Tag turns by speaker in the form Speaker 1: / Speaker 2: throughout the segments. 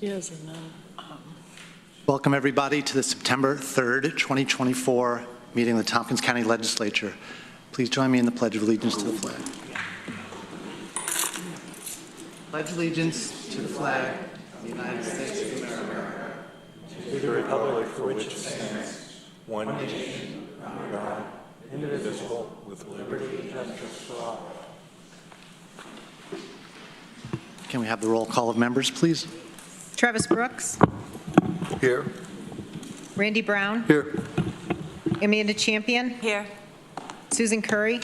Speaker 1: Yes, and then,
Speaker 2: Welcome everybody to the September 3rd, 2024 meeting of the Tompkins County Legislature. Please join me in the Pledge of Allegiance to the flag. Pledge allegiance to the flag of the United States of America,
Speaker 3: to the republic for which it stands, one nation, under God, indivisible, with liberty and justice for all.
Speaker 2: Can we have the roll call of members, please?
Speaker 4: Travis Brooks.
Speaker 3: Here.
Speaker 4: Randy Brown.
Speaker 3: Here.
Speaker 4: Amanda Champion.
Speaker 1: here.
Speaker 4: Susan Curry.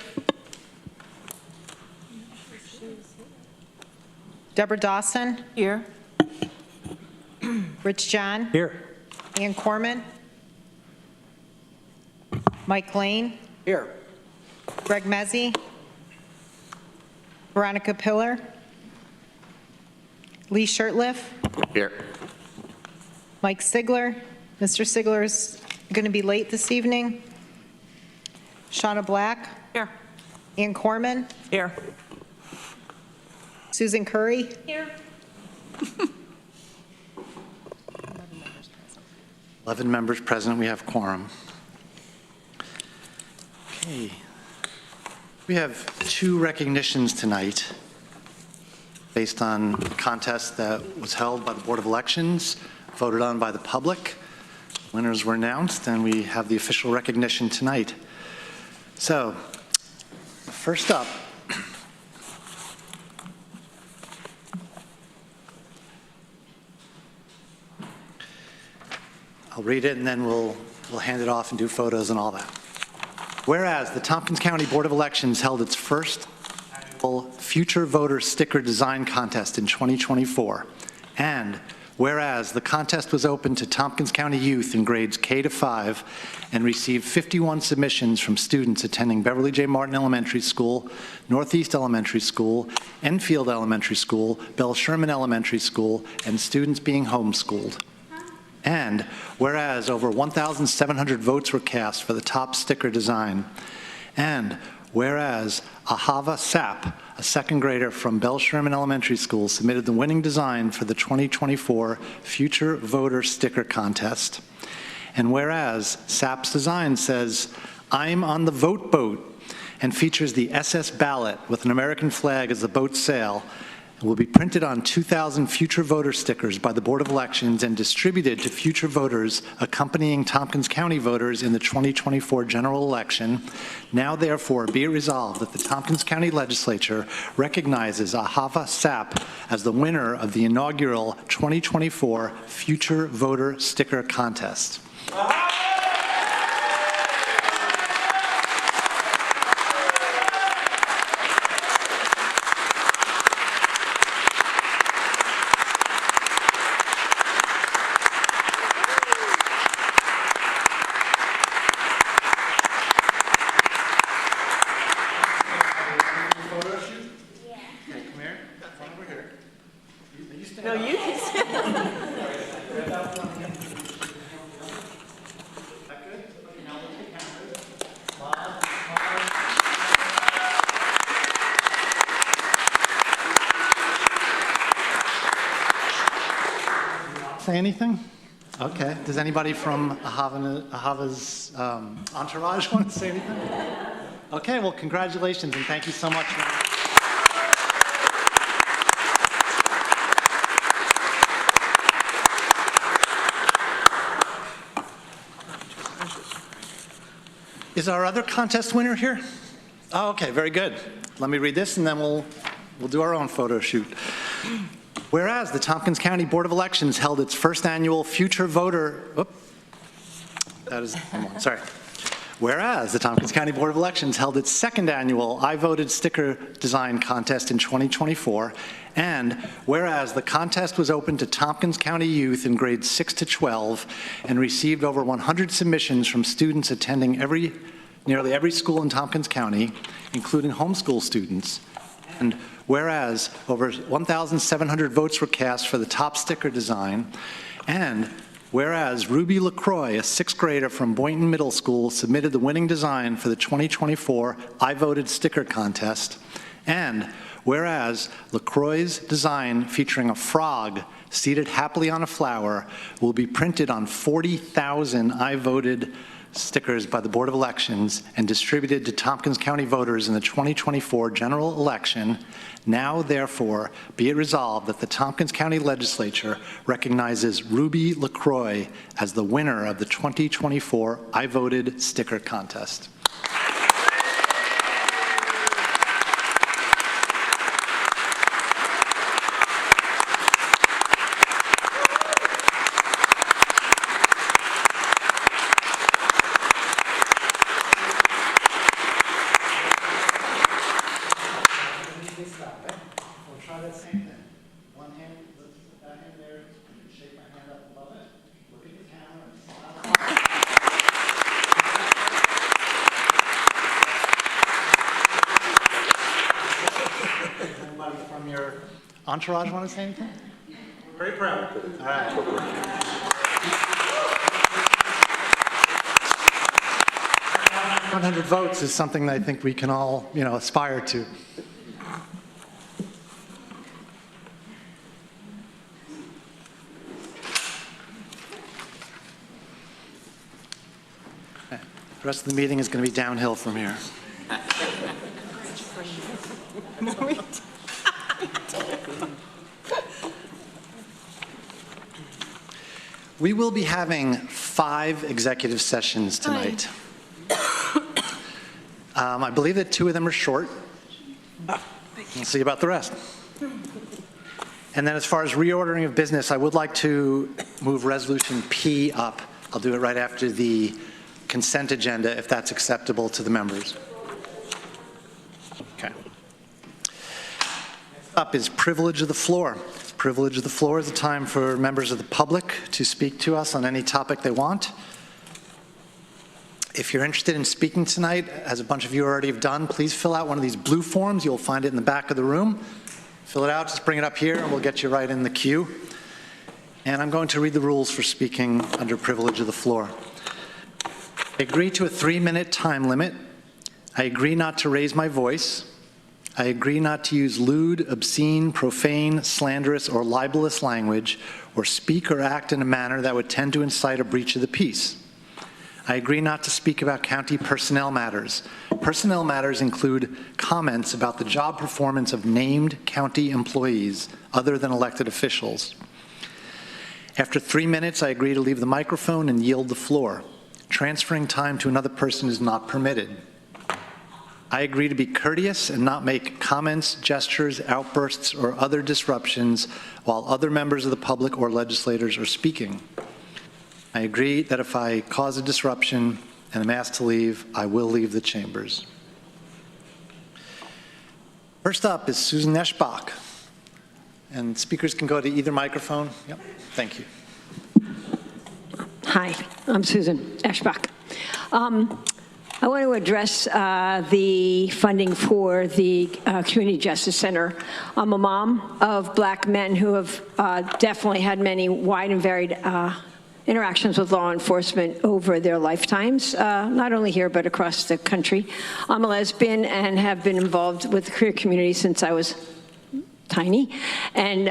Speaker 4: Deborah Dawson.
Speaker 1: Here.
Speaker 4: Rich John.
Speaker 3: Here.
Speaker 4: Ann Corman. Mike Lane.
Speaker 3: Here.
Speaker 4: Greg Mezzi. Veronica Pillar. Lee Shirtliff.
Speaker 3: Here.
Speaker 4: Mike Sigler. Mr. Sigler is going to be late this evening. Shauna Black.
Speaker 1: Here.
Speaker 4: Ann Corman.
Speaker 1: Here.
Speaker 4: Susan Curry.
Speaker 1: Here.
Speaker 2: 11 members present. We have quorum. Okay. We have two recognitions tonight based on a contest that was held by the Board of Elections, voted on by the public. Winners were announced, and we have the official recognition tonight. So, first up, I'll read it and then we'll hand it off and do photos and all that. Whereas the Tompkins County Board of Elections held its first annual Future Voter Sticker Design Contest in 2024, and whereas the contest was open to Tompkins County youth in grades K to 5 and received 51 submissions from students attending Beverly J. Martin Elementary School, Northeast Elementary School, Enfield Elementary School, Bell Sherman Elementary School, and students being homeschooled. And whereas over 1,700 votes were cast for the top sticker design, and whereas Ahava Sapp, a second grader from Bell Sherman Elementary School, submitted the winning design for the 2024 Future Voter Sticker Contest, and whereas Sapp's design says, "I'm on the vote boat," and features the SS ballot with an American flag as the boat's sail, and will be printed on 2,000 future voter stickers by the Board of Elections and distributed to future voters accompanying Tompkins County voters in the 2024 general election. Now, therefore, be it resolved that the Tompkins County Legislature recognizes Ahava Sapp as the winner of the inaugural 2024 Future Voter Sticker Contest.
Speaker 1: No, you can sit.
Speaker 2: Say anything? Okay. Does anybody from Ahava's entourage want to say anything? Okay, well, congratulations and thank you so much. Is our other contest winner here? Oh, okay, very good. Let me read this and then we'll do our own photo shoot. Whereas the Tompkins County Board of Elections held its first annual Future Voter, Whereas the Tompkins County Board of Elections held its second annual I Voted Sticker Design Contest in 2024, and whereas the contest was open to Tompkins County youth in grades 6 to 12 and received over 100 submissions from students attending nearly every school in Tompkins County, including homeschool students, and whereas over 1,700 votes were cast for the top sticker design, and whereas Ruby LaCroix, a sixth grader from Boynton Middle School, submitted the winning design for the 2024 I Voted Sticker Contest, and Whereas LaCroix's design featuring a frog seated happily on a flower will be printed on 40,000 I voted stickers by the Board of Elections and distributed to Tompkins County voters in the 2024 general election, now therefore be it resolved that the Tompkins County Legislature recognizes Ruby LaCroix as the winner of the 2024 I Voted Sticker Contest. From your entourage want to say anything? Very proud. All right. 100 votes is something that I think we can all, aspire to. Okay. The rest of the meeting is going to be downhill from here. We will be having 5 executive sessions tonight. I believe that 2 of them are short. We'll see about the rest. And then as far as reordering of business, I would like to move Resolution P up. I'll do it right after the consent agenda, if that's acceptable to the members. Okay. Next up is privilege of the floor. Privilege of the floor is a time for members of the public to speak to us on any topic they want. If you're interested in speaking tonight, as a bunch of you already have done, please fill out one of these blue forms. You'll find it in the back of the room. Fill it out, just bring it up here, and we'll get you right in the queue. And I'm going to read the rules for speaking under privilege of the floor. I agree to a 3-minute time limit. I agree not to raise my voice. I agree not to use lewd, obscene, profane, slanderous, or libelous language, or speak or act in a manner that would tend to incite a breach of the peace. I agree not to speak about county personnel matters. Personnel matters include comments about the job performance of named county employees other than elected officials. After 3 minutes, I agree to leave the microphone and yield the floor. Transferring time to another person is not permitted. I agree to be courteous and not make comments, gestures, outbursts, or other disruptions while other members of the public or legislators are speaking. I agree that if I cause a disruption and am asked to leave, I will leave the chambers. First up is Susan Eschbach. And speakers can go to either microphone. Yep, thank you.
Speaker 5: Hi, I'm Susan Eschbach. I want to address the funding for the Community Justice Center. I'm a mom of Black men who have definitely had many wide and varied interactions with law enforcement over their lifetimes, not only here but across the country. I'm a lesbian and have been involved with the queer community since I was tiny, and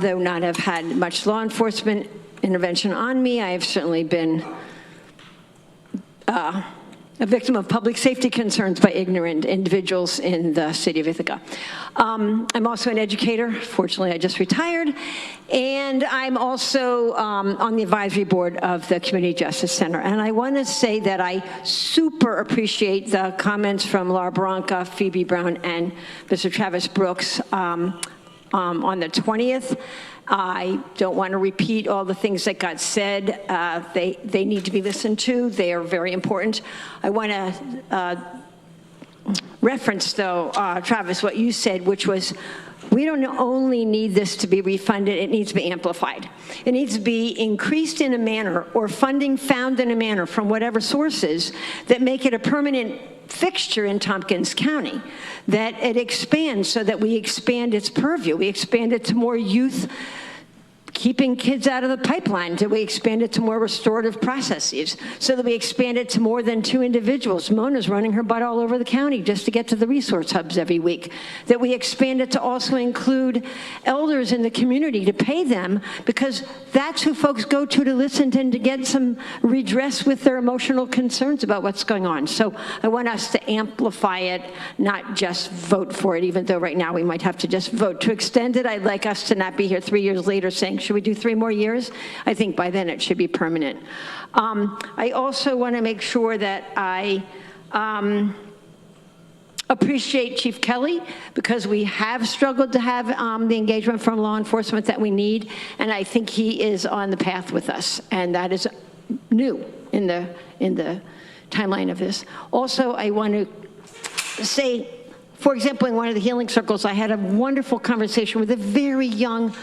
Speaker 5: though not have had much law enforcement intervention on me, I have certainly been a victim of public safety concerns by ignorant individuals in the city of Ithaca. I'm also an educator. Fortunately, I just retired. And I'm also on the advisory board of the Community Justice Center. And I want to say that I super appreciate the comments from Laura Branca, Phoebe Brown, and Mr. Travis Brooks on the 20th. I don't want to repeat all the things that got said. They need to be listened to. They are very important. I want to reference, though, Travis, what you said, which was we don't only need this to be refunded, it needs to be amplified. It needs to be increased in a manner or funding found in a manner from whatever sources that make it a permanent fixture in Tompkins County, that it expands so that we expand its purview. We expand it to more youth keeping kids out of the pipeline? Did we expand it to more restorative processes so that we expand it to more than 2 individuals? Mona's running her butt all over the county just to get to the resource hubs every week. That we expand it to also include elders in the community, to pay them, because that's who folks go to listen and to get some redress with their emotional concerns about what's going on. So I want us to amplify it, not just vote for it, even though right now we might have to just vote to extend it. I'd like us to not be here 3 years later saying, should we do 3 more years? I think by then it should be permanent. I also want to make sure that I appreciate Chief Kelly, because we have struggled to have the engagement from law enforcement that we need, and I think he is on the path with us, and that is new in the timeline of this. Also, I want to say, for example, in one of the healing circles, I had a wonderful conversation with a very young,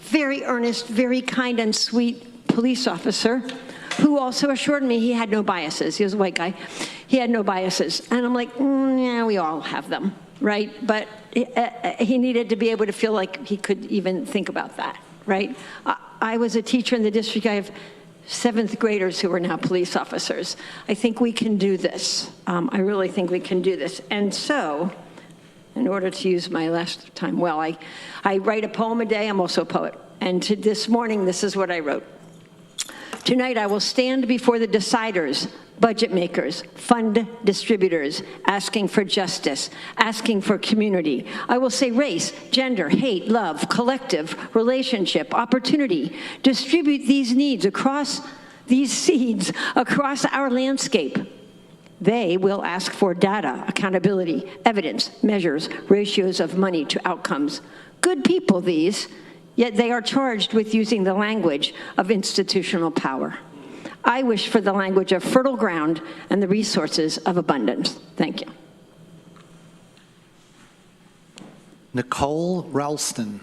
Speaker 5: very earnest, very kind and sweet police officer who also assured me he had no biases. He was a white guy. He had no biases. And I'm like, yeah, we all have them, right? But he needed to be able to feel like he could even think about that, right? I was a teacher in the district. I have 7th graders who are now police officers. I think we can do this. I really think we can do this. And so, in order to use my last time well, I write a poem a day. I'm also a poet. And this morning, this is what I wrote. Tonight, I will stand before the deciders, budget makers, fund distributors, asking for justice, asking for community. I will say race, gender, hate, love, collective, relationship, opportunity. Distribute these needs across these seeds across our landscape. They will ask for data, accountability, evidence, measures, ratios of money to outcomes. Good people, these. Yet they are charged with using the language of institutional power. I wish for the language of fertile ground and the resources of abundance. Thank you.
Speaker 2: Nicole Ralston.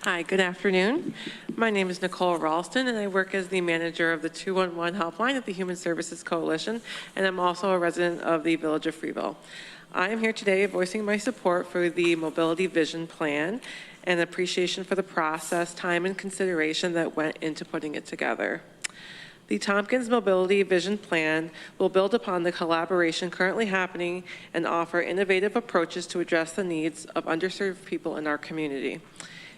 Speaker 1: Hi, good afternoon. My name is Nicole Ralston, and I work as the manager of the 211 helpline at the Human Services Coalition, and I'm also a resident of the Village of Freeville. I am here today voicing my support for the Mobility Vision Plan and appreciation for the process, time, and consideration that went into putting it together. The Tompkins Mobility Vision Plan will build upon the collaboration currently happening and offer innovative approaches to address the needs of underserved people in our community.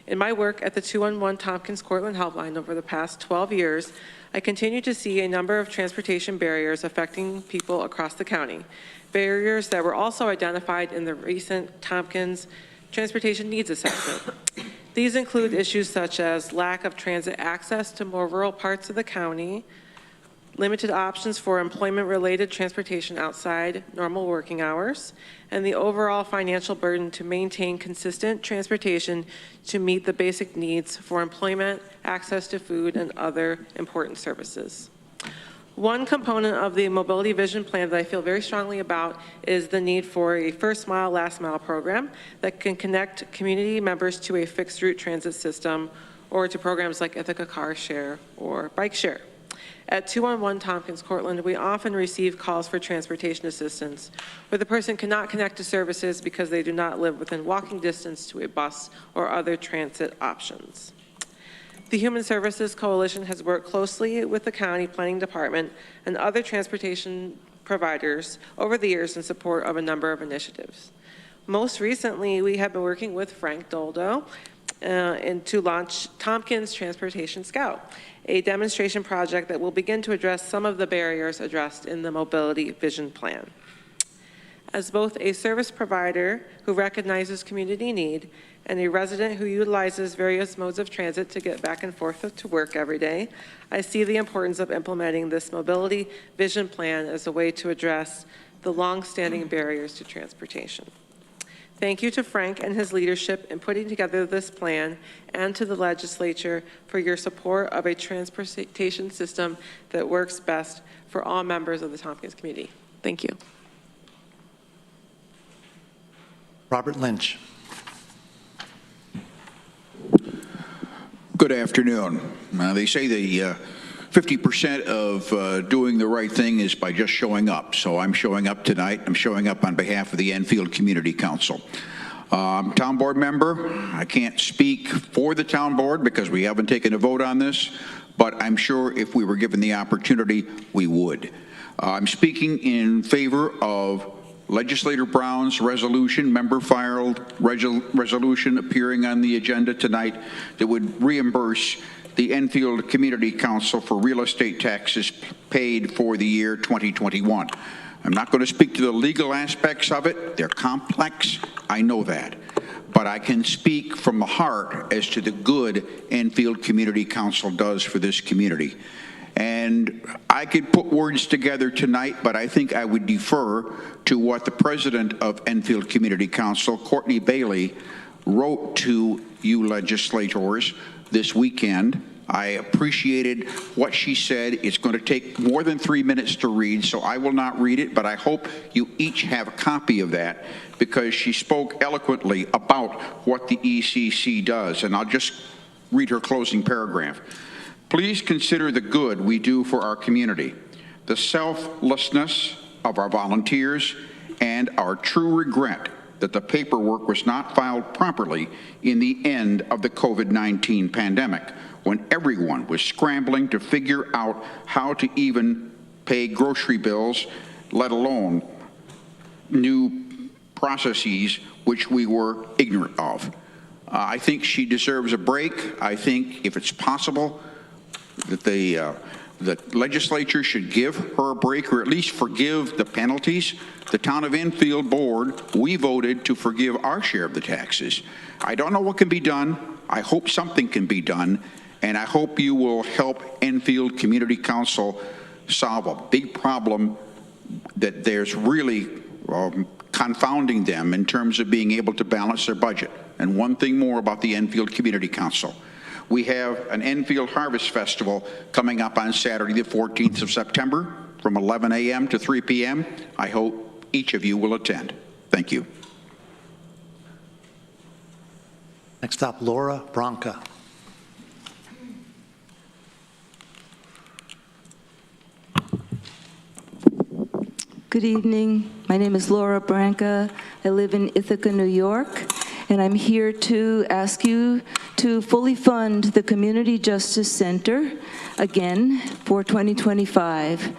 Speaker 1: In my work at the 211 Tompkins Cortland Helpline over the past 12 years, I continue to see a number of transportation barriers affecting people across the county. Barriers that were also identified in the recent Tompkins Transportation Needs Assessment. These include issues such as lack of transit access to more rural parts of the county, limited options for employment-related transportation outside normal working hours, and the overall financial burden to maintain consistent transportation to meet the basic needs for employment, access to food, and other important services. One component of the Mobility Vision Plan that I feel very strongly about is the need for a first mile, last mile program that can connect community members to a fixed route transit system or to programs like Ithaca Car Share or Bike Share. At 211 Tompkins Cortland, we often receive calls for transportation assistance where the person cannot connect to services because they do not live within walking distance to a bus or other transit options. The Human Services Coalition has worked closely with the County Planning Department and other transportation providers over the years in support of a number of initiatives. Most recently, we have been working with Frank Doldo to launch Tompkins Transportation Scout, a demonstration project that will begin to address some of the barriers addressed in the Mobility Vision Plan. As both a service provider who recognizes community need and a resident who utilizes various modes of transit to get back and forth to work every day, I see the importance of implementing this Mobility Vision Plan as a way to address the long-standing barriers to transportation. Thank you to Frank and his leadership in putting together this plan, and to the legislature for your support of a transportation system that works best for all members of the Tompkins community. Thank you.
Speaker 2: Robert Lynch.
Speaker 6: Good afternoon. They say the 50% of doing the right thing is by just showing up. So I'm showing up tonight. I'm showing up on behalf of the Enfield Community Council. Town board member, I can't speak for the town board because we haven't taken a vote on this, but I'm sure if we were given the opportunity, we would. I'm speaking in favor of Legislator Brown's resolution, member-filed resolution appearing on the agenda tonight that would reimburse the Enfield Community Council for real estate taxes paid for the year 2021. I'm not going to speak to the legal aspects of it. They're complex. I know that. But I can speak from the heart as to the good Enfield Community Council does for this community. And I could put words together tonight, but I think I would defer to what the president of Enfield Community Council, Courtney Bailey, wrote to you legislators this weekend. I appreciated what she said. It's going to take more than 3 minutes to read, so I will not read it, but I hope you each have a copy of that because she spoke eloquently about what the ECC does. And I'll just read her closing paragraph. Please consider the good we do for our community, the selflessness of our volunteers, and our true regret that the paperwork was not filed properly in the end of the COVID-19 pandemic, when everyone was scrambling to figure out how to even pay grocery bills, let alone new processes which we were ignorant of. I think she deserves a break. I think if it's possible that the legislature should give her a break or at least forgive the penalties. The Town of Enfield Board, we voted to forgive our share of the taxes. I don't know what can be done. I hope something can be done, and I hope you will help Enfield Community Council solve a big problem that there's really confounding them in terms of being able to balance their budget. And one thing more about the Enfield Community Council. We have an Enfield Harvest Festival coming up on Saturday, the 14th of September from 11 a.m. to 3 p.m. I hope each of you will attend. Thank you.
Speaker 2: Next up, Laura Branca.
Speaker 7: Good evening. My name is Laura Branca. I live in Ithaca, New York, and I'm here to ask you to fully fund the Community Justice Center again for 2025.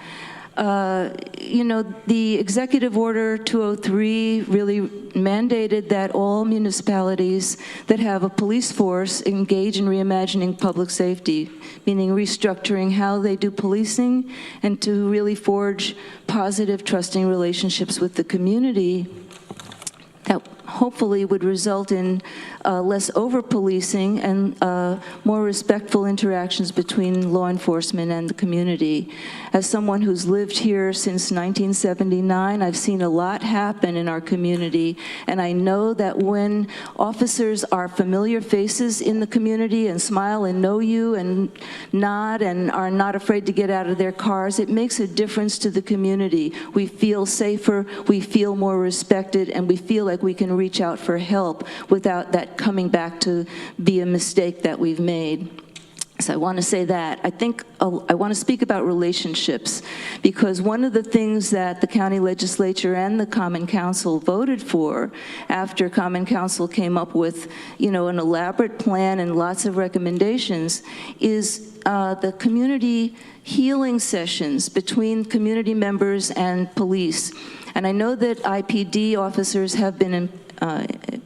Speaker 7: You know, the Executive Order 203 really mandated that all municipalities that have a police force engage in reimagining public safety, meaning restructuring how they do policing and to really forge positive, trusting relationships with the community that hopefully would result in less over-policing and more respectful interactions between law enforcement and the community. As someone who's lived here since 1979, I've seen a lot happen in our community, and I know that when officers are familiar faces in the community and smile and know you and nod and are not afraid to get out of their cars, it makes a difference to the community. We feel safer, we feel more respected, and we feel like we can reach out for help without that coming back to be a mistake that we've made. So I want to say that. I think I want to speak about relationships, because one of the things that the county legislature and the Common Council voted for after Common Council came up with, you know, an elaborate plan and lots of recommendations is the community healing sessions between community members and police. And I know that IPD officers have been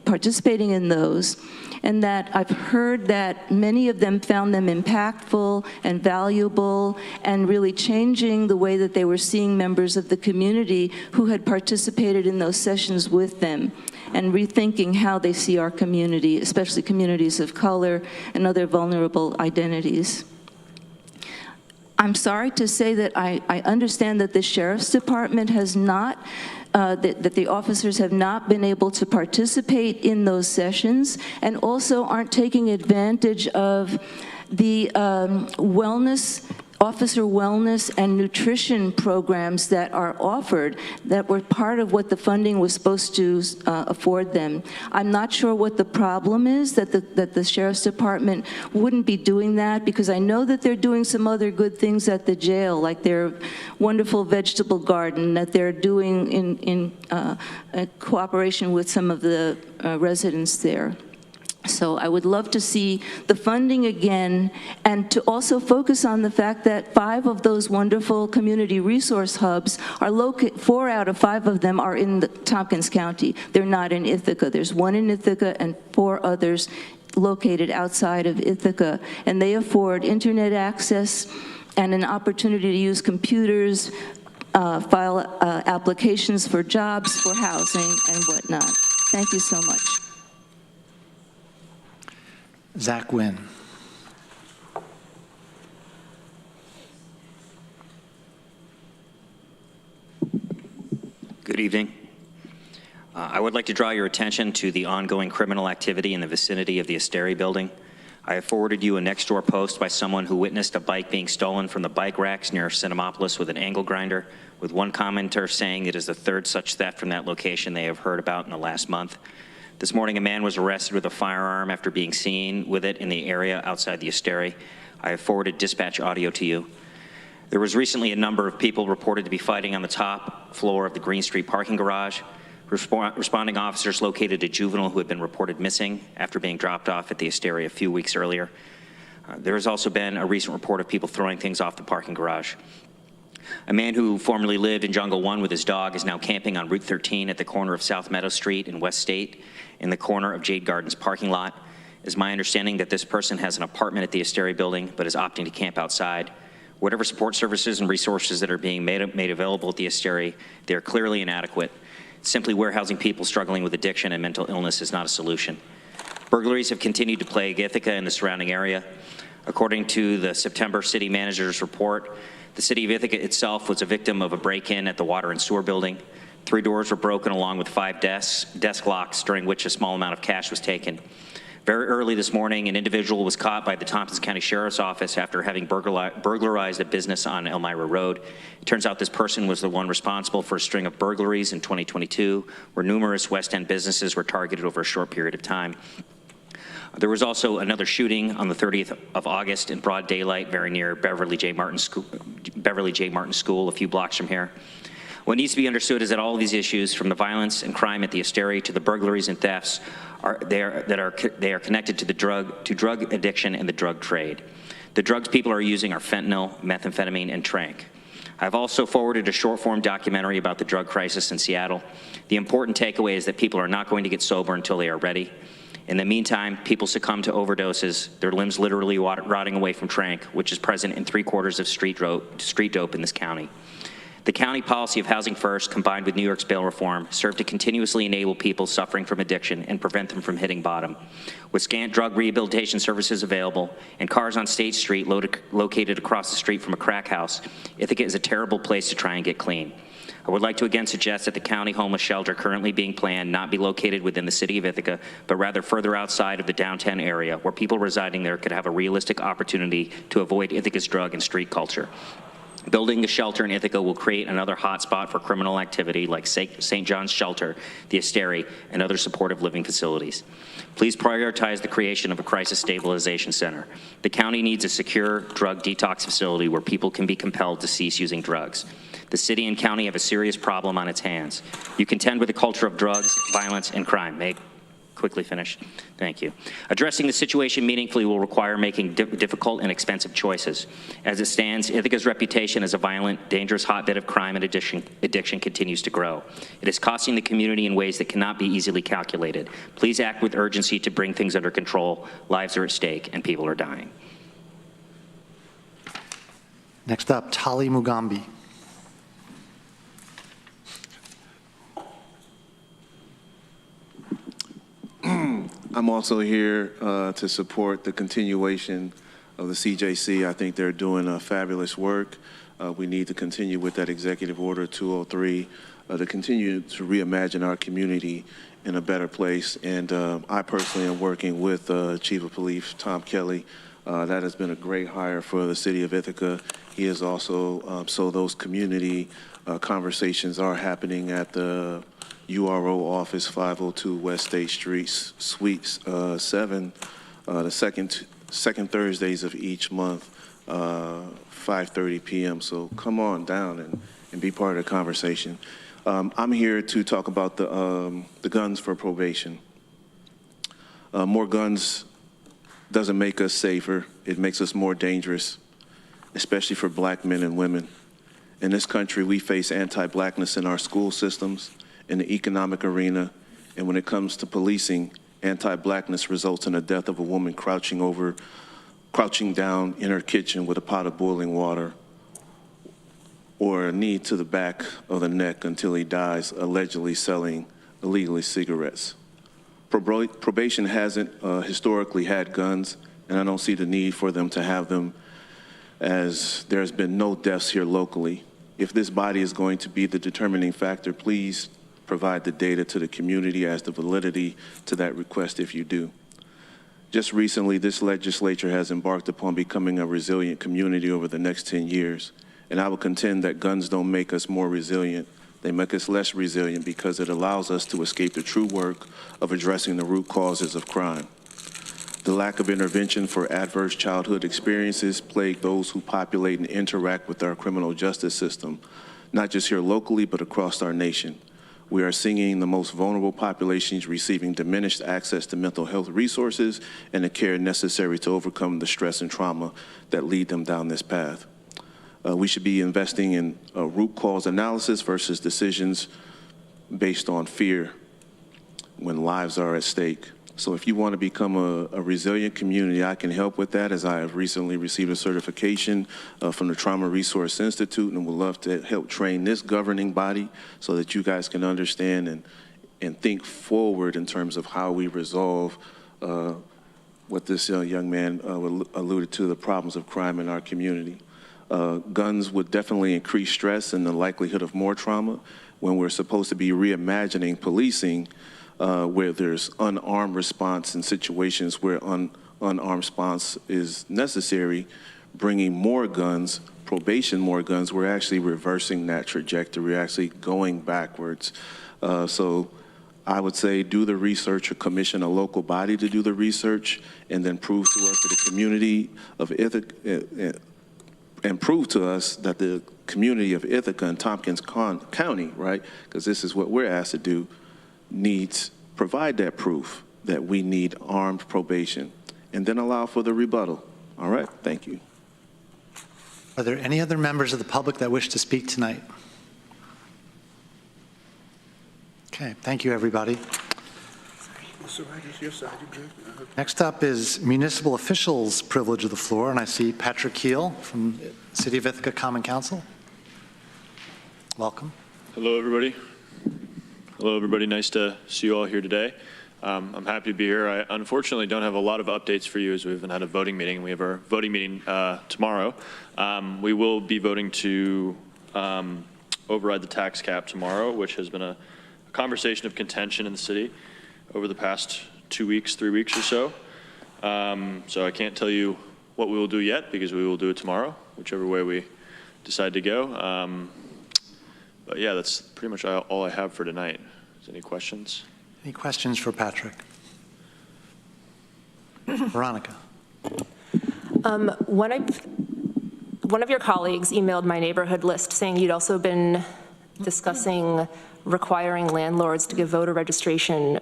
Speaker 7: participating in those, and that I've heard that many of them found them impactful and valuable and really changing the way that they were seeing members of the community who had participated in those sessions with them and rethinking how they see our community, especially communities of color and other vulnerable identities. I'm sorry to say that I understand that the Sheriff's Department has not that the officers have not been able to participate in those sessions and also aren't taking advantage of the wellness officer wellness and nutrition programs that are offered that were part of what the funding was supposed to afford them. I'm not sure what the problem is that the Sheriff's Department wouldn't be doing that, because I know that they're doing some other good things at the jail, like their wonderful vegetable garden that they're doing in cooperation with some of the residents there. So I would love to see the funding again, and to also focus on the fact that 5 of those wonderful community resource hubs are located, 4 out of 5 of them are in the Tompkins County. They're not in Ithaca. There's 1 in Ithaca and 4 others located outside of Ithaca, and they afford internet access and an opportunity to use computers, file applications for jobs, for housing, and whatnot. Thank you so much.
Speaker 2: Zach Wynn.
Speaker 8: Good evening. I would like to draw your attention to the ongoing criminal activity in the vicinity of the Asteri building. I have forwarded you a next-door post by someone who witnessed a bike being stolen from the bike racks near Cinemapolis with an angle grinder, with one commenter saying it is the 3rd such theft from that location they have heard about in the last month. This morning, a man was arrested with a firearm after being seen with it in the area outside the Asteri. I have forwarded dispatch audio to you. There was recently a number of people reported to be fighting on the top floor of the Green Street parking garage. Responding officers located a juvenile who had been reported missing after being dropped off at the Asteri a few weeks earlier. There has also been a recent report of people throwing things off the parking garage. A man who formerly lived in Jungle 1 with his dog is now camping on Route 13 at the corner of South Meadow Street in West State, in the corner of Jade Gardens parking lot. It is my understanding that this person has an apartment at the Asteri building, but is opting to camp outside. Whatever support services and resources that are being made available at the Asteri, they are clearly inadequate. Simply warehousing people struggling with addiction and mental illness is not a solution. Burglaries have continued to plague Ithaca and the surrounding area. According to the September City Manager's report, the City of Ithaca itself was a victim of a break-in at the Water and Sewer building. 3 doors were broken along with 5 desk locks, during which a small amount of cash was taken. Very early this morning, an individual was caught by the Tompkins County Sheriff's Office after having burglarized a business on Elmira Road. It turns out this person was the one responsible for a string of burglaries in 2022, where numerous West End businesses were targeted over a short period of time. There was also another shooting on the 30th of August in broad daylight, very near Beverly J. Martin School, a few blocks from here. What needs to be understood is that all of these issues, from the violence and crime at the Asteri to the burglaries and thefts, they are connected to drug addiction and the drug trade. The drugs people are using are fentanyl, methamphetamine, and tranq. I've also forwarded a short-form documentary about the drug crisis in Seattle. The important takeaway is that people are not going to get sober until they are ready. In the meantime, people succumb to overdoses, their limbs literally rotting away from tranq, which is present in 3/4 of street dope in this county. The county policy of housing first, combined with New York's bail reform, serve to continuously enable people suffering from addiction and prevent them from hitting bottom. With scant drug rehabilitation services available and cars on State Street located across the street from a crack house, Ithaca is a terrible place to try and get clean. I would like to again suggest that the county homeless shelter currently being planned not be located within the city of Ithaca, but rather further outside of the downtown area, where people residing there could have a realistic opportunity to avoid Ithaca's drug and street culture. Building a shelter in Ithaca will create another hotspot for criminal activity like St. John's Shelter, the Asteri, and other supportive living facilities. Please prioritize the creation of a crisis stabilization center. The county needs a secure drug detox facility where people can be compelled to cease using drugs. The city and county have a serious problem on its hands. You contend with the culture of drugs, violence, and crime. May I quickly finish? Thank you. Addressing the situation meaningfully will require making difficult and expensive choices. As it stands, Ithaca's reputation as a violent, dangerous hotbed of crime and addiction continues to grow. It is costing the community in ways that cannot be easily calculated. Please act with urgency to bring things under control. Lives are at stake and people are dying.
Speaker 2: Next up, Tali Mugambi.
Speaker 9: I'm also here to support the continuation of the CJC. I think they're doing fabulous work. We need to continue with that Executive Order 203 to continue to reimagine our community in a better place. And I personally am working with Chief of Police Tom Kelly That has been a great hire for the city of Ithaca. He is also, so those community conversations are happening at the URO office, 502 West State Street, Suite 7, the second Thursdays of each month, 5:30 p.m. So come on down and be part of the conversation. I'm here to talk about the guns for probation. More guns doesn't make us safer. It makes us more dangerous, especially for black men and women. In this country, we face anti-blackness in our school systems, in the economic arena, and when it comes to policing, anti-blackness results in the death of a woman crouching down in her kitchen with a pot of boiling water, or a knee to the back of the neck until he dies, allegedly selling illegally cigarettes. Probation hasn't historically had guns, and I don't see the need for them to have them, as there's been no deaths here locally. If this body is going to be the determining factor, please provide the data to the community as the validity to that request if you do. Just recently, this legislature has embarked upon becoming a resilient community over the next 10 years. And I will contend that guns don't make us more resilient. They make us less resilient because it allows us to escape the true work of addressing the root causes of crime. The lack of intervention for adverse childhood experiences plague those who populate and interact with our criminal justice system, not just here locally, but across our nation. We are seeing the most vulnerable populations receiving diminished access to mental health resources and the care necessary to overcome the stress and trauma that lead them down this path. We should be investing in root cause analysis versus decisions based on fear when lives are at stake. So if you want to become a resilient community, I can help with that, as I have recently received a certification from the Trauma Resource Institute, and would love to help train this governing body so that you guys can understand and think forward in terms of how we resolve what this young man alluded to, the problems of crime in our community. Guns would definitely increase stress and the likelihood of more trauma when we're supposed to be reimagining policing, where there's unarmed response in situations where unarmed response is necessary. Bringing more guns, probation more guns, we're actually reversing that trajectory, we're actually going backwards. So I would say do the research or commission a local body to do the research, and then prove to us that the community of Ithaca, and prove to us that the community of Ithaca and Tompkins County, right, because this is what we're asked to do, provide that proof that we need armed probation, and then allow for the rebuttal. All right, thank you.
Speaker 2: Are there any other members of the public that wish to speak tonight? Okay, thank you, everybody. Next up is municipal officials' privilege of the floor, and I see Patrick Keel from City of Ithaca Common Council. Welcome.
Speaker 10: Hello, everybody. Hello, everybody. Nice to see you all here today. I'm happy to be here. I unfortunately don't have a lot of updates for you, as we haven't had a voting meeting. We have our voting meeting tomorrow. We will be voting to override the tax cap tomorrow, which has been a conversation of contention in the city over the past 2 weeks, 3 weeks or so. So I can't tell you what we will do yet, because we will do it tomorrow, whichever way we decide to go. But yeah, that's pretty much all I have for tonight. Is there any questions?
Speaker 2: Any questions for Patrick? Veronica.
Speaker 11: One of your colleagues emailed my neighborhood list saying you'd also been discussing requiring landlords to give voter registration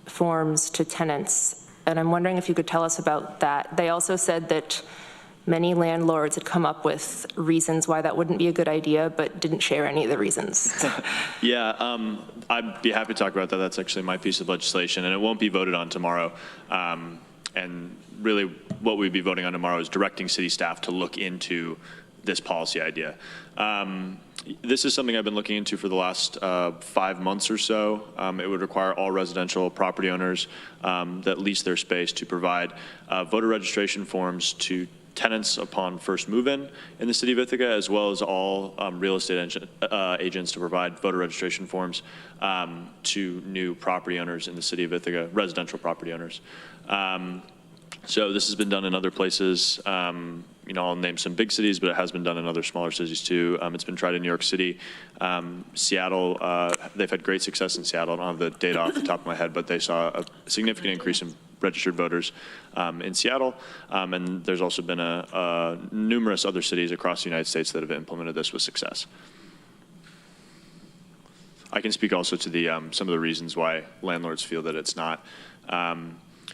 Speaker 11: forms to tenants, and I'm wondering if you could tell us about that. They also said that many landlords had come up with reasons why that wouldn't be a good idea, but didn't share any of the reasons.
Speaker 10: Yeah, I'd be happy to talk about that. That's actually my piece of legislation, and it won't be voted on tomorrow. And really, what we'd be voting on tomorrow is directing city staff to look into this policy idea. This is something I've been looking into for the last 5 months or so. It would require all residential property owners that lease their space to provide voter registration forms to tenants upon first move-in in the city of Ithaca, as well as all real estate agents to provide voter registration forms to new property owners in the city of Ithaca, residential property owners. So this has been done in other places. You know, I'll name some big cities, but it has been done in other smaller cities too. It's been tried in New York City. Seattle, they've had great success in Seattle. I don't have the data off the top of my head, but they saw a significant increase in registered voters in Seattle. And there's also been numerous other cities across the United States that have implemented this with success. I can speak also to the some of the reasons why landlords feel that it's not.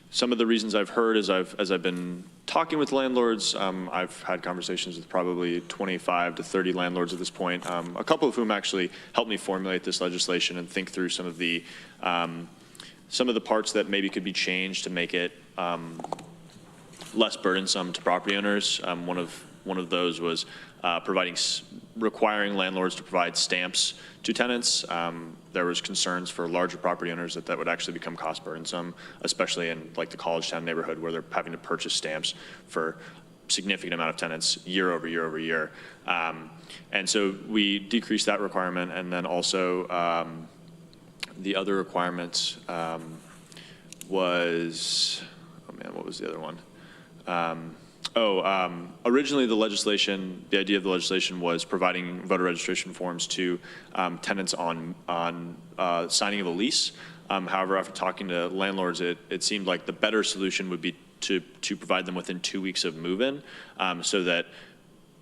Speaker 10: Some of the reasons I've heard as I've been talking with landlords, I've had conversations with probably 25 to 30 landlords at this point, a couple of whom actually helped me formulate this legislation and think through some of the parts that maybe could be changed to make it less burdensome to property owners. One of those was requiring landlords to provide stamps to tenants. There was concerns for larger property owners that would actually become cost burdensome, especially in like the college town neighborhood where they're having to purchase stamps for significant amount of tenants year over year over year. And so we decreased that requirement, and then also the other requirement was, oh man, what was the other one? Originally the idea of the legislation was providing voter registration forms to tenants on signing of a lease. However, after talking to landlords, it seemed like the better solution would be to provide them within 2 weeks of move-in, so that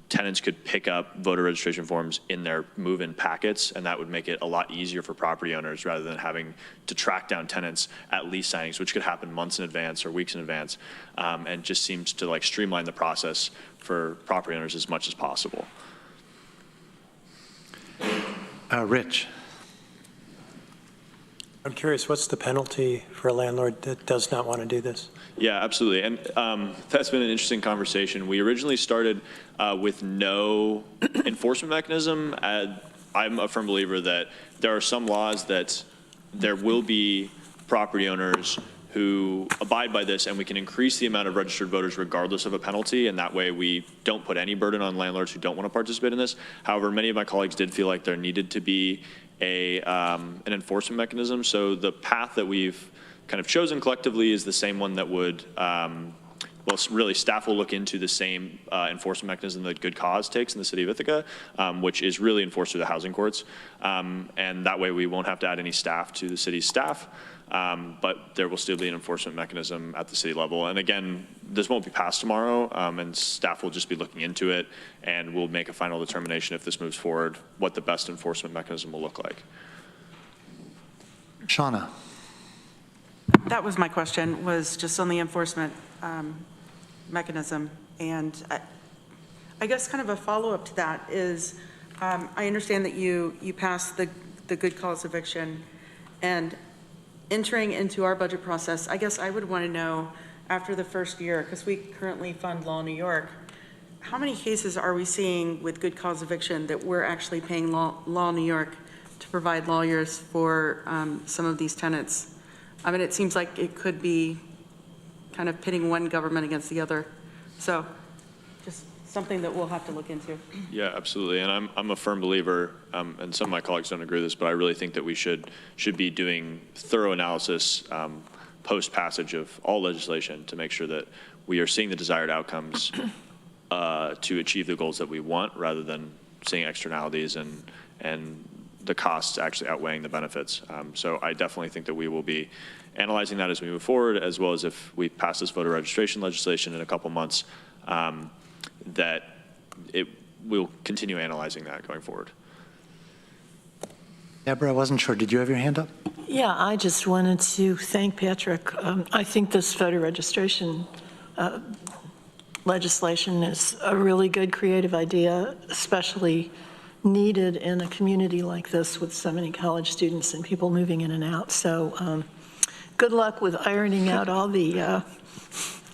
Speaker 10: tenants could pick up voter registration forms in their move-in packets, and that would make it a lot easier for property owners rather than having to track down tenants at lease signings, which could happen months in advance or weeks in advance, and just seems to like streamline the process for property owners as much as possible.
Speaker 2: Rich.
Speaker 12: I'm curious, what's the penalty for a landlord that does not want to do this?
Speaker 10: Yeah, absolutely. And that's been an interesting conversation. We originally started with no enforcement mechanism. I'm a firm believer that there are some laws that there will be property owners who abide by this, and we can increase the amount of registered voters regardless of a penalty, and that way we don't put any burden on landlords who don't want to participate in this. However, many of my colleagues did feel like there needed to be an enforcement mechanism. So the path that we've kind of chosen collectively is the same one that would, well, really staff will look into the same enforcement mechanism that Good Cause takes in the city of Ithaca, which is really enforced through the housing courts. And that way we won't have to add any staff to the city's staff, but there will still be an enforcement mechanism at the city level. And again, this won't be passed tomorrow, and staff will just be looking into it, and we'll make a final determination if this moves forward, what the best enforcement mechanism will look like.
Speaker 2: Shauna.
Speaker 13: That was my question, was just on the enforcement mechanism. And I guess kind of a follow-up to that is, I understand that you passed the good cause eviction, and entering into our budget process, I guess I would want to know after the first year, because we currently fund Law New York, how many cases are we seeing with good cause eviction that we're actually paying Law New York to provide lawyers for some of these tenants? I mean, it seems like it could be kind of pitting one government against the other. So just something that we'll have to look into. Yeah, absolutely. And I'm a firm believer, and some of my colleagues don't agree with this, but I really think that we should be doing thorough analysis post-passage of all legislation to make sure that we are seeing the desired outcomes to achieve the goals that we want, rather than seeing externalities and the costs actually outweighing the benefits. So I definitely think that we will be analyzing that as we move forward, as well as if we pass this voter registration legislation in a couple months, that we'll continue analyzing that going forward.
Speaker 2: Deborah, I wasn't sure. Did you have your hand up?
Speaker 14: Yeah, I just wanted to thank Patrick. I think this voter registration legislation is a really good creative idea, especially needed in a community like this with so many college students and people moving in and out. So good luck with ironing out all the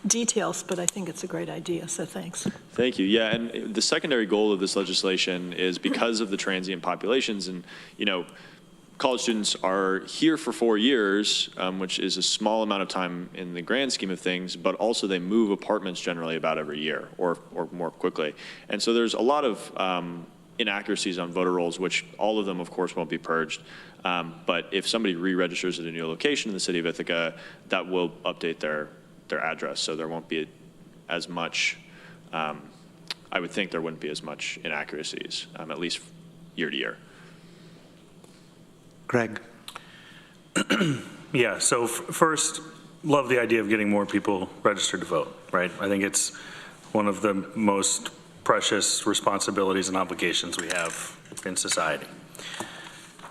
Speaker 14: details, but I think it's a great idea, so thanks.
Speaker 10: Thank you. Yeah, and the secondary goal of this legislation is because of the transient populations, and college students are here for 4 years, which is a small amount of time in the grand scheme of things, but also they move apartments generally about every year or more quickly. And so there's a lot of inaccuracies on voter rolls, which all of them, of course, won't be purged. But if somebody re-registers at a new location in the city of Ithaca, that will update their their address, so there won't be as much, I would think there wouldn't be as much inaccuracies, at least year to year.
Speaker 2: Greg?
Speaker 15: Yeah, so first, love the idea of getting more people registered to vote, right? I think it's one of the most precious responsibilities and obligations we have in society.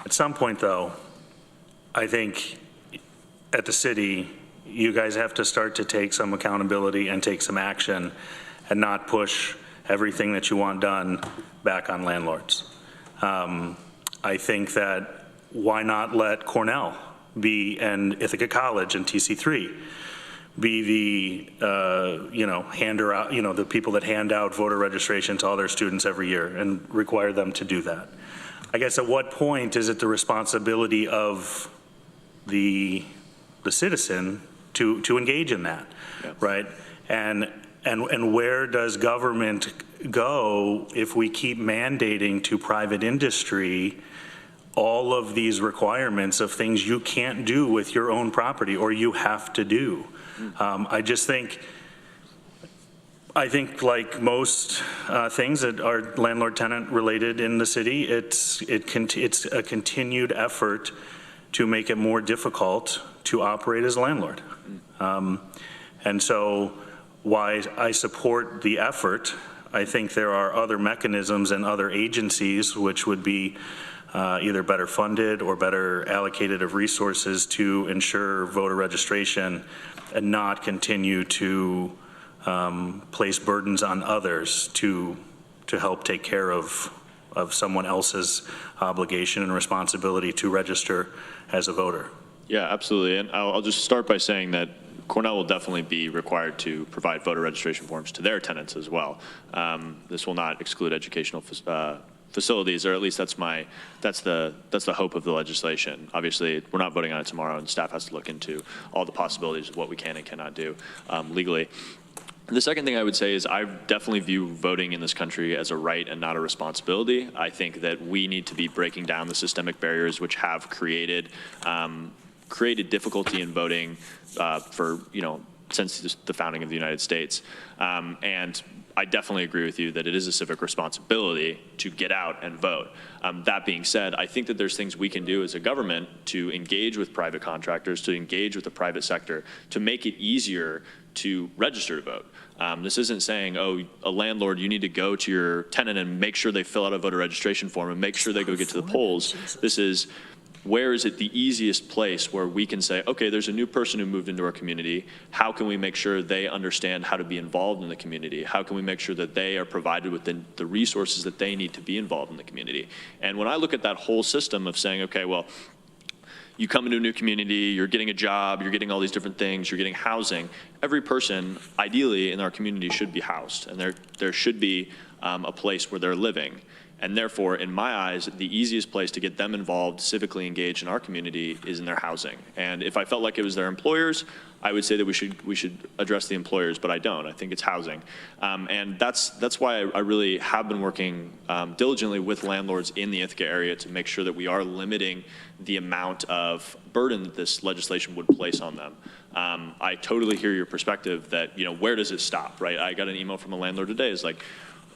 Speaker 15: At some point, though, I think at the city, you guys have to start to take some accountability and take some action and not push everything that you want done back on landlords. I think that why not let Cornell be, and Ithaca College and TC3 be the, hander out, the people that hand out voter registration to all their students every year and require them to do that. I guess at what point is it the responsibility of the citizen to engage in that, right? And where does government go if we keep mandating to private industry all of these requirements of things you can't do with your own property or you have to do? I think like most things that are landlord-tenant related in the city, it's a continued effort to make it more difficult to operate as a landlord. And so while I support the effort, I think there are other mechanisms and other agencies which would be either better funded or better allocated of resources to ensure voter registration and not continue to place burdens on others to help take care of someone else's obligation and responsibility to register as a voter.
Speaker 10: Yeah, absolutely. And I'll just start by saying that Cornell will definitely be required to provide voter registration forms to their tenants as well. This will not exclude educational facilities, or at least that's the hope of the legislation. Obviously, we're not voting on it tomorrow, and staff has to look into all the possibilities of what we can and cannot do legally. The second thing I would say is I definitely view voting in this country as a right and not a responsibility. I think that we need to be breaking down the systemic barriers which have created difficulty in voting since the founding of the United States. And I definitely agree with you that it is a civic responsibility to get out and vote. That being said, I think that there's things we can do as a government to engage with private contractors, to engage with the private sector, to make it easier to register to vote. This isn't saying, oh, a landlord, you need to go to your tenant and make sure they fill out a voter registration form and make sure they go get to the polls. This is, where is it the easiest place where we can say, okay, there's a new person who moved into our community. How can we make sure they understand how to be involved in the community? How can we make sure that they are provided with the resources that they need to be involved in the community? And when I look at that whole system of saying, okay, well, you come into a new community, you're getting a job, you're getting all these different things, you're getting housing. Every person, ideally, in our community should be housed, and there should be a place where they're living. And therefore, in my eyes, the easiest place to get them involved, civically engaged in our community is in their housing. And if I felt like it was their employers, I would say that we should address the employers, but I don't. I think it's housing. And that's why I really have been working diligently with landlords in the Ithaca area to make sure that we are limiting the amount of burden that this legislation would place on them. I totally hear your perspective that, where does it stop, right? I got an email from a landlord today. It's like,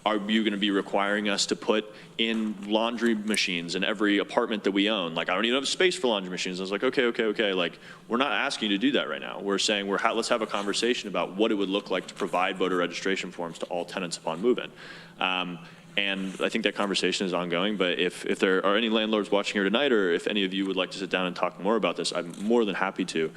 Speaker 10: are you going to be requiring us to put in laundry machines in every apartment that we own? Like, I don't even have space for laundry machines. I was like, okay. Like, we're not asking you to do that right now. We're saying let's have a conversation about what it would look like to provide voter registration forms to all tenants upon move-in. And I think that conversation is ongoing, but if there are any landlords watching here tonight, or if any of you would like to sit down and talk more about this, I'm more than happy to,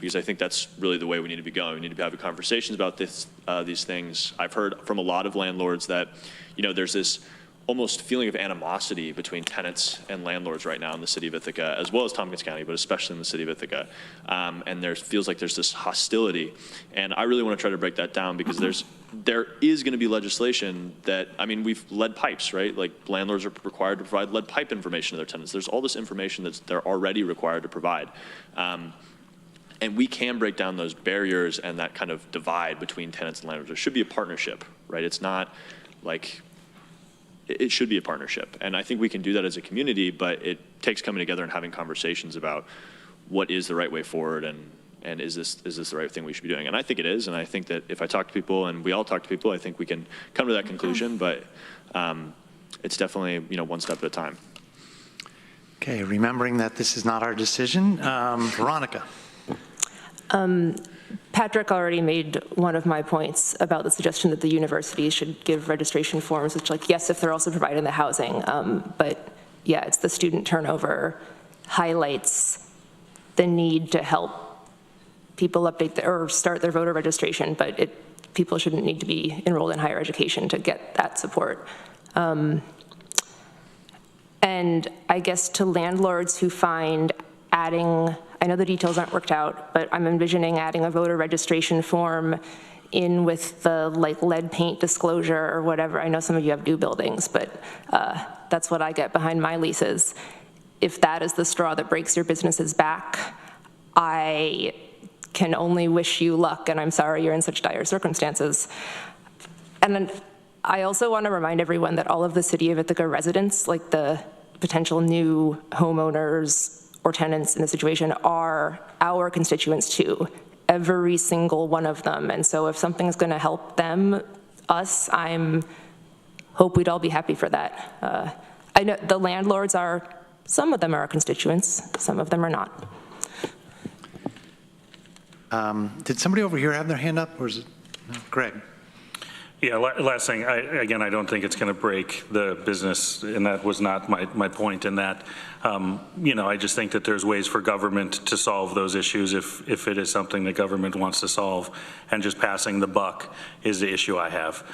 Speaker 10: because I think that's really the way we need to be going. We need to be having conversations about these things. I've heard from a lot of landlords that, there's this almost feeling of animosity between tenants and landlords right now in the city of Ithaca, as well as Tompkins County, but especially in the city of Ithaca. And there feels like there's this hostility. And I really want to try to break that down, because there is going to be legislation that, we've lead pipes, right? Like, landlords are required to provide lead pipe information to their tenants. There's all this information that they're already required to provide. And we can break down those barriers and that kind of divide between tenants and landlords. There should be a partnership, right? It's not like, it should be a partnership. And I think we can do that as a community, but it takes coming together and having conversations about what is the right way forward and and is this the right thing we should be doing? And I think it is, and I think that if I talk to people and we all talk to people, I think we can come to that conclusion, but it's definitely, one step at a time.
Speaker 2: Okay, remembering that this is not our decision, Veronica.
Speaker 11: Patrick already made one of my points about the suggestion that the universities should give registration forms, which, like, yes, if they're also providing the housing, but yeah, it's the student turnover highlights the need to help people update or start their voter registration, but people shouldn't need to be enrolled in higher education to get that support. And I guess to landlords who find adding, I know the details aren't worked out, but I'm envisioning adding a voter registration form in with the lead paint disclosure or whatever. I know some of you have new buildings, but that's what I get behind my leases. If that is the straw that breaks your business's back, I can only wish you luck, and I'm sorry you're in such dire circumstances. And then I also want to remind everyone that all of the City of Ithaca residents, like the potential new homeowners or tenants in the situation, are our constituents too, every single one of them. And so if something's going to help them, us, hope we'd all be happy for that. I know the landlords some of them are our constituents, some of them are not.
Speaker 2: Did somebody over here have their hand up, or is it Greg?
Speaker 15: Yeah, last thing, again, I don't think it's going to break the business, and that was not my point in that. I just think that there's ways for government to solve those issues if it is something that government wants to solve, and just passing the buck is the issue I have.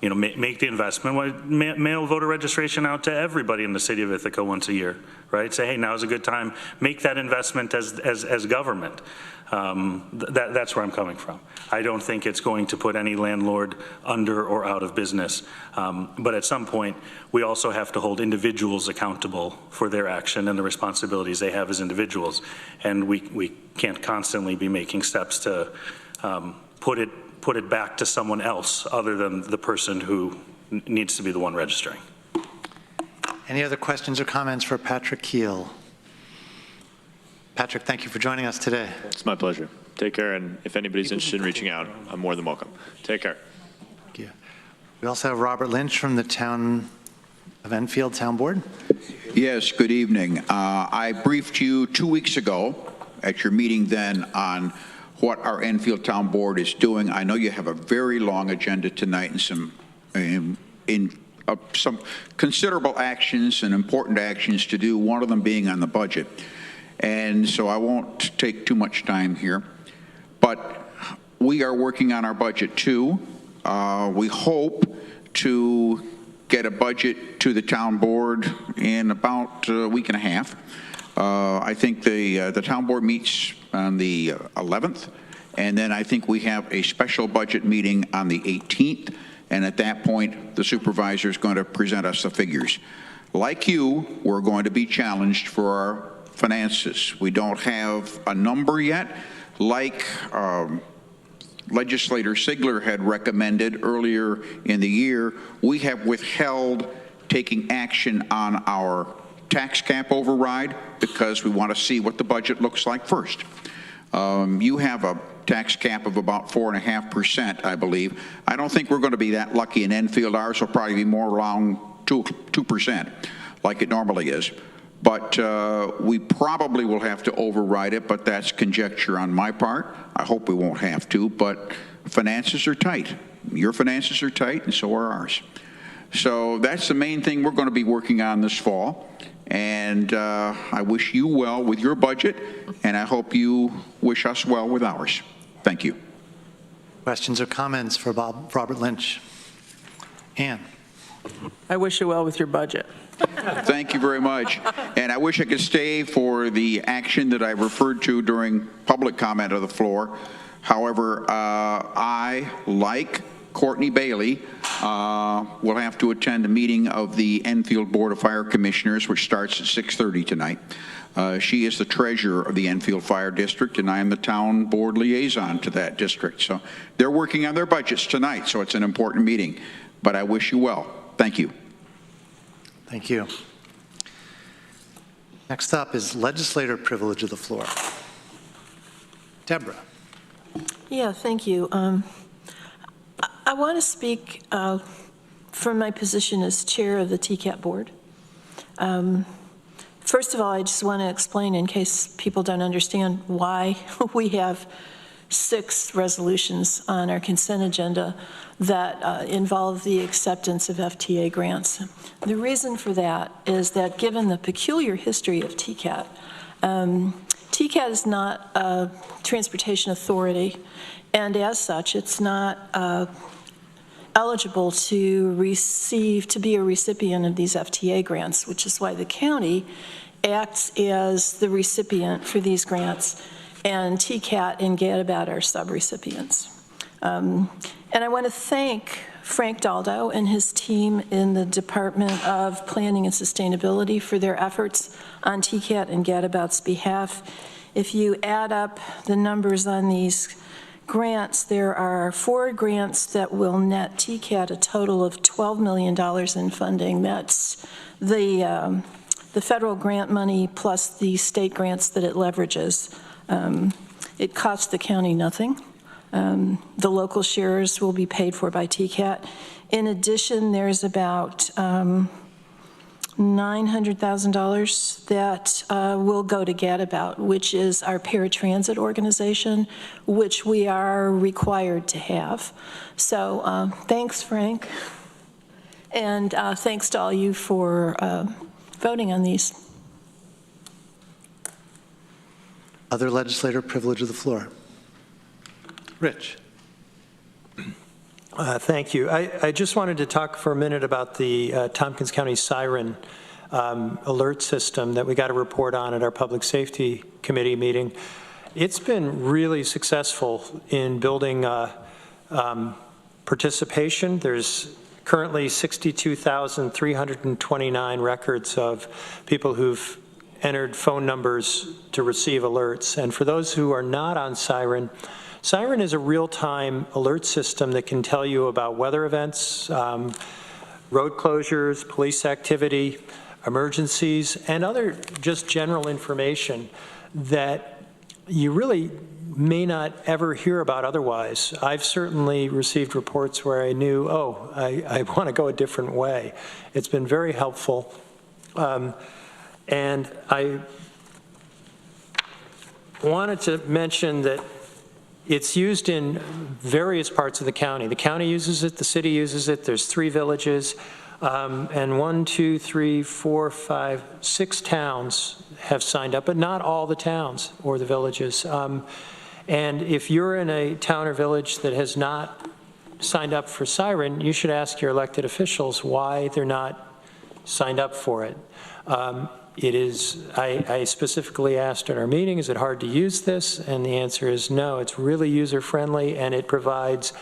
Speaker 15: Make the investment, mail voter registration out to everybody in the City of Ithaca once a year, right? Say, hey, now's a good time. Make that investment as government. That's where I'm coming from. I don't think it's going to put any landlord under or out of business. But at some point, we also have to hold individuals accountable for their action and the responsibilities they have as individuals. And we can't constantly be making steps to put it back to someone else other than the person who needs to be the one registering.
Speaker 2: Any other questions or comments for Patrick Keel? Patrick, thank you for joining us today.
Speaker 10: It's my pleasure. Take care, and if anybody's interested in reaching out, I'm more than welcome. Take care.
Speaker 2: Thank you. We also have Robert Lynch from the Town of Enfield Town Board.
Speaker 6: Yes, good evening. I briefed you 2 weeks ago at your meeting then on what our Enfield Town Board is doing. I know you have a very long agenda tonight and some considerable actions and important actions to do, one of them being on the budget. And so I won't take too much time here, but we are working on our budget too. We hope to get a budget to the town board in about a week and a half. I think the town board meets on the 11th, and then I think we have a special budget meeting on the 18th, and at that point, the supervisor is going to present us the figures. Like you, we're going to be challenged for our finances. We don't have a number yet. Like Legislator Sigler had recommended earlier in the year, we have withheld taking action on our tax cap override because we want to see what the budget looks like first. You have a tax cap of about 4.5%, I believe. I don't think we're going to be that lucky in Enfield. Ours will probably be more around 2%, like it normally is. But we probably will have to override it, but that's conjecture on my part. I hope we won't have to, but finances are tight. Your finances are tight, and so are ours. So that's the main thing we're going to be working on this fall. And I wish you well with your budget, and I hope you wish us well with ours. Thank you.
Speaker 2: Questions or comments for Robert Lynch? Ann.
Speaker 13: I wish you well with your budget.
Speaker 6: Thank you very much. And I wish I could stay for the action that I referred to during public comment of the floor. However, I, like Courtney Bailey, will have to attend a meeting of the Enfield Board of Fire Commissioners, which starts at 6:30 tonight. She is the treasurer of the Enfield Fire District, and I am the town board liaison to that district. So they're working on their budgets tonight, so it's an important meeting. But I wish you well. Thank you.
Speaker 2: Thank you. Next up is legislator privilege of the floor. Deborah.
Speaker 14: Yeah, thank you. I want to speak from my position as chair of the TCAT board. First of all, I just want to explain, in case people don't understand, why we have 6 resolutions on our consent agenda that involve the acceptance of FTA grants. The reason for that is that given the peculiar history of TCAT, TCAT is not a transportation authority, and as such, it's not eligible to be a recipient of these FTA grants, which is why the county acts as the recipient for these grants, and TCAT and Gadabout are subrecipients. And I want to thank Frank Daldo and his team in the Department of Planning and Sustainability for their efforts on TCAT and Gadabout's behalf. If you add up the numbers on these grants, there are 4 grants that will net TCAT a total of $12 million in funding. That's the federal grant money plus the state grants that it leverages. It costs the county nothing. The local shares will be paid for by TCAT. In addition, there's about $900,000 that will go to Gadabout, which is our paratransit organization, which we are required to have. So thanks, Frank, and thanks to all you for voting on these.
Speaker 2: Other legislator privilege of the floor. Rich.
Speaker 12: Thank you. I just wanted to talk for a minute about the Tompkins County Siren alert system that we got a report on at our Public Safety Committee meeting. It's been really successful in building participation. There's currently 62,329 records of people who've entered phone numbers to receive alerts. And for those who are not on Siren, Siren is a real-time alert system that can tell you about weather events, road closures, police activity, emergencies, and other just general information that you really may not ever hear about otherwise. I've certainly received reports where I knew, oh, I want to go a different way. It's been very helpful. And I wanted to mention that it's used in various parts of the county. The county uses it, the city uses it, there's 3 villages, and 1, 2, 3, 4, 5, 6 towns have signed up, but not all the towns or the villages. And if you're in a town or village that has not signed up for Siren, you should ask your elected officials why they're not signed up for it. It is, I specifically asked at our meeting, is it hard to use this? And the answer is no, it's really user-friendly, and it provides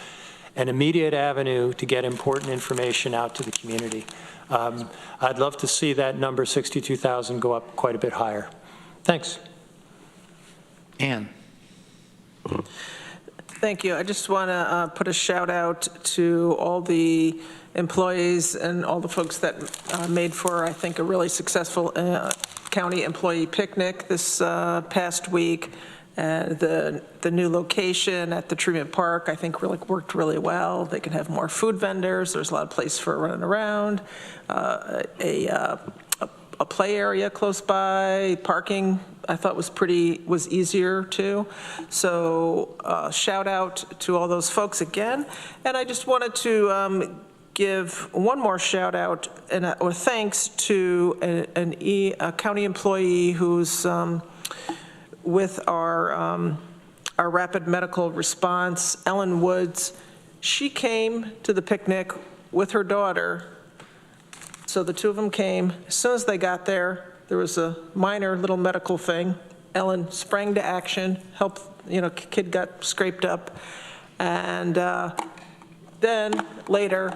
Speaker 12: an immediate avenue to get important information out to the community. I'd love to see that number, 62,000, go up quite a bit higher. Thanks.
Speaker 2: Ann.
Speaker 16: Thank you. I just want to put a shout out to all the employees and all the folks that made for, I think, a really successful county employee picnic this past week. And the new location at the treatment park, I think, really worked really well. They can have more food vendors. There's a lot of place for running around. A play area close by. Parking, I thought, was easier too. So shout out to all those folks again. And I just wanted to give one more shout out or thanks to a county employee who's with our rapid medical response, Ellen Woods. She came to the picnic with her daughter. So the two of them came. As soon as they got there, there was a minor little medical thing. Ellen sprang to action, helped, kid got scraped up. And then later,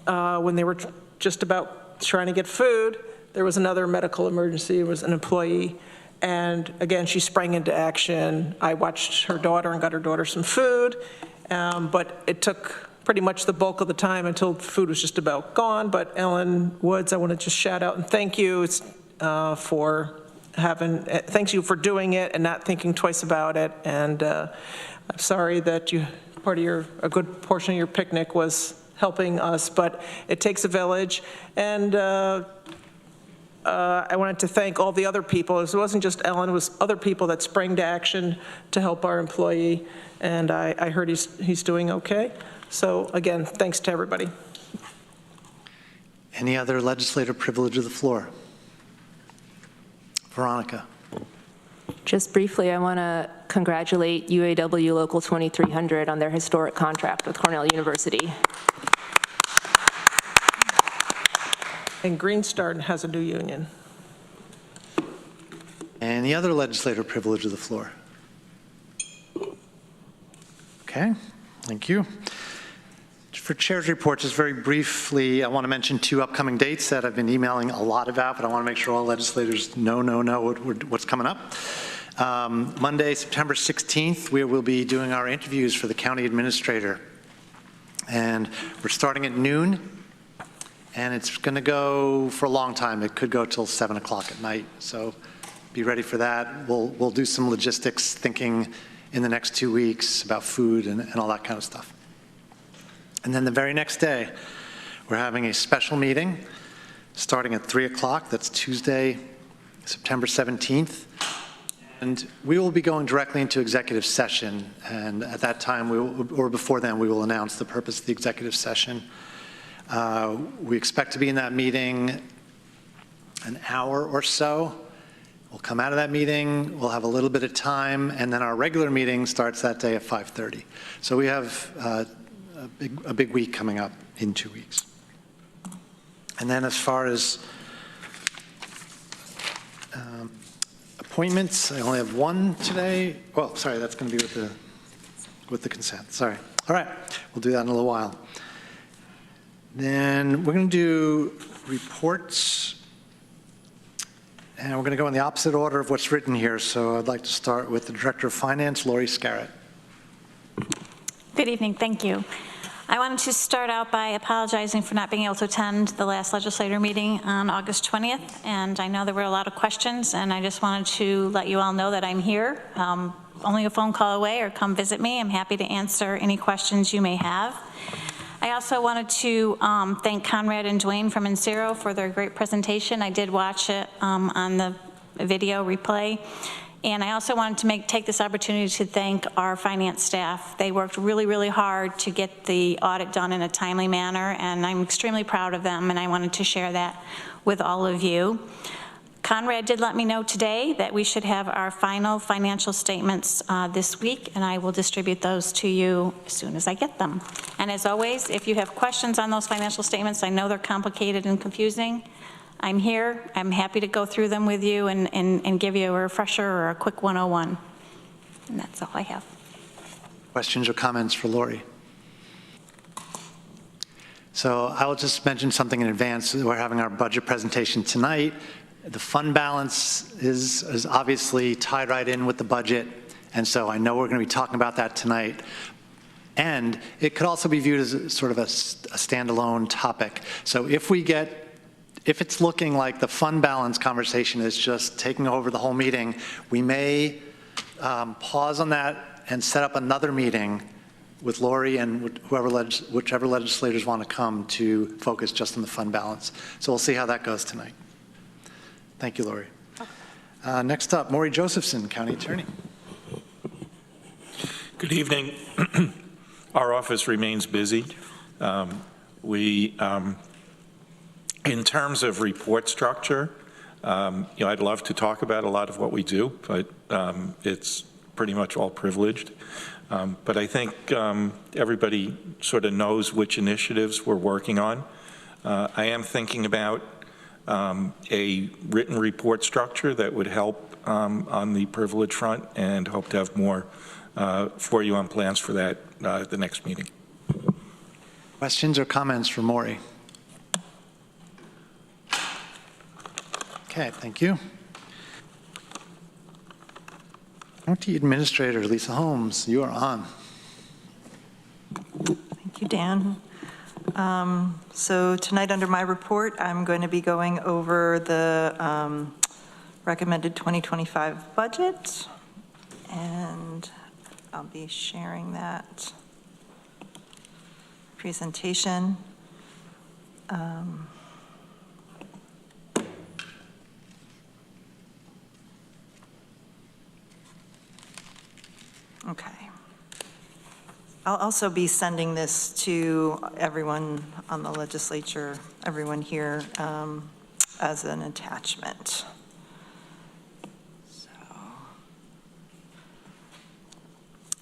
Speaker 16: when they were just about trying to get food, there was another medical emergency. It was an employee. And again, she sprang into action. I watched her daughter and got her daughter some food, but it took pretty much the bulk of the time until food was just about gone. But Ellen Woods, I want to just shout out and thank you for thanks you for doing it and not thinking twice about it. And I'm sorry that a good portion of your picnic was helping us, but it takes a village. And I wanted to thank all the other people. It wasn't just Ellen, it was other people that sprang to action to help our employee. And I heard he's doing okay. So again, thanks to everybody.
Speaker 2: Any other legislative privilege of the floor? Veronica.
Speaker 11: Just briefly, I want to congratulate UAW Local 2300 on their historic contract with Cornell University.
Speaker 16: And Green Star has a new union.
Speaker 2: Any other legislative privilege of the floor? Okay, thank you. For chair's report, just very briefly, I want to mention 2 upcoming dates that I've been emailing a lot about, but I want to make sure all legislators know what's coming up. Monday, September 16th, we will be doing our interviews for the county administrator. And we're starting at noon, and it's going to go for a long time. It could go till 7 o'clock at night, so be ready for that. We'll do some logistics thinking in the next 2 weeks about food and all that kind of stuff. And then the very next day, we're having a special meeting starting at 3 o'clock. That's Tuesday, September 17th. And we will be going directly into executive session. And at that time, or before then, we will announce the purpose of the executive session. We expect to be in that meeting an hour or so. We'll come out of that meeting, we'll have a little bit of time, and then our regular meeting starts that day at 5:30. So we have a big week coming up in 2 weeks. And then as far as appointments, I only have one today. Well, sorry, that's going to be with the consent. Sorry. All right, we'll do that in a little while. Then we're going to do reports, and we're going to go in the opposite order of what's written here. So I'd like to start with the Director of Finance, Lori Scarrett.
Speaker 17: Good evening, thank you. I wanted to start out by apologizing for not being able to attend the last legislator meeting on August 20th, and I know there were a lot of questions, and I just wanted to let you all know that I'm here, only a phone call away, or come visit me. I'm happy to answer any questions you may have. I also wanted to thank Conrad and Dwayne from Insero for their great presentation. I did watch it on the video replay. And I also wanted to take this opportunity to thank our finance staff. They worked really, really hard to get the audit done in a timely manner, and I'm extremely proud of them, and I wanted to share that with all of you. Conrad did let me know today that we should have our final financial statements this week, and I will distribute those to you as soon as I get them. And as always, if you have questions on those financial statements, I know they're complicated and confusing, I'm here. I'm happy to go through them with you and give you a refresher or a quick 101. And that's all I have.
Speaker 2: Questions or comments for Lori? So I will just mention something in advance. We're having our budget presentation tonight. The fund balance is obviously tied right in with the budget, and so I know we're going to be talking about that tonight. And it could also be viewed as sort of a standalone topic. So if it's looking like the fund balance conversation is just taking over the whole meeting, we may pause on that and set up another meeting with Lori and whichever legislators want to come to focus just on the fund balance. So we'll see how that goes tonight. Thank you, Lori. Next up, Maury Josephson, County Attorney.
Speaker 18: Good evening. Our office remains busy. In terms of report structure, I'd love to talk about a lot of what we do, but it's pretty much all privileged. But I think everybody sort of knows which initiatives we're working on. I am thinking about a written report structure that would help on the privilege front, and hope to have more for you on plans for that at the next meeting.
Speaker 2: Questions or comments for Maury? Okay, thank you. County Administrator Lisa Holmes, you are on.
Speaker 19: Thank you, Dan. So tonight under my report, I'm going to be going over the recommended 2025 budget, and I'll be sharing that presentation. Okay. I'll also be sending this to everyone on the legislature, everyone here, as an attachment. So,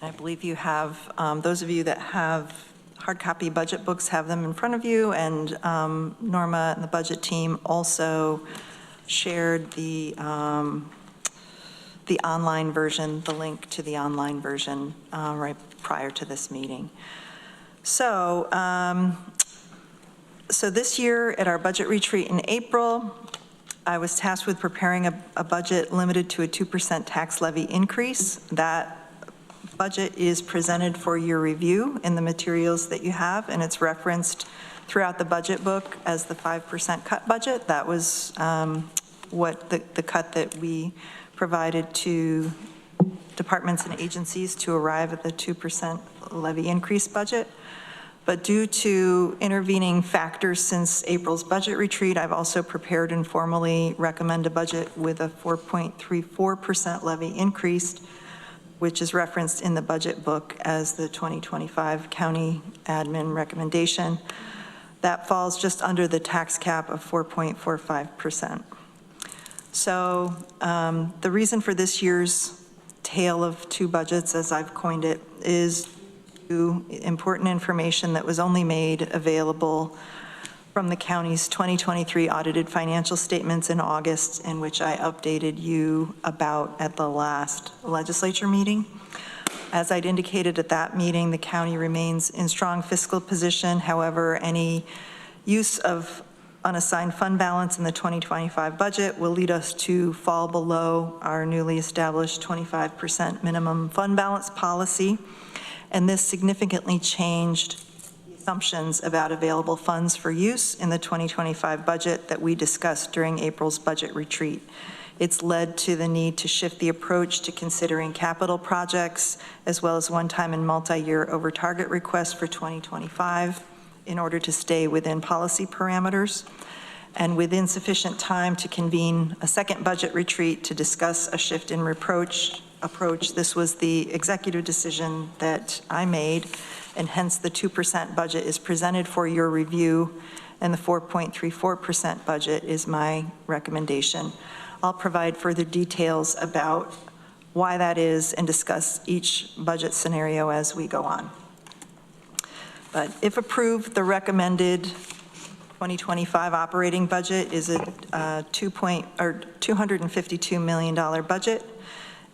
Speaker 19: I believe you have, those of you that have hard copy budget books have them in front of you, and Norma and the budget team also shared the online version, the link to the online version right prior to this meeting. So, so this year at our budget retreat in April, I was tasked with preparing a budget limited to a 2% tax levy increase. That budget is presented for your review in the materials that you have, and it's referenced throughout the budget book as the 5% cut budget. That was what the cut that we provided to departments and agencies to arrive at the 2% levy increase budget. But due to intervening factors since April's budget retreat, I've also prepared and formally recommend a budget with a 4.34% levy increase, which is referenced in the budget book as the 2025 county admin recommendation. That falls just under the tax cap of 4.45%. So the reason for this year's tale of two budgets, as I've coined it, is important information that was only made available from the county's 2023 audited financial statements in August, in which I updated you about at the last legislature meeting. As I'd indicated at that meeting, the county remains in strong fiscal position. However, any use of unassigned fund balance in the 2025 budget will lead us to fall below our newly established 25% minimum fund balance policy. And this significantly changed the assumptions about available funds for use in the 2025 budget that we discussed during April's budget retreat. It's led to the need to shift the approach to considering capital projects, as well as one-time and multi-year over-target requests for 2025 in order to stay within policy parameters. And with insufficient time to convene a second budget retreat to discuss a shift in approach, this was the executive decision that I made, and hence the 2% budget is presented for your review, and the 4.34% budget is my recommendation. I'll provide further details about why that is and discuss each budget scenario as we go on. But if approved, the recommended 2025 operating budget is a $252 million budget,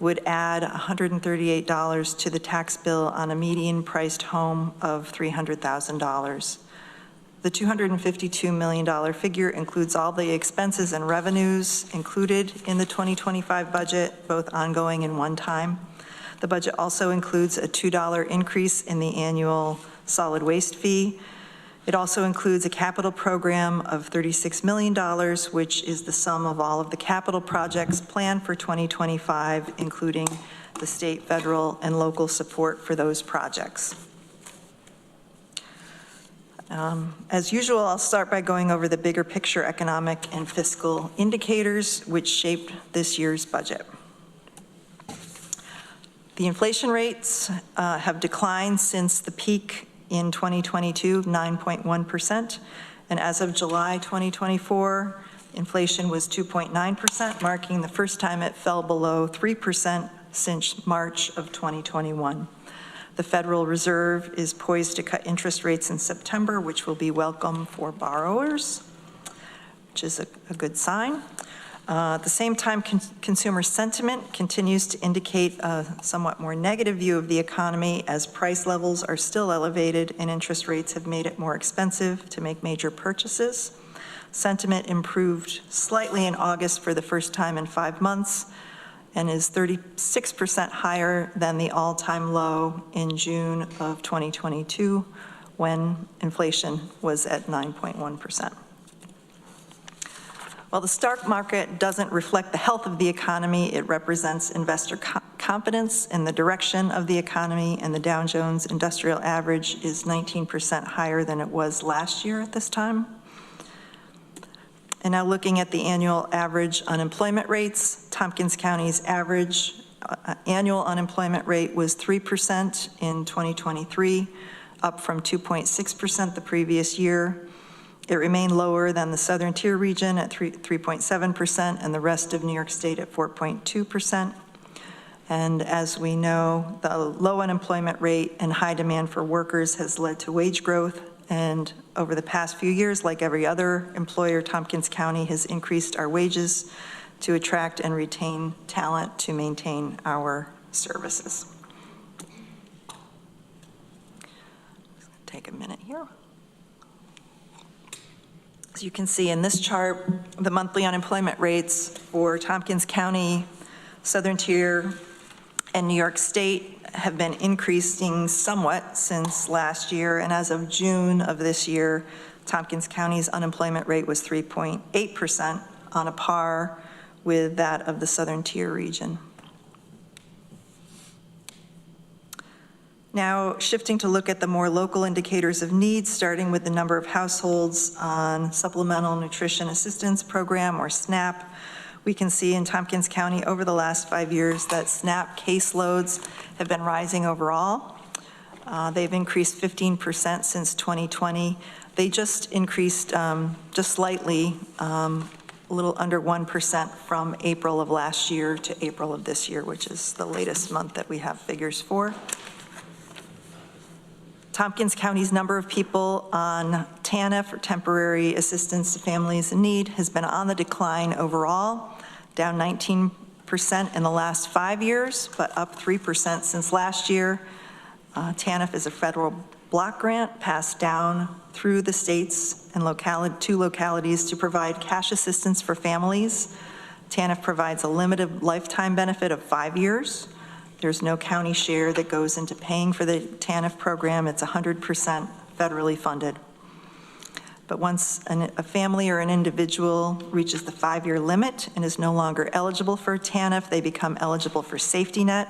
Speaker 19: would add $138 to the tax bill on a median priced home of $300,000. The $252 million figure includes all the expenses and revenues included in the 2025 budget, both ongoing and one-time. The budget also includes a $2 increase in the annual solid waste fee. It also includes a capital program of $36 million, which is the sum of all of the capital projects planned for 2025, including the state, federal, and local support for those projects. As usual, I'll start by going over the bigger picture economic and fiscal indicators which shaped this year's budget. The inflation rates have declined since the peak in 2022, 9.1%, and as of July 2024, inflation was 2.9%, marking the first time it fell below 3% since March of 2021. The Federal Reserve is poised to cut interest rates in September, which will be welcome for borrowers, which is a good sign. At the same time, consumer sentiment continues to indicate a somewhat more negative view of the economy, as price levels are still elevated and interest rates have made it more expensive to make major purchases. Sentiment improved slightly in August for the first time in 5 months and is 36% higher than the all-time low in June of 2022, when inflation was at 9.1%. While the stock market doesn't reflect the health of the economy, it represents investor confidence in the direction of the economy, and the Dow Jones Industrial Average is 19% higher than it was last year at this time. And now looking at the annual average unemployment rates, Tompkins County's average annual unemployment rate was 3% in 2023, up from 2.6% the previous year. It remained lower than the Southern Tier region at 3.7% and the rest of New York State at 4.2%. And as we know, the low unemployment rate and high demand for workers has led to wage growth. And over the past few years, like every other employer, Tompkins County has increased our wages to attract and retain talent to maintain our services. Take a minute here. As you can see in this chart, the monthly unemployment rates for Tompkins County, Southern Tier, and New York State have been increasing somewhat since last year, and as of June of this year, Tompkins County's unemployment rate was 3.8%, on a par with that of the Southern Tier region. Now, shifting to look at the more local indicators of needs, starting with the number of households on Supplemental Nutrition Assistance Program, or SNAP, we can see in Tompkins County over the last 5 years that SNAP caseloads have been rising overall. They've increased 15% since 2020. They just increased just slightly, a little under 1% from April of last year to April of this year, which is the latest month that we have figures for. Tompkins County's number of people on TANF, or Temporary Assistance to Families in Need, has been on the decline overall, down 19% in the last 5 years, but up 3% since last year. TANF is a federal block grant passed down through the states and two localities to provide cash assistance for families. TANF provides a limited lifetime benefit of 5 years. There's no county share that goes into paying for the TANF program. It's 100% federally funded. But once a family or an individual reaches the 5-year limit and is no longer eligible for TANF, they become eligible for safety net.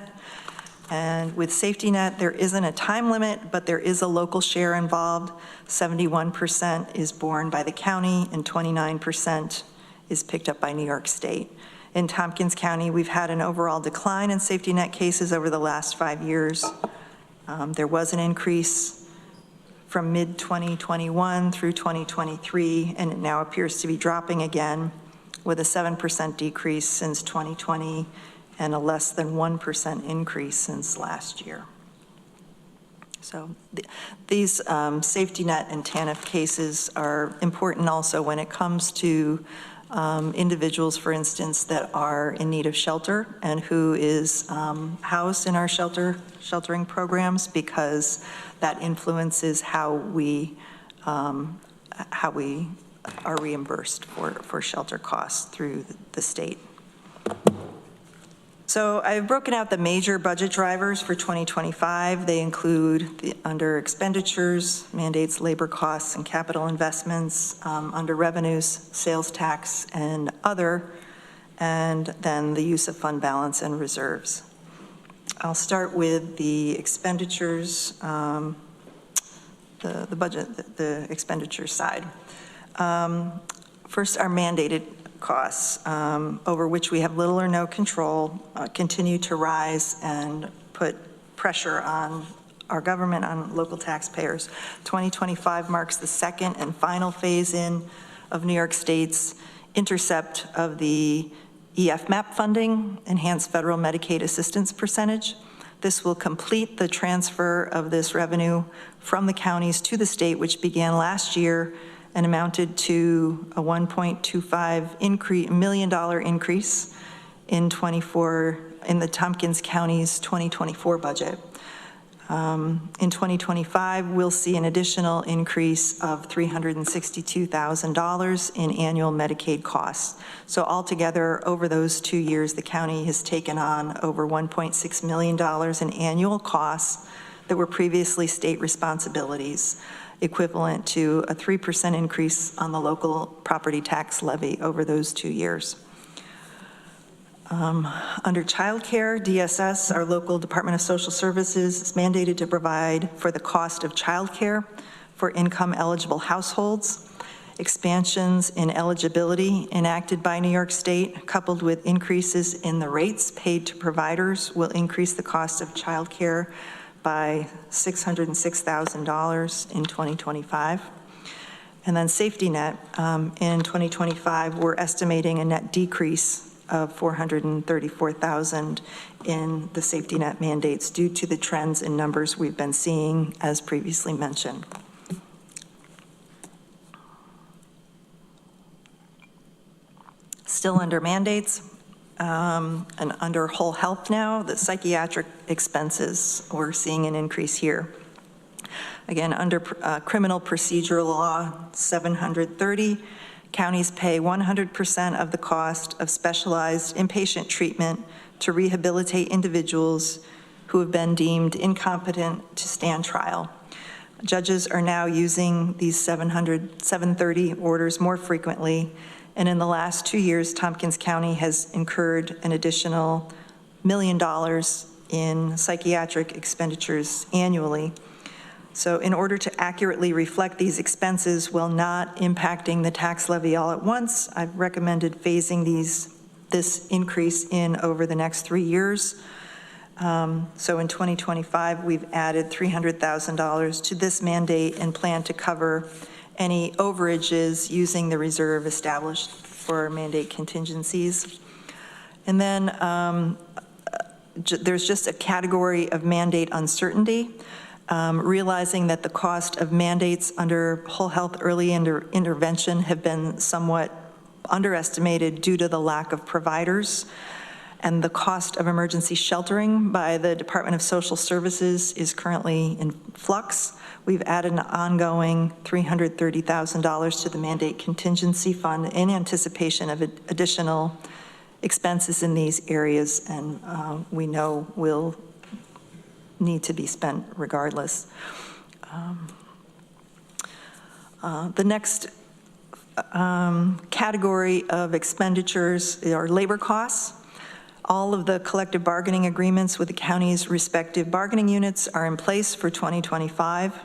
Speaker 19: And with safety net, there isn't a time limit, but there is a local share involved. 71% is borne by the county and 29% is picked up by New York State. In Tompkins County, we've had an overall decline in safety net cases over the last 5 years. There was an increase from mid-2021 through 2023, and it now appears to be dropping again, with a 7% decrease since 2020 and a less than 1% increase since last year. So these safety net and TANF cases are important also when it comes to individuals, for instance, that are in need of shelter and who is housed in our sheltering programs, because that influences how we are reimbursed for shelter costs through the state. So I've broken out the major budget drivers for 2025. They include under expenditures, mandates, labor costs, and capital investments, under revenues, sales tax, and other, and then the use of fund balance and reserves. I'll start with the expenditures, the budget, the expenditure side. First, our mandated costs, over which we have little or no control, continue to rise and put pressure on our government, on local taxpayers. 2025 marks the second and final phase-in of New York State's intercept of the EF-MAP funding, Enhanced Federal Medicaid Assistance Percentage. This will complete the transfer of this revenue from the counties to the state, which began last year and amounted to a $1.25 million increase in the Tompkins County's 2024 budget. In 2025, we'll see an additional increase of $362,000 in annual Medicaid costs. So altogether, over those 2 years, the county has taken on over $1.6 million in annual costs that were previously state responsibilities. equivalent to a 3% increase on the local property tax levy over those 2 years. Under childcare, DSS, our local Department of Social Services, is mandated to provide for the cost of childcare for income-eligible households. Expansions in eligibility enacted by New York State, coupled with increases in the rates paid to providers, will increase the cost of childcare by $606,000 in 2025. And then safety net, in 2025, we're estimating a net decrease of $434,000 in the safety net mandates due to the trends in numbers we've been seeing, as previously mentioned. Still under mandates, and under whole health now, the psychiatric expenses, we're seeing an increase here. Again, under criminal procedural law 730, counties pay 100% of the cost of specialized inpatient treatment to rehabilitate individuals who have been deemed incompetent to stand trial. Judges are now using these 730 orders more frequently, and in the last 2 years, Tompkins County has incurred an additional $1 million in psychiatric expenditures annually. So in order to accurately reflect these expenses while not impacting the tax levy all at once, I've recommended phasing this increase in over the next 3 years. So in 2025, we've added $300,000 to this mandate and plan to cover any overages using the reserve established for mandate contingencies. And then there's just a category of mandate uncertainty, realizing that the cost of mandates under whole health early intervention have been somewhat underestimated due to the lack of providers. And the cost of emergency sheltering by the Department of Social Services is currently in flux. We've added an ongoing $330,000 to the mandate contingency fund in anticipation of additional expenses in these areas, and we know will need to be spent regardless. The next category of expenditures are labor costs. All of the collective bargaining agreements with the county's respective bargaining units are in place for 2025.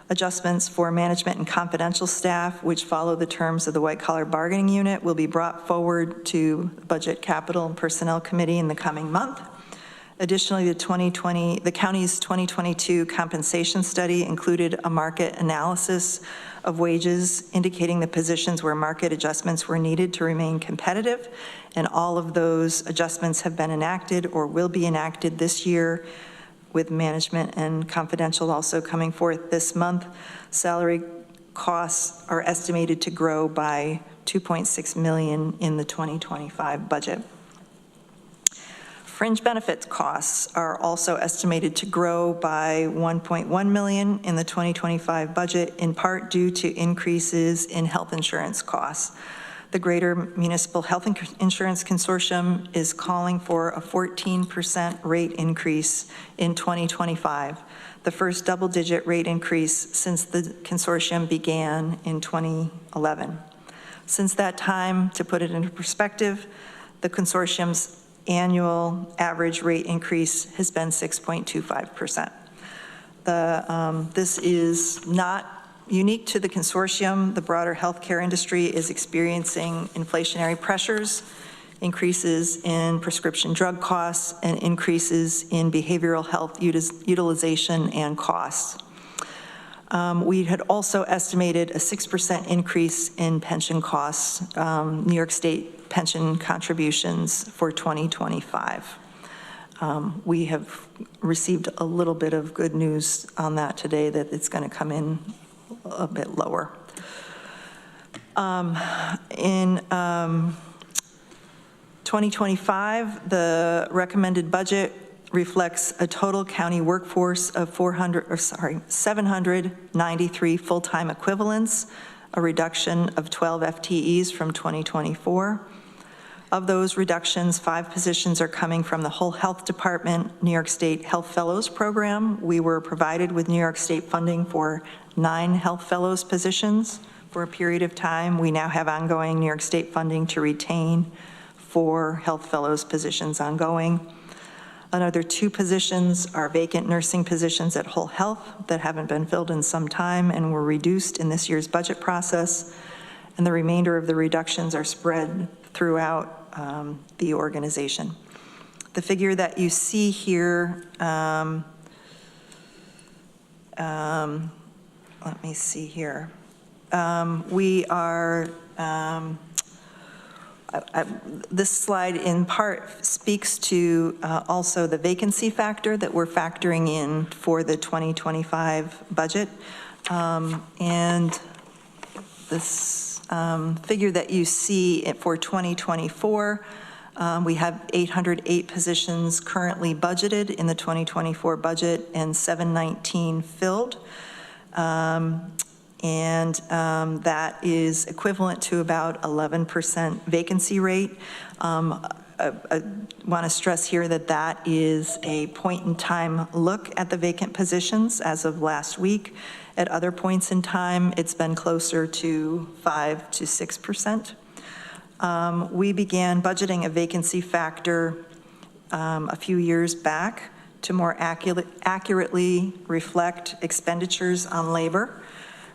Speaker 19: Adjustments for management and confidential staff, which follow the terms of the White Collar Bargaining Unit, will be brought forward to the Budget, Capital, and Personnel Committee in the coming month. Additionally, the county's 2022 compensation study included a market analysis of wages, indicating the positions where market adjustments were needed to remain competitive, and all of those adjustments have been enacted or will be enacted this year, with management and confidential also coming forth this month. Salary costs are estimated to grow by $2.6 million in the 2025 budget. Fringe benefits costs are also estimated to grow by $1.1 million in the 2025 budget, in part due to increases in health insurance costs. The Greater Municipal Health Insurance Consortium is calling for a 14% rate increase in 2025, the first double-digit rate increase since the consortium began in 2011. Since that time, to put it into perspective, the consortium's annual average rate increase has been 6.25%. This is not unique to the consortium. The broader healthcare industry is experiencing inflationary pressures, increases in prescription drug costs, and increases in behavioral health utilization and costs. We had also estimated a 6% increase in pension costs, New York State pension contributions for 2025. We have received a little bit of good news on that today, that it's going to come in a bit lower. In 2025, the recommended budget reflects a total county workforce of 793 full-time equivalents, a reduction of 12 FTEs from 2024. Of those reductions, 5 positions are coming from the whole health department, New York State Health Fellows Program. We were provided with New York State funding for 9 health fellows positions for a period of time. We now have ongoing New York State funding to retain 4 health fellows positions ongoing. Another 2 positions are vacant nursing positions at Whole Health that haven't been filled in some time and were reduced in this year's budget process. And the remainder of the reductions are spread throughout the organization. The figure that you see here, let me see here. We are, this slide in part speaks to also the vacancy factor that we're factoring in for the 2025 budget. And this figure that you see for 2024, we have 808 positions currently budgeted in the 2024 budget and 719 filled. That is equivalent to about 11% vacancy rate. I want to stress here that that is a point-in-time look at the vacant positions as of last week. At other points in time, it's been closer to 5 to 6%. We began budgeting a vacancy factor a few years back to more accurately reflect expenditures on labor,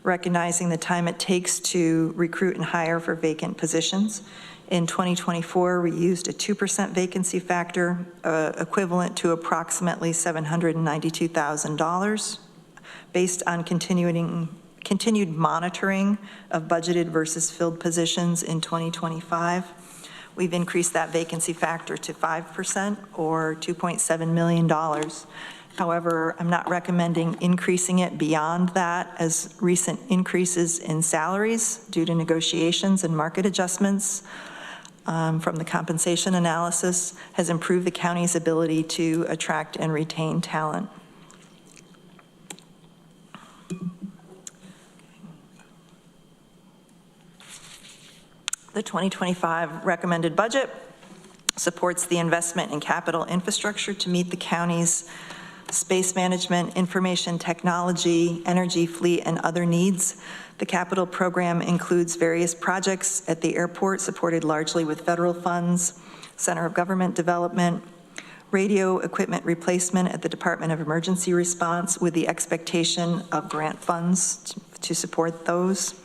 Speaker 19: recognizing the time it takes to recruit and hire for vacant positions. In 2024, we used a 2% vacancy factor, equivalent to approximately $792,000, based on continued monitoring of budgeted versus filled positions in 2025. We've increased that vacancy factor to 5%, or $2.7 million. However, I'm not recommending increasing it beyond that, as recent increases in salaries due to negotiations and market adjustments from the compensation analysis has improved the county's ability to attract and retain talent. The 2025 recommended budget supports the investment in capital infrastructure to meet the county's space management, information technology, energy fleet, and other needs. The capital program includes various projects at the airport supported largely with federal funds, Center of Government Development, radio equipment replacement at the Department of Emergency Response with the expectation of grant funds to support those,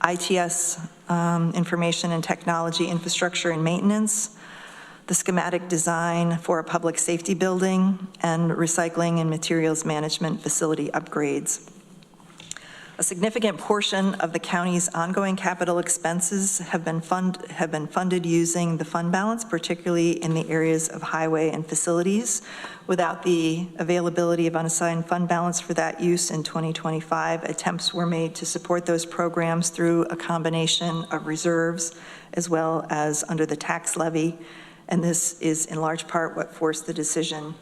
Speaker 19: ITS, information and technology infrastructure and maintenance, the schematic design for a public safety building, and recycling and materials management facility upgrades. A significant portion of the county's ongoing capital expenses have been funded using the fund balance, particularly in the areas of highway and facilities. Without the availability of unassigned fund balance for that use in 2025, attempts were made to support those programs through a combination of reserves as well as under the tax levy. And this is in large part what forced the decision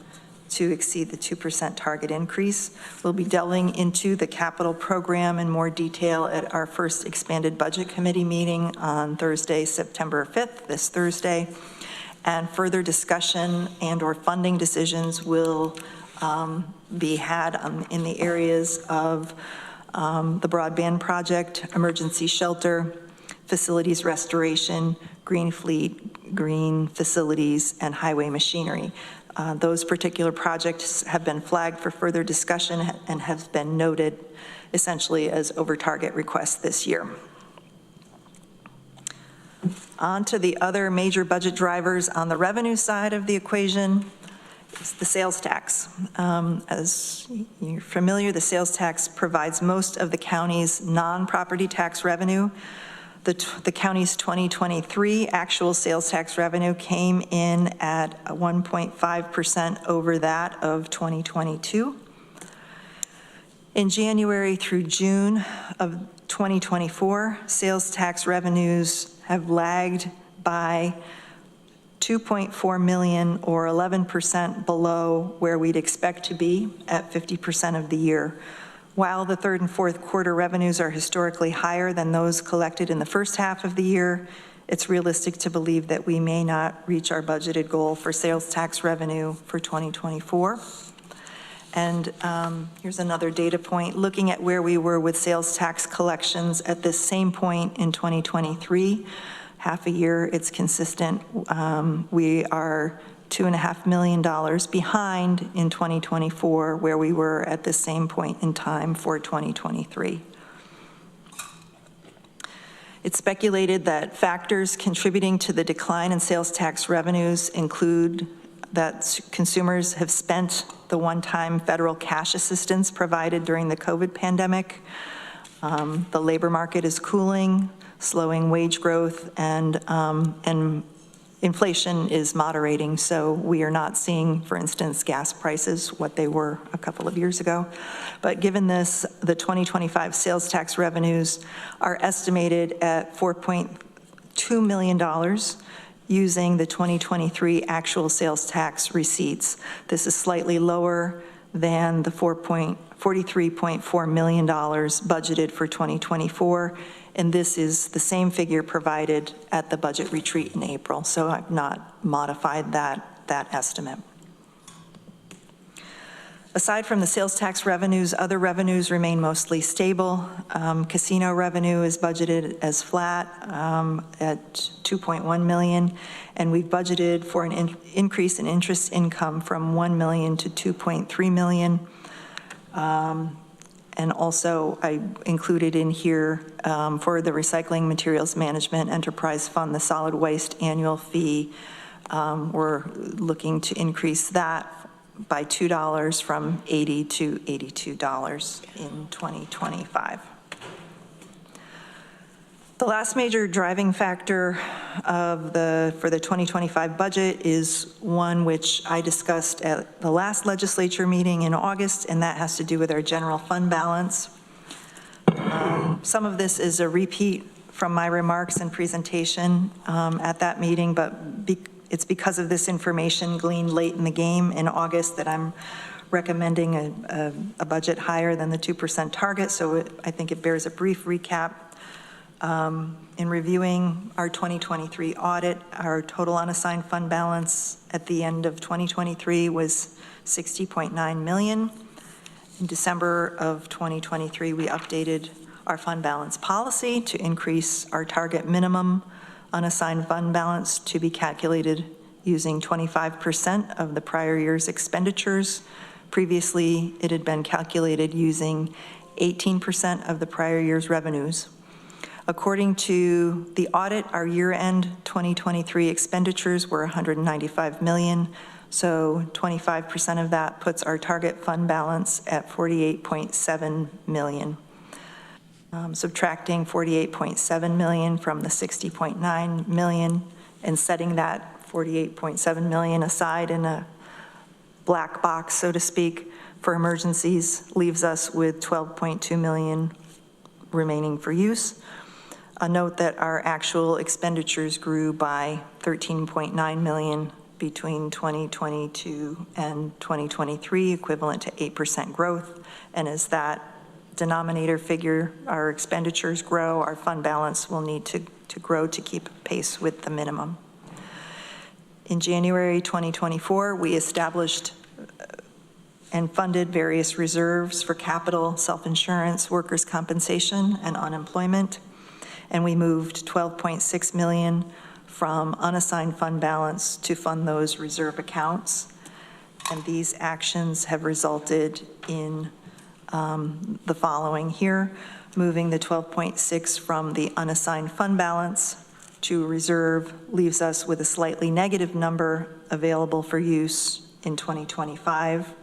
Speaker 19: to exceed the 2% target increase. We'll be delving into the capital program in more detail at our first expanded budget committee meeting on Thursday, September 5th, this Thursday. And further discussion and or funding decisions will be had in the areas of the broadband project, emergency shelter, facilities restoration, green fleet, green facilities, and highway machinery. Those particular projects have been flagged for further discussion and have been noted essentially as over-target requests this year. On to the other major budget drivers on the revenue side of the equation is the sales tax. As you're familiar, the sales tax provides most of the county's non-property tax revenue. The county's 2023 actual sales tax revenue came in at 1.5% over that of 2022. In January through June of 2024, sales tax revenues have lagged by $2.4 million, or 11% below where we'd expect to be at 50% of the year. While the third and fourth quarter revenues are historically higher than those collected in the first half of the year, it's realistic to believe that we may not reach our budgeted goal for sales tax revenue for 2024. And here's another data point. Looking at where we were with sales tax collections at this same point in 2023, half a year, it's consistent. We are $2.5 million behind in 2024, where we were at the same point in time for 2023. It's speculated that factors contributing to the decline in sales tax revenues include that consumers have spent the one-time federal cash assistance provided during the COVID pandemic. The labor market is cooling, slowing wage growth, and inflation is moderating, so we are not seeing, for instance, gas prices what they were a couple of years ago. But given this, the 2025 sales tax revenues are estimated at $4.2 million using the 2023 actual sales tax receipts. This is slightly lower than the $43.4 million budgeted for 2024. And this is the same figure provided at the budget retreat in April, so I've not modified that estimate. Aside from the sales tax revenues, other revenues remain mostly stable. Casino revenue is budgeted as flat at $2.1 million, and we've budgeted for an increase in interest income from $1 million to $2.3 million. And also, I included in here for the Recycling Materials Management Enterprise Fund, the solid waste annual fee. We're looking to increase that by $2 from $80 to $82 in 2025. The last major driving factor for the 2025 budget is one which I discussed at the last legislature meeting in August, and that has to do with our general fund balance. Some of this is a repeat from my remarks and presentation at that meeting, but it's because of this information gleaned late in the game in August that I'm recommending a budget higher than the 2% target, so I think it bears a brief recap. In reviewing our 2023 audit, our total unassigned fund balance at the end of 2023 was $60.9 million. In December of 2023, we updated our fund balance policy to increase our target minimum unassigned fund balance to be calculated using 25% of the prior year's expenditures. Previously, it had been calculated using 18% of the prior year's revenues. According to the audit, our year-end 2023 expenditures were $195 million, so 25% of that puts our target fund balance at $48.7 million. Subtracting $48.7 million from the $60.9 million and setting that $48.7 million aside in a black box, so to speak, for emergencies leaves us with $12.2 million remaining for use. A note that our actual expenditures grew by $13.9 million between 2022 and 2023, equivalent to 8% growth. And as that denominator figure, our expenditures grow, our fund balance will need to grow to keep pace with the minimum. In January 2024, we established and funded various reserves for capital, self-insurance, workers' compensation, and unemployment. And we moved $12.6 million from unassigned fund balance to fund those reserve accounts. And these actions have resulted in the following here: moving the 12.6 from the unassigned fund balance to reserve leaves us with a slightly negative number available for use in 2025.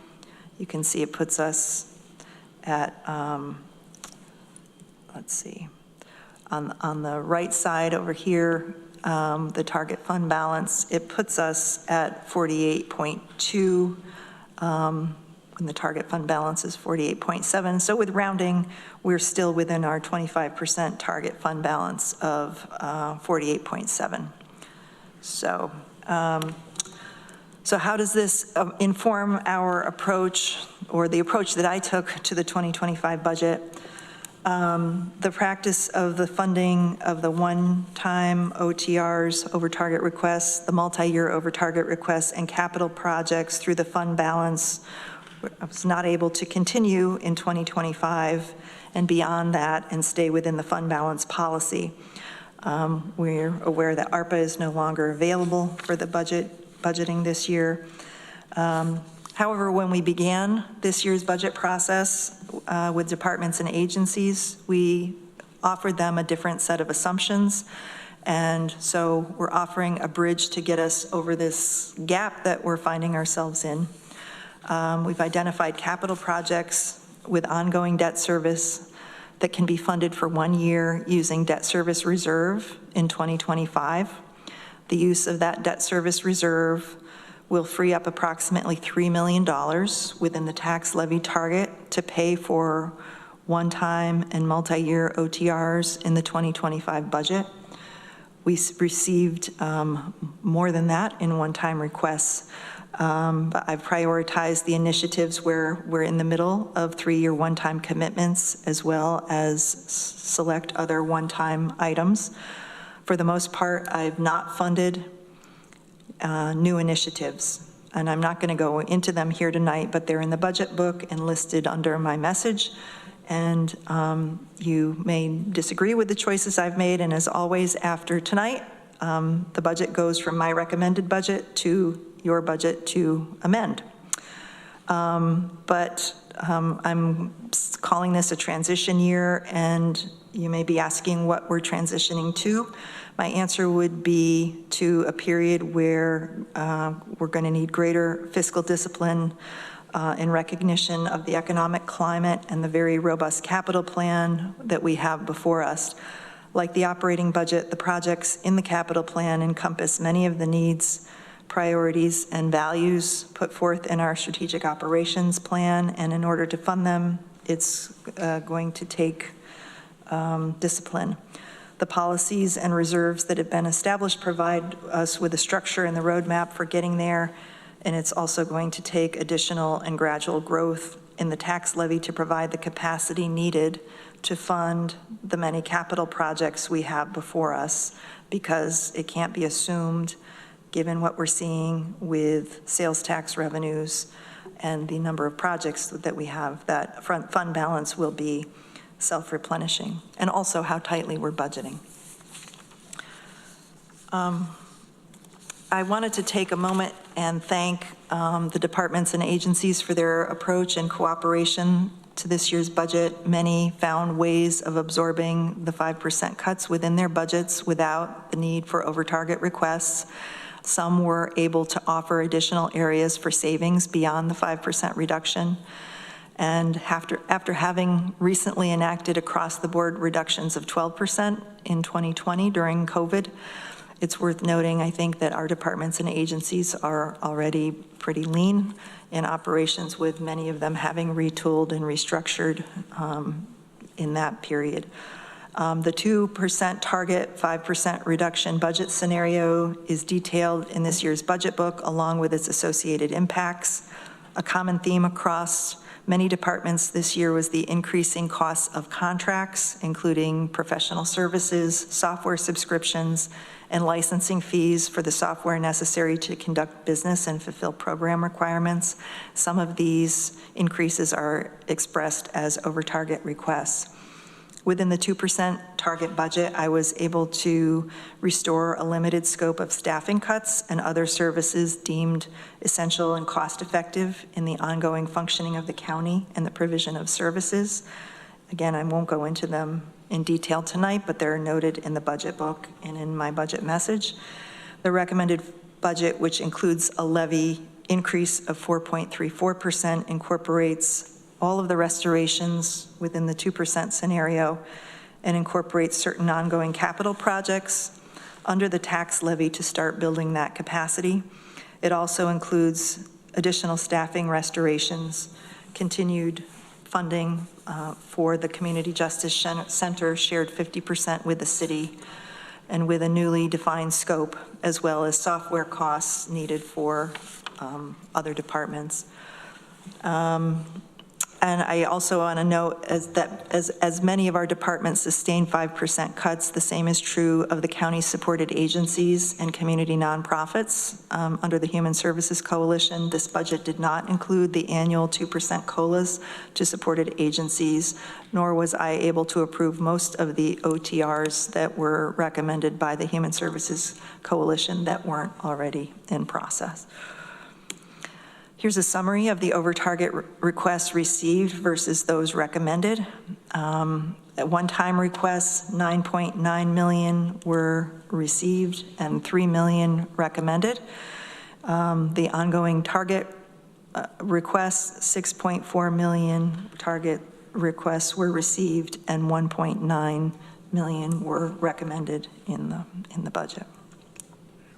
Speaker 19: You can see it puts us at, let's see, on the right side over here, the target fund balance, it puts us at 48.2, when the target fund balance is 48.7. So with rounding, we're still within our 25% target fund balance of 48.7. So how does this inform our approach, or the approach that I took to the 2025 budget? The practice of the funding of the one-time OTRs, over target requests, the multi-year over target requests, and capital projects through the fund balance was not able to continue in 2025 and beyond that and stay within the fund balance policy. We're aware that ARPA is no longer available for the budgeting this year. However, when we began this year's budget process with departments and agencies, we offered them a different set of assumptions. And so we're offering a bridge to get us over this gap that we're finding ourselves in. We've identified capital projects with ongoing debt service that can be funded for 1 year using debt service reserve in 2025. The use of that debt service reserve will free up approximately $3 million within the tax levy target to pay for one-time and multi-year OTRs in the 2025 budget. We received more than that in one-time requests, but I've prioritized the initiatives where we're in the middle of 3-year one-time commitments, as well as select other one-time items. For the most part, I've not funded new initiatives, and I'm not going to go into them here tonight, but they're in the budget book and listed under my message. And you may disagree with the choices I've made, and as always, after tonight, the budget goes from my recommended budget to your budget to amend. But I'm calling this a transition year, and you may be asking what we're transitioning to. My answer would be to a period where we're going to need greater fiscal discipline in recognition of the economic climate and the very robust capital plan that we have before us. Like the operating budget, the projects in the capital plan encompass many of the needs, priorities, and values put forth in our strategic operations plan, and in order to fund them, it's going to take discipline. The policies and reserves that have been established provide us with a structure and the roadmap for getting there, and it's also going to take additional and gradual growth in the tax levy to provide the capacity needed to fund the many capital projects we have before us, because it can't be assumed, given what we're seeing with sales tax revenues and the number of projects that we have, that fund balance will be self-replenishing, and also how tightly we're budgeting. I wanted to take a moment and thank the departments and agencies for their approach and cooperation to this year's budget. Many found ways of absorbing the 5% cuts within their budgets without the need for over-target requests. Some were able to offer additional areas for savings beyond the 5% reduction. And after having recently enacted across-the-board reductions of 12% in 2020 during COVID, it's worth noting, I think, that our departments and agencies are already pretty lean in operations, with many of them having retooled and restructured in that period. The 2% target, 5% reduction budget scenario is detailed in this year's budget book, along with its associated impacts. A common theme across many departments this year was the increasing costs of contracts, including professional services, software subscriptions, and licensing fees for the software necessary to conduct business and fulfill program requirements. Some of these increases are expressed as over-target requests. Within the 2% target budget, I was able to restore a limited scope of staffing cuts and other services deemed essential and cost-effective in the ongoing functioning of the county and the provision of services. Again, I won't go into them in detail tonight, but they're noted in the budget book and in my budget message. The recommended budget, which includes a levy increase of 4.34%, incorporates all of the restorations within the 2% scenario and incorporates certain ongoing capital projects under the tax levy to start building that capacity. It also includes additional staffing restorations, continued funding for the Community Justice Center, shared 50% with the city, and with a newly defined scope, as well as software costs needed for other departments. And I also want to note as many of our departments sustain 5% cuts, the same is true of the county-supported agencies and community nonprofits under the Human Services Coalition. This budget did not include the annual 2% COLAs to supported agencies, nor was I able to approve most of the OTRs that were recommended by the Human Services Coalition that weren't already in process. Here's a summary of the over-target requests received versus those recommended. At one-time requests, 9.9 million were received and 3 million recommended. The ongoing target requests, 6.4 million target requests were received and 1.9 million were recommended in the budget.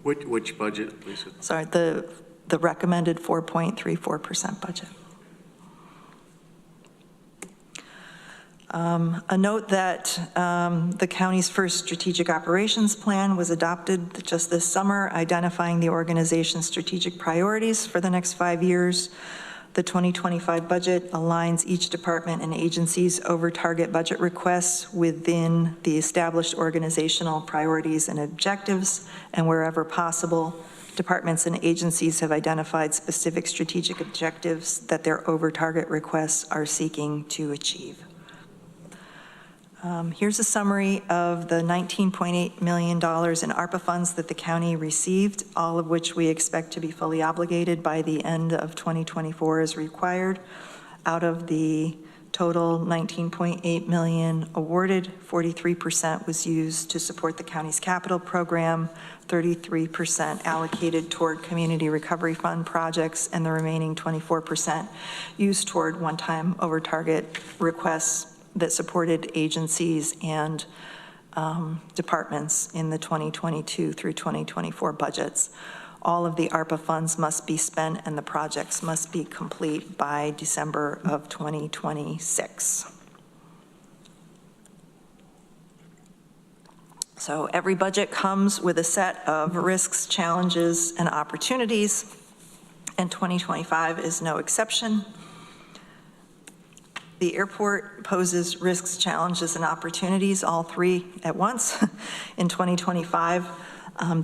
Speaker 3: Which budget, Lisa?
Speaker 19: Sorry, the recommended 4.34% budget. A note that the county's first strategic operations plan was adopted just this summer, identifying the organization's strategic priorities for the next 5 years. The 2025 budget aligns each department and agency's over-target budget requests within the established organizational priorities and objectives, and wherever possible, departments and agencies have identified specific strategic objectives that their over-target requests are seeking to achieve. Here's a summary of the $19.8 million in ARPA funds that the county received, all of which we expect to be fully obligated by the end of 2024 as required. Out of the total $19.8 million awarded, 43% was used to support the county's capital program, 33% allocated toward community recovery fund projects, and the remaining 24% used toward one-time over-target requests that supported agencies and departments in the 2022 through 2024 budgets. All of the ARPA funds must be spent and the projects must be complete by December of 2026. So every budget comes with a set of risks, challenges, and opportunities, and 2025 is no exception. The airport poses risks, challenges, and opportunities, all three at once. In 2025,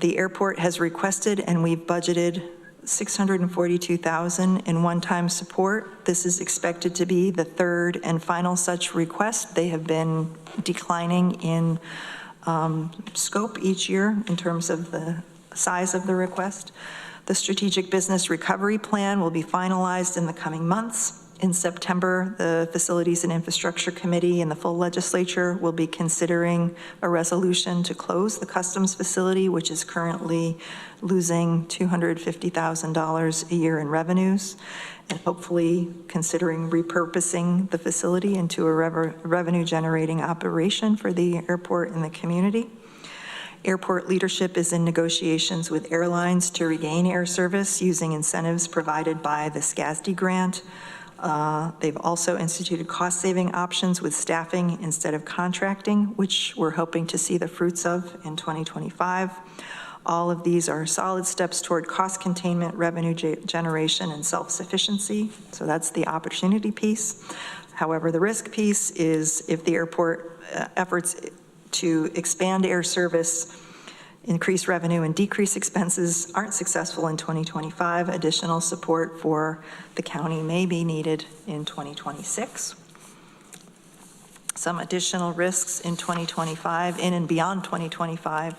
Speaker 19: the airport has requested, and we've budgeted $642,000 in one-time support. This is expected to be the third and final such request. They have been declining in scope each year in terms of the size of the request. The Strategic Business Recovery Plan will be finalized in the coming months. In September, the Facilities and Infrastructure Committee and the full legislature will be considering a resolution to close the customs facility, which is currently losing $250,000 a year in revenues, and hopefully considering repurposing the facility into a revenue-generating operation for the airport and the community. Airport leadership is in negotiations with airlines to regain air service using incentives provided by the SCASD grant. They've also instituted cost-saving options with staffing instead of contracting, which we're hoping to see the fruits of in 2025. All of these are solid steps toward cost containment, revenue generation, and self-sufficiency. So that's the opportunity piece. However, the risk piece is if the airport efforts to expand air service, increase revenue, and decrease expenses aren't successful in 2025, additional support for the county may be needed in 2026. Some additional risks in 2025, in and beyond 2025.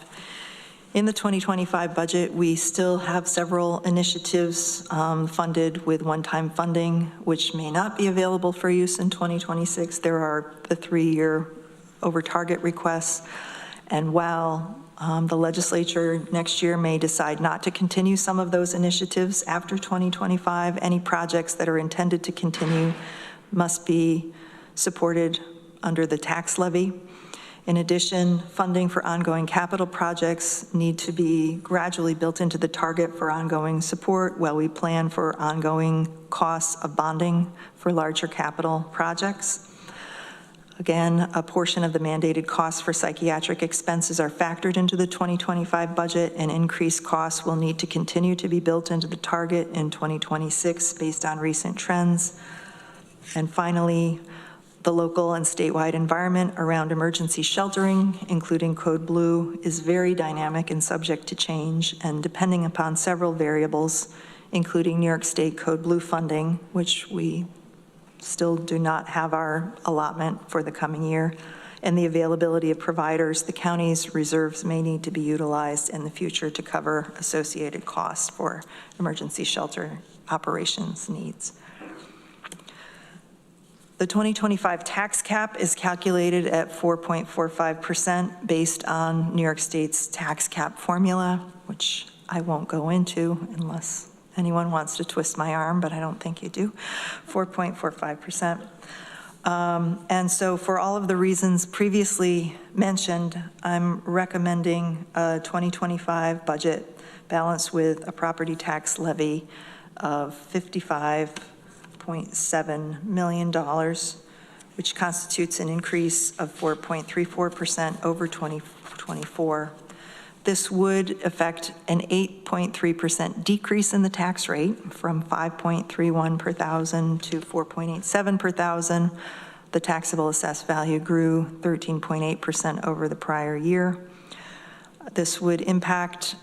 Speaker 19: In the 2025 budget, we still have several initiatives funded with one-time funding, which may not be available for use in 2026. There are the 3-year over-target requests, and while the legislature next year may decide not to continue some of those initiatives after 2025, any projects that are intended to continue must be supported under the tax levy. In addition, funding for ongoing capital projects need to be gradually built into the target for ongoing support while we plan for ongoing costs of bonding for larger capital projects. Again, a portion of the mandated costs for psychiatric expenses are factored into the 2025 budget, and increased costs will need to continue to be built into the target in 2026 based on recent trends. And finally, the local and statewide environment around emergency sheltering, including Code Blue, is very dynamic and subject to change, and depending upon several variables, including New York State Code Blue funding, which we still do not have our allotment for the coming year, and the availability of providers, the county's reserves may need to be utilized in the future to cover associated costs for emergency shelter operations needs. The 2025 tax cap is calculated at 4.45% based on New York State's tax cap formula, which I won't go into unless anyone wants to twist my arm, but I don't think you do, 4.45%. And so for all of the reasons previously mentioned, I'm recommending a 2025 budget balanced with a property tax levy of $55.7 million, which constitutes an increase of 4.34% over 2024. This would affect an 8.3% decrease in the tax rate from 5.31 per thousand to 4.87 per thousand. The taxable assessed value grew 13.8% over the prior year. This would impact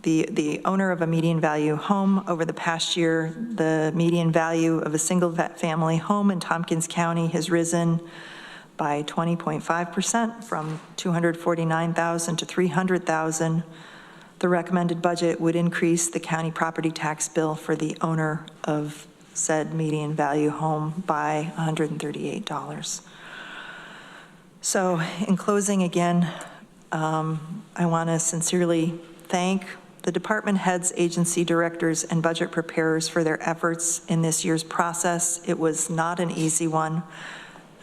Speaker 19: the owner of a median value home. Over the past year, the median value of a single family home in Tompkins County has risen by 20.5% from $249,000 to $300,000. The recommended budget would increase the county property tax bill for the owner of said median value home by $138. So in closing again, I want to sincerely thank the department heads, agency directors, and budget preparers for their efforts in this year's process. It was not an easy one.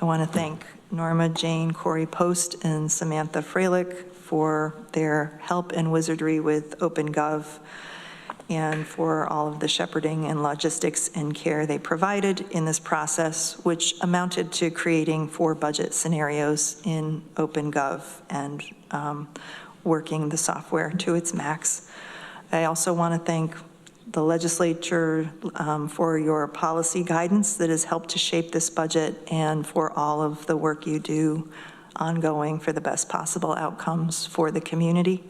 Speaker 19: I want to thank Norma, Jane, Corey Post, and Samantha Freilich for their help and wizardry with OpenGov and for all of the shepherding and logistics and care they provided in this process, which amounted to creating 4 budget scenarios in OpenGov and working the software to its max. I also want to thank the legislature for your policy guidance that has helped to shape this budget and for all of the work you do ongoing for the best possible outcomes for the community.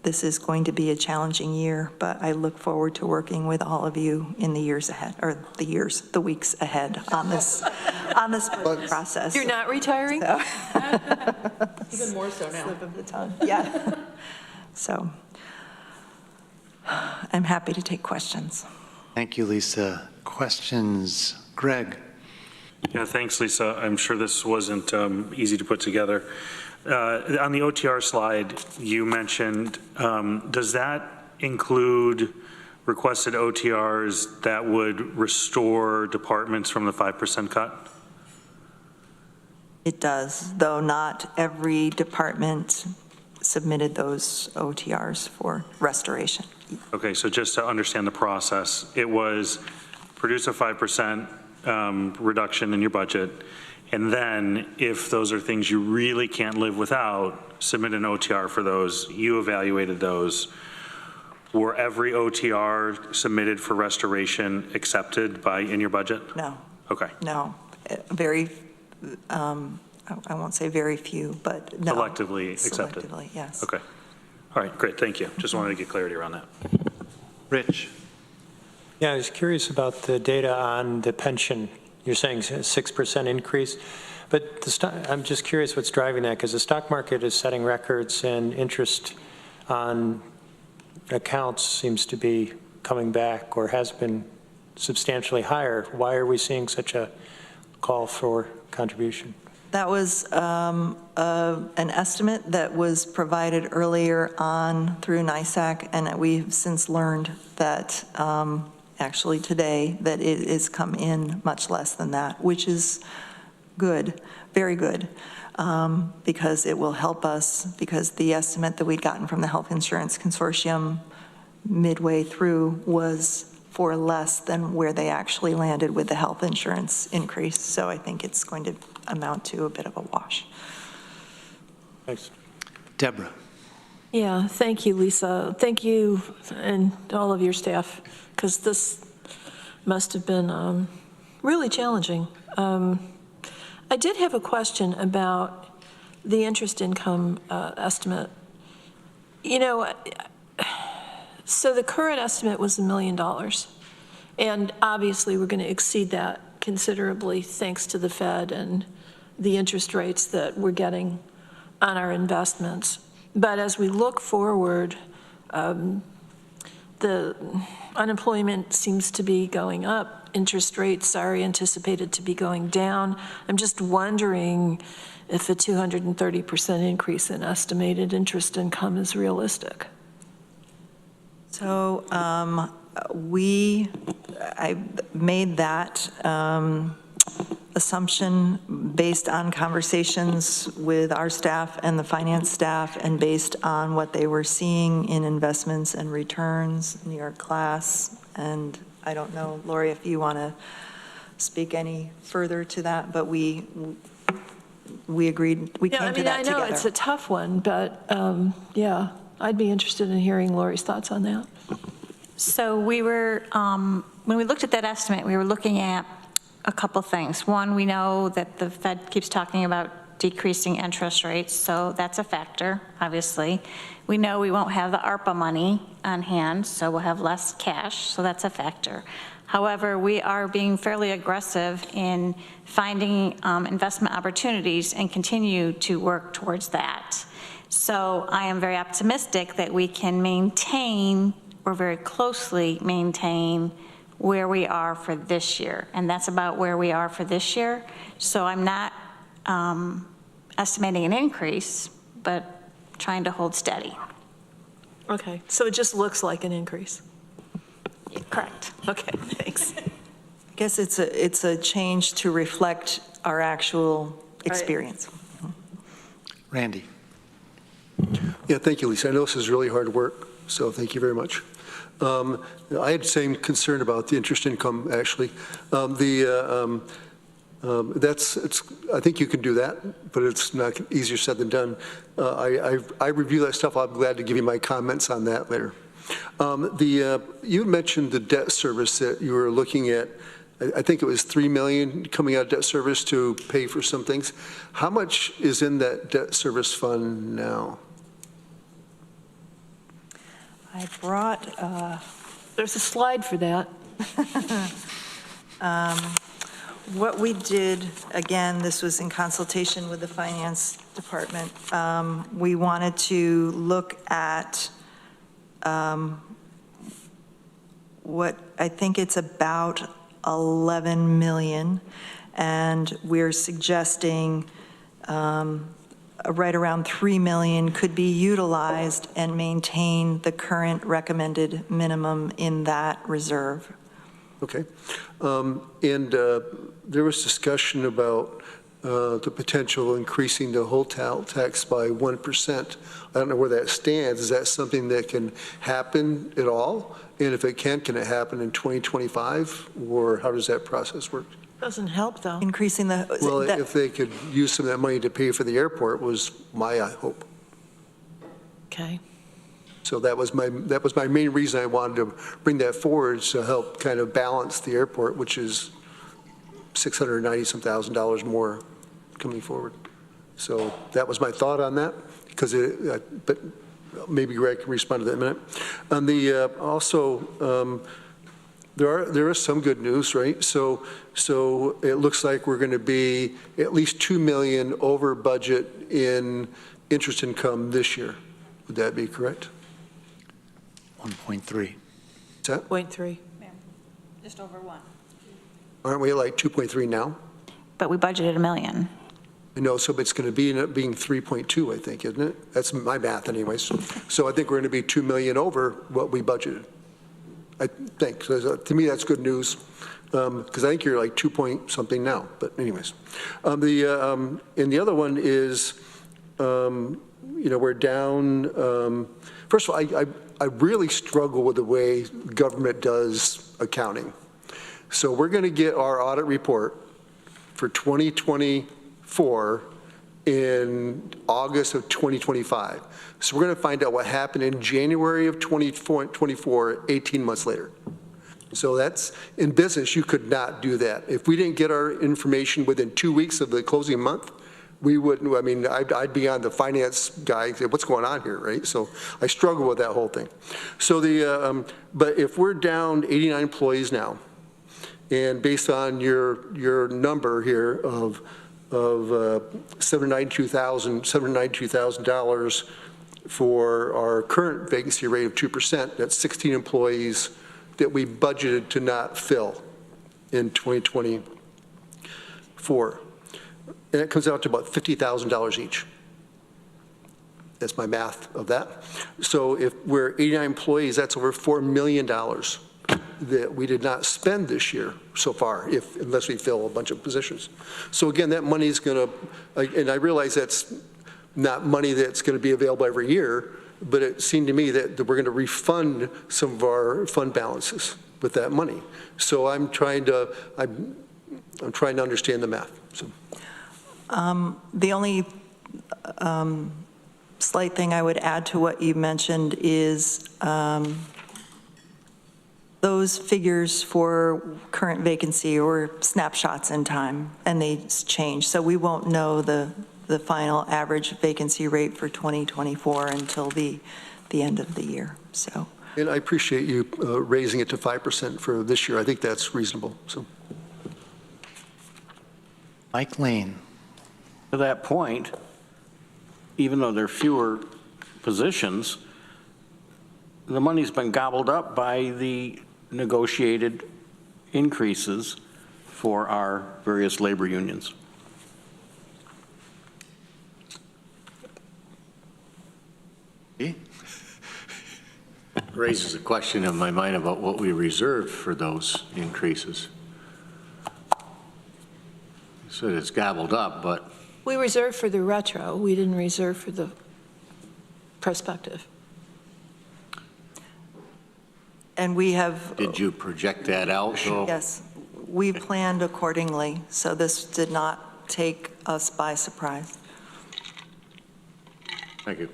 Speaker 19: This is going to be a challenging year, but I look forward to working with all of you in the years ahead, or the weeks ahead on this budget process.
Speaker 11: You're not retiring?
Speaker 19: So.
Speaker 11: Even more so now.
Speaker 19: Slip of the tongue. Yeah. So I'm happy to take questions.
Speaker 2: Thank you, Lisa. Questions? Greg?
Speaker 15: Yeah, thanks, Lisa. I'm sure this wasn't easy to put together. On the OTR slide, you mentioned, does that include requested OTRs that would restore departments from the 5% cut?
Speaker 19: It does, though not every department submitted those OTRs for restoration.
Speaker 15: Okay, so just to understand the process, it was produce a 5% reduction in your budget, and then if those are things you really can't live without, submit an OTR for those. You evaluated those. Were every OTR submitted for restoration accepted in your budget?
Speaker 19: No.
Speaker 15: Okay.
Speaker 19: No. Very, I won't say very few, but no.
Speaker 15: Selectively accepted?
Speaker 19: Selectively, yes.
Speaker 15: Okay. All right, great, thank you. Just wanted to get clarity around that.
Speaker 2: Rich?
Speaker 12: Yeah, I was curious about the data on the pension. You're saying 6% increase, but I'm just curious what's driving that, because the stock market is setting records and interest on accounts seems to be coming back or has been substantially higher. Why are we seeing such a call for contribution?
Speaker 19: That was an estimate that was provided earlier on through NISAC, and we've since learned that actually today that it has come in much less than that, which is good, very good, because it will help us, because the estimate that we'd gotten from the Health Insurance Consortium midway through was for less than where they actually landed with the health insurance increase. So I think it's going to amount to a bit of a wash.
Speaker 12: Thanks.
Speaker 2: Deborah?
Speaker 14: Yeah, thank you, Lisa. Thank you and all of your staff, because this must have been really challenging. I did have a question about the interest income estimate. You know, so the current estimate was $1 million, and obviously we're going to exceed that considerably thanks to the Fed and the interest rates that we're getting on our investments. But as we look forward, the unemployment seems to be going up. Interest rates are anticipated to be going down. I'm just wondering if a 230% increase in estimated interest income is realistic.
Speaker 19: So I made that assumption based on conversations with our staff and the finance staff and based on what they were seeing in investments and returns, New York class. And I don't know, Lori, if you want to speak any further to that, but we agreed, we came to that together.
Speaker 14: I know it's a tough one, but yeah, I'd be interested in hearing Lori's thoughts on that.
Speaker 17: So we were, when we looked at that estimate, we were looking at a couple things. One, we know that the Fed keeps talking about decreasing interest rates, so that's a factor, obviously. We know we won't have the ARPA money on hand, so we'll have less cash, so that's a factor. However, we are being fairly aggressive in finding investment opportunities and continue to work towards that. So I am very optimistic that we can maintain, or very closely maintain, where we are for this year. And that's about where we are for this year. So I'm not estimating an increase, but trying to hold steady.
Speaker 14: Okay, so it just looks like an increase.
Speaker 17: Correct.
Speaker 14: Okay, thanks.
Speaker 19: I guess it's a change to reflect our actual experience.
Speaker 2: Randy.
Speaker 20: Yeah, thank you, Lisa. I know this is really hard work, so thank you very much. I had the same concern about the interest income, actually. I think you can do that, but it's not easier said than done. I review that stuff. I'm glad to give you my comments on that later. You mentioned the debt service that you were looking at. I think it was $3 million coming out of debt service to pay for some things. How much is in that debt service fund now?
Speaker 19: I brought,
Speaker 14: there's a slide for that.
Speaker 19: What we did, again, this was in consultation with the finance department. We wanted to look at what I think it's about 11 million, and we're suggesting right around 3 million could be utilized and maintain the current recommended minimum in that reserve.
Speaker 20: Okay. And there was discussion about the potential of increasing the hotel tax by 1%. I don't know where that stands. Is that something that can happen at all? And if it can it happen in 2025? Or how does that process work?
Speaker 14: Doesn't help, though.
Speaker 19: Increasing the...
Speaker 20: Well, if they could use some of that money to pay for the airport was my hope.
Speaker 14: Okay.
Speaker 20: So that was my main reason I wanted to bring that forward, to help kind of balance the airport, which is $690,000 more coming forward. So that was my thought on that, because but maybe Greg can respond to that in a minute. On the also, there is some good news, right? So it looks like we're going to be at least $2 million over budget in interest income this year. Would that be correct?
Speaker 2: 1.3.
Speaker 20: Is that?
Speaker 14: 0.3.
Speaker 17: Just over 1.
Speaker 20: Aren't we at like 2.3 now?
Speaker 17: But we budgeted $1 million.
Speaker 20: I know, so it's going to end up being 3.2, I think, isn't it? That's my math anyways. So I think we're going to be $2 million over what we budgeted. I think. So to me, that's good news, because I think you're like 2 point something now. But anyways, and the other one is, we're down. First of all, I really struggle with the way government does accounting. So we're going to get our audit report for 2024 in August of 2025. So we're going to find out what happened in January of 2024, 18 months later. So that's, in business, you could not do that. If we didn't get our information within 2 weeks of the closing month, we wouldn't, I mean, I'd be on the finance guy, say, what's going on here, right? So I struggle with that whole thing. So but if we're down 89 employees now, and based on your number here of $792,000 for our current vacancy rate of 2%, that's 16 employees that we budgeted to not fill in 2024. And it comes out to about $50,000 each. That's my math of that. So if we're 89 employees, that's over $4 million that we did not spend this year so far, unless we fill a bunch of positions. So again, that money is going to, and I realize that's not money that's going to be available every year, but it seemed to me that we're going to refund some of our fund balances with that money. So I'm trying to understand the math. So.
Speaker 19: The only slight thing I would add to what you mentioned is those figures for current vacancy or snapshots in time, and they change. So we won't know the final average vacancy rate for 2024 until the end of the year. So.
Speaker 20: And I appreciate you raising it to 5% for this year. I think that's reasonable. So.
Speaker 2: Mike Lane.
Speaker 21: To that point, even though there are fewer positions, the money's been gobbled up by the negotiated increases for our various labor unions.
Speaker 22: Raises a question in my mind about what we reserved for those increases. You said it's gobbled up, but
Speaker 14: We reserved for the retro. We didn't reserve for the prospective.
Speaker 19: And we have.
Speaker 22: Did you project that out? Though?
Speaker 19: Yes, we planned accordingly, so this did not take us by surprise.
Speaker 22: Thank you.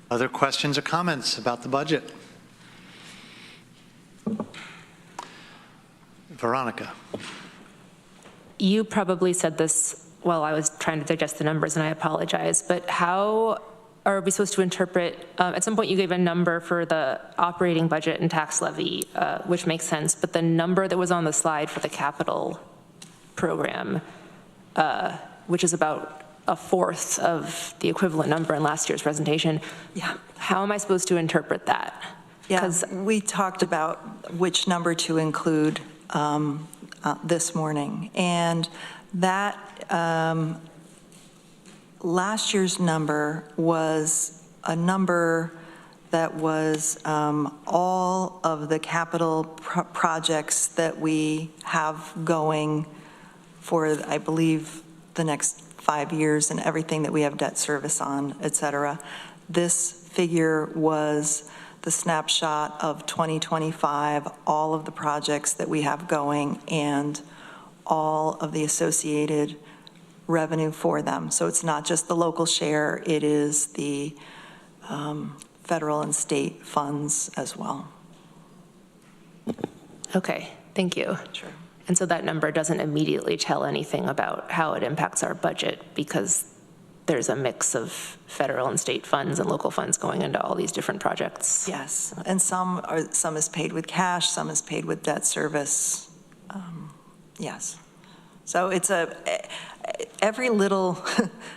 Speaker 2: Other questions or comments about the budget? Veronica.
Speaker 11: You probably said this while I was trying to digest the numbers, and I apologize, but how are we supposed to interpret, at some point you gave a number for the operating budget and tax levy, which makes sense, but the number that was on the slide for the capital program, which is about a fourth of the equivalent number in last year's presentation.
Speaker 19: Yeah.
Speaker 11: How am I supposed to interpret that?
Speaker 19: Yeah, we talked about which number to include this morning, and that last year's number was a number that was all of the capital projects that we have going for, I believe, the next 5 years and everything that we have debt service on, et cetera. This figure was the snapshot of 2025, all of the projects that we have going and all of the associated revenue for them. So it's not just the local share, it is the federal and state funds as well.
Speaker 11: Okay, thank you.
Speaker 19: Sure.
Speaker 11: And so that number doesn't immediately tell anything about how it impacts our budget because there's a mix of federal and state funds and local funds going into all these different projects.
Speaker 19: Yes, and some is paid with cash, some is paid with debt service. Yes. So it's every little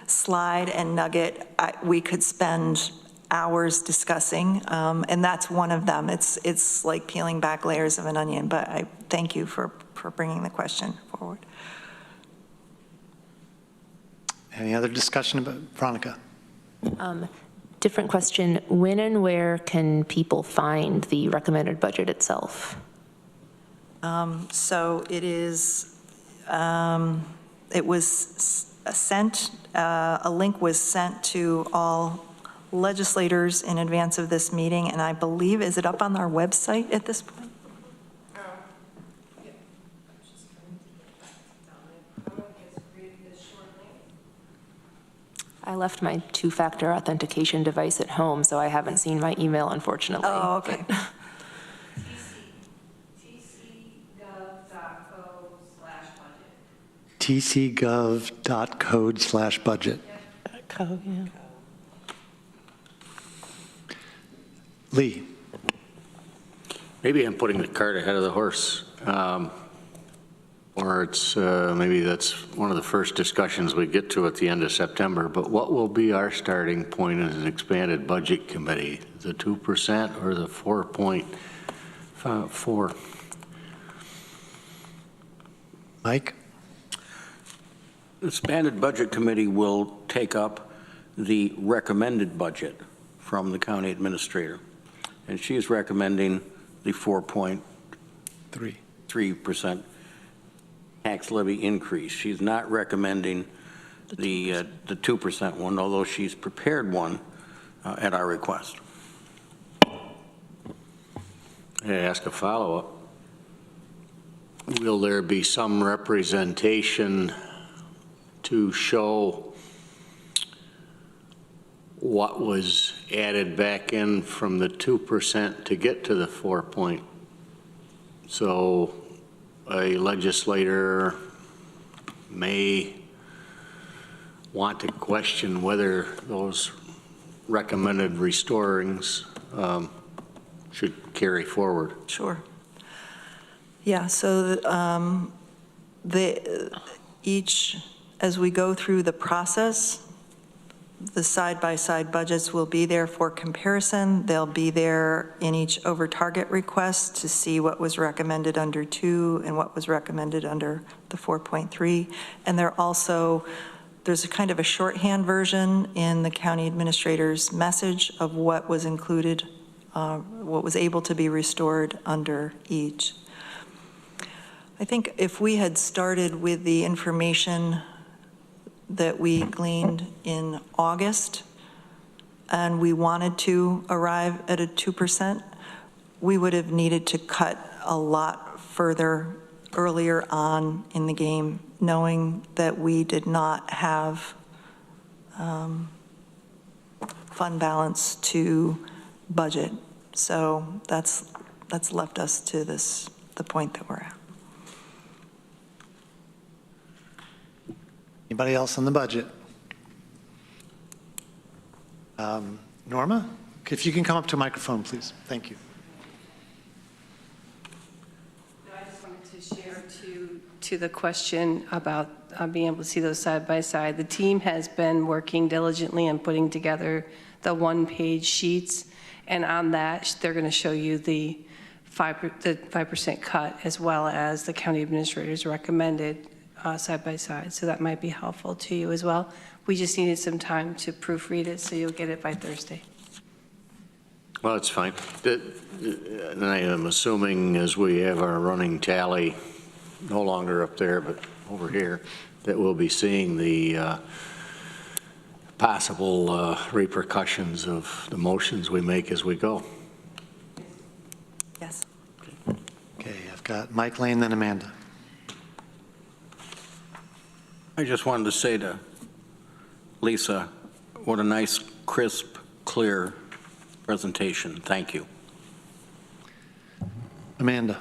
Speaker 19: slide and nugget we could spend hours discussing, and that's one of them. It's like peeling back layers of an onion, but I thank you for bringing the question forward.
Speaker 2: Any other discussion about Veronica?
Speaker 11: Different question. When and where can people find the recommended budget itself?
Speaker 19: So it is, it was sent, a link was sent to all legislators in advance of this meeting, and I believe, is it up on our website at this point?
Speaker 11: I left my two-factor authentication device at home, so I haven't seen my email, unfortunately.
Speaker 19: Oh, okay.
Speaker 2: tcgov.code/budget.
Speaker 14: Code, yeah.
Speaker 2: Lee.
Speaker 22: Maybe I'm putting the cart ahead of the horse. Or it's, maybe that's one of the first discussions we get to at the end of September, but what will be our starting point as an expanded budget committee? The 2% or the 4.4?
Speaker 2: Mike?
Speaker 21: The expanded budget committee will take up the recommended budget from the county administrator. And she is recommending the 4.3% tax levy increase. She's not recommending the 2% one, although she's prepared one at our request.
Speaker 22: I ask a follow-up. Will there be some representation to show what was added back in from the 2% to get to the 4 point? So a legislator may want to question whether those recommended restorings should carry forward.
Speaker 19: Sure. Yeah, so as we go through the process, the side-by-side budgets will be there for comparison. They'll be there in each over-target request to see what was recommended under 2 and what was recommended under the 4.3. And there's a kind of a shorthand version in the county administrator's message of what was included, what was able to be restored under each. I think if we had started with the information that we gleaned in August, and we wanted to arrive at a 2%, we would have needed to cut a lot further earlier on in the game, knowing that we did not have fund balance to budget. So that's left us to the point that we're at.
Speaker 2: Anybody else on the budget? Norma, if you can come up to a microphone, please. Thank you.
Speaker 4: I just wanted to share to the question about being able to see those side by side. The team has been working diligently on putting together the one-page sheets, and on that, they're going to show you the 5% cut as well as the county administrator's recommended side by side, so that might be helpful to you as well. We just needed some time to proofread it, so you'll get it by Thursday.
Speaker 22: Well, it's fine. And I am assuming as we have our running tally, no longer up there, but over here, that we'll be seeing the possible repercussions of the motions we make as we go.
Speaker 19: Yes.
Speaker 2: Okay, I've got Mike Lane, then Amanda.
Speaker 21: I just wanted to say to Lisa, what a nice, crisp, clear presentation. Thank you.
Speaker 2: Amanda.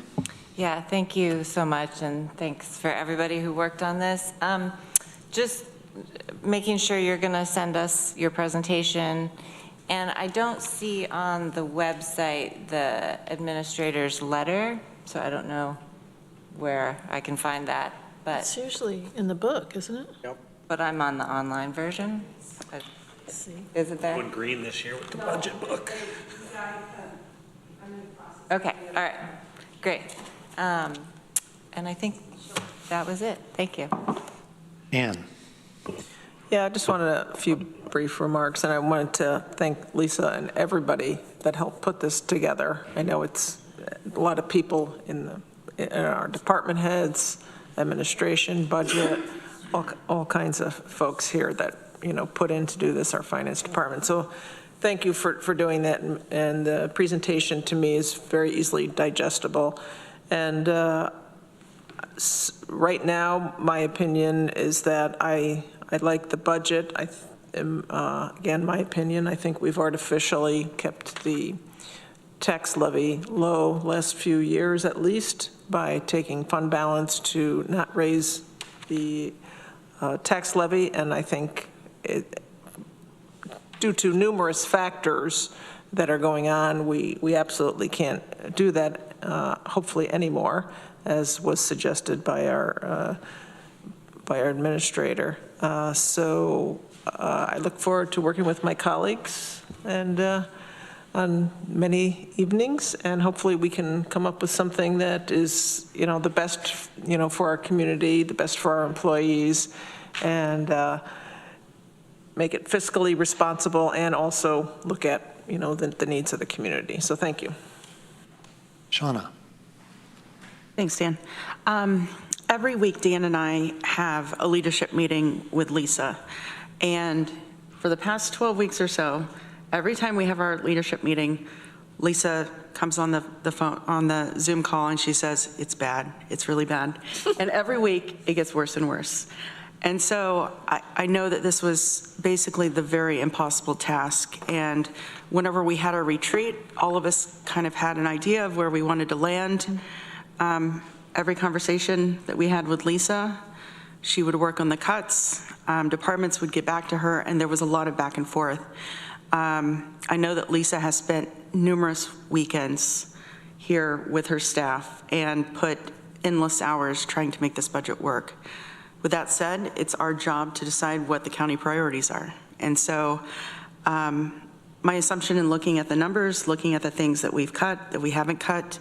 Speaker 5: Yeah, thank you so much, and thanks for everybody who worked on this. Just making sure you're going to send us your presentation. And I don't see on the website the administrator's letter, so I don't know where I can find that. But
Speaker 14: It's usually in the book, isn't it?
Speaker 21: Yep.
Speaker 5: But I'm on the online version.
Speaker 14: Let's see.
Speaker 5: Is it there?
Speaker 15: Going green this year with the budget book.
Speaker 5: Okay, all right, great. And I think that was it. Thank you.
Speaker 2: Ann.
Speaker 16: Yeah, I just wanted a few brief remarks, and I wanted to thank Lisa and everybody that helped put this together. I know it's a lot of people in our department heads, administration, budget, all kinds of folks here that, put in to do this, our finance department. So thank you for doing that. And the presentation to me is very easily digestible. And right now, my opinion is that I like the budget. again, my opinion, I think we've artificially kept the tax levy low last few years at least by taking fund balance to not raise the tax levy. And I think due to numerous factors that are going on, we absolutely can't do that, hopefully anymore, as was suggested by our administrator. So I look forward to working with my colleagues and on many evenings, and hopefully we can come up with something that is, the best, for our community, the best for our employees, and make it fiscally responsible and also look at, the needs of the community. So thank you.
Speaker 2: Shauna.
Speaker 13: Thanks, Dan. Every week, Dan and I have a leadership meeting with Lisa. And for the past 12 weeks or so, every time we have our leadership meeting, Lisa comes on the phone, on the Zoom call, and she says, it's bad, it's really bad. And every week, it gets worse and worse. And so I know that this was basically the very impossible task. And whenever we had our retreat, all of us kind of had an idea of where we wanted to land. Every conversation that we had with Lisa, she would work on the cuts, departments would get back to her, and there was a lot of back and forth. I know that Lisa has spent numerous weekends here with her staff and put endless hours trying to make this budget work. With that said, it's our job to decide what the county priorities are. And so my assumption in looking at the numbers, looking at the things that we've cut, that we haven't cut,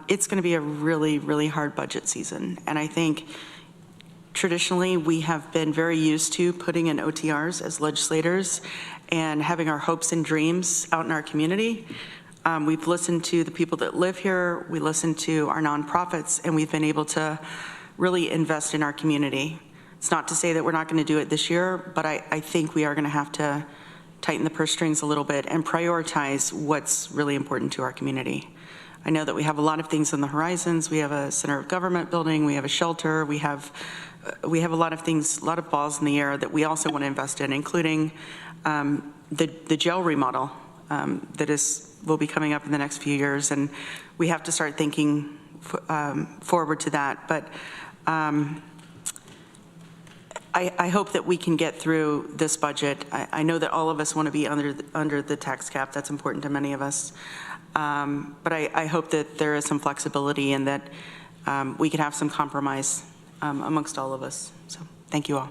Speaker 13: it's going to be a really, really hard budget season. And I think traditionally we have been very used to putting in OTRs as legislators and having our hopes and dreams out in our community. We've listened to the people that live here, we listened to our nonprofits, and we've been able to really invest in our community. It's not to say that we're not going to do it this year, but I think we are going to have to tighten the purse strings a little bit and prioritize what's really important to our community. I know that we have a lot of things on the horizons. We have a center of government building, we have a shelter, we have a lot of things, a lot of balls in the air that we also want to invest in, including the jail remodel that will be coming up in the next few years, and we have to start thinking forward to that. But I hope that we can get through this budget. I know that all of us want to be under the tax cap. That's important to many of us. But I hope that there is some flexibility and that we could have some compromise amongst all of us. So thank you all.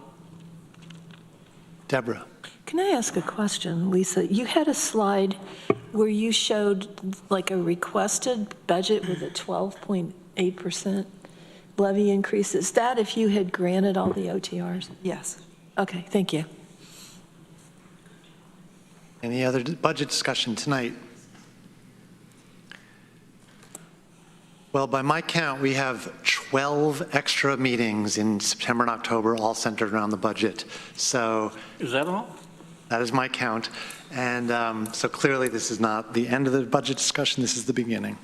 Speaker 2: Deborah.
Speaker 14: Can I ask a question, Lisa? You had a slide where you showed like a requested budget with a 12.8% levy increase. Is that if you had granted all the OTRs?
Speaker 19: Yes.
Speaker 14: Okay, thank you.
Speaker 2: Any other budget discussion tonight? Well, by my count, we have 12 extra meetings in September and October, all centered around the budget. So
Speaker 21: is that all?
Speaker 2: That is my count. And so clearly this is not the end of the budget discussion, this is the beginning.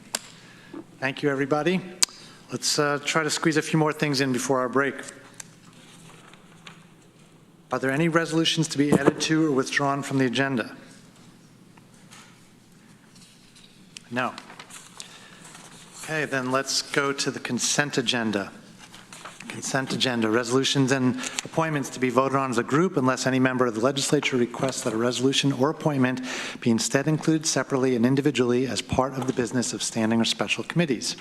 Speaker 2: Thank you, everybody. Let's try to squeeze a few more things in before our break. Are there any resolutions to be added to or withdrawn from the agenda? No. Okay, then let's go to the consent agenda. Consent agenda, resolutions and appointments to be voted on as a group unless any member of the legislature requests that a resolution or appointment be instead included separately and individually as part of the business of standing or special committees.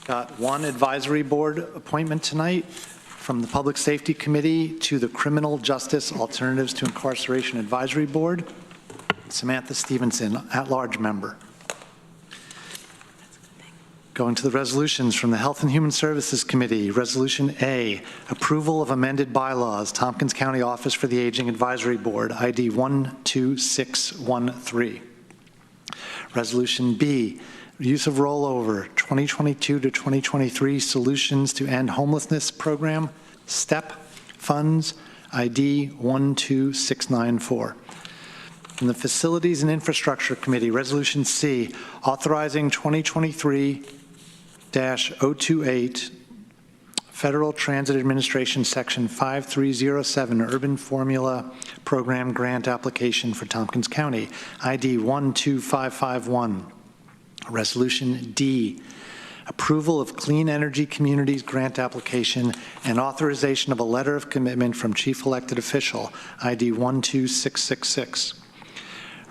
Speaker 2: Got one advisory board appointment tonight from the Public Safety Committee to the Criminal Justice Alternatives to Incarceration Advisory Board. Samantha Stevenson, at-large member. Going to the resolutions from the Health and Human Services Committee. Resolution A, approval of amended bylaws, Tompkins County Office for the Aging Advisory Board, ID 12613. Resolution B, use of rollover 2022 to 2023 Solutions to End Homelessness Program, STEP funds, ID 12694. From the Facilities and Infrastructure Committee, Resolution C, authorizing 2023-028 Federal Transit Administration Section 5307 Urban Formula Program Grant Application for Tompkins County, ID 12551. Resolution D, approval of Clean Energy Communities Grant Application and authorization of a letter of commitment from Chief Elected Official, ID 12666.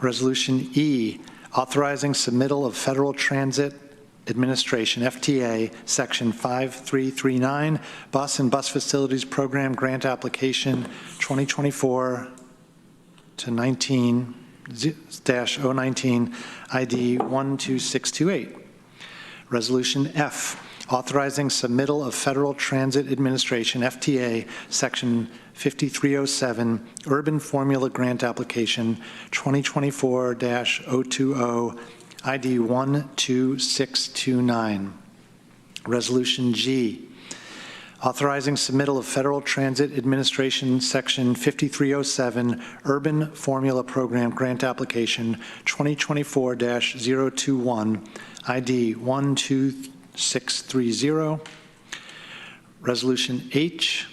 Speaker 2: Resolution E, authorizing submittal of Federal Transit Administration, FTA, Section 5339, Bus and Bus Facilities Program Grant Application 2024-19-019, ID 12628. Resolution F, authorizing submittal of Federal Transit Administration, FTA, Section 5307, Urban Formula Grant Application 2024-020, ID 12629. Resolution G, authorizing submittal of Federal Transit Administration Section 5307 Urban Formula Program Grant Application 2024-021, ID 12630. Resolution H,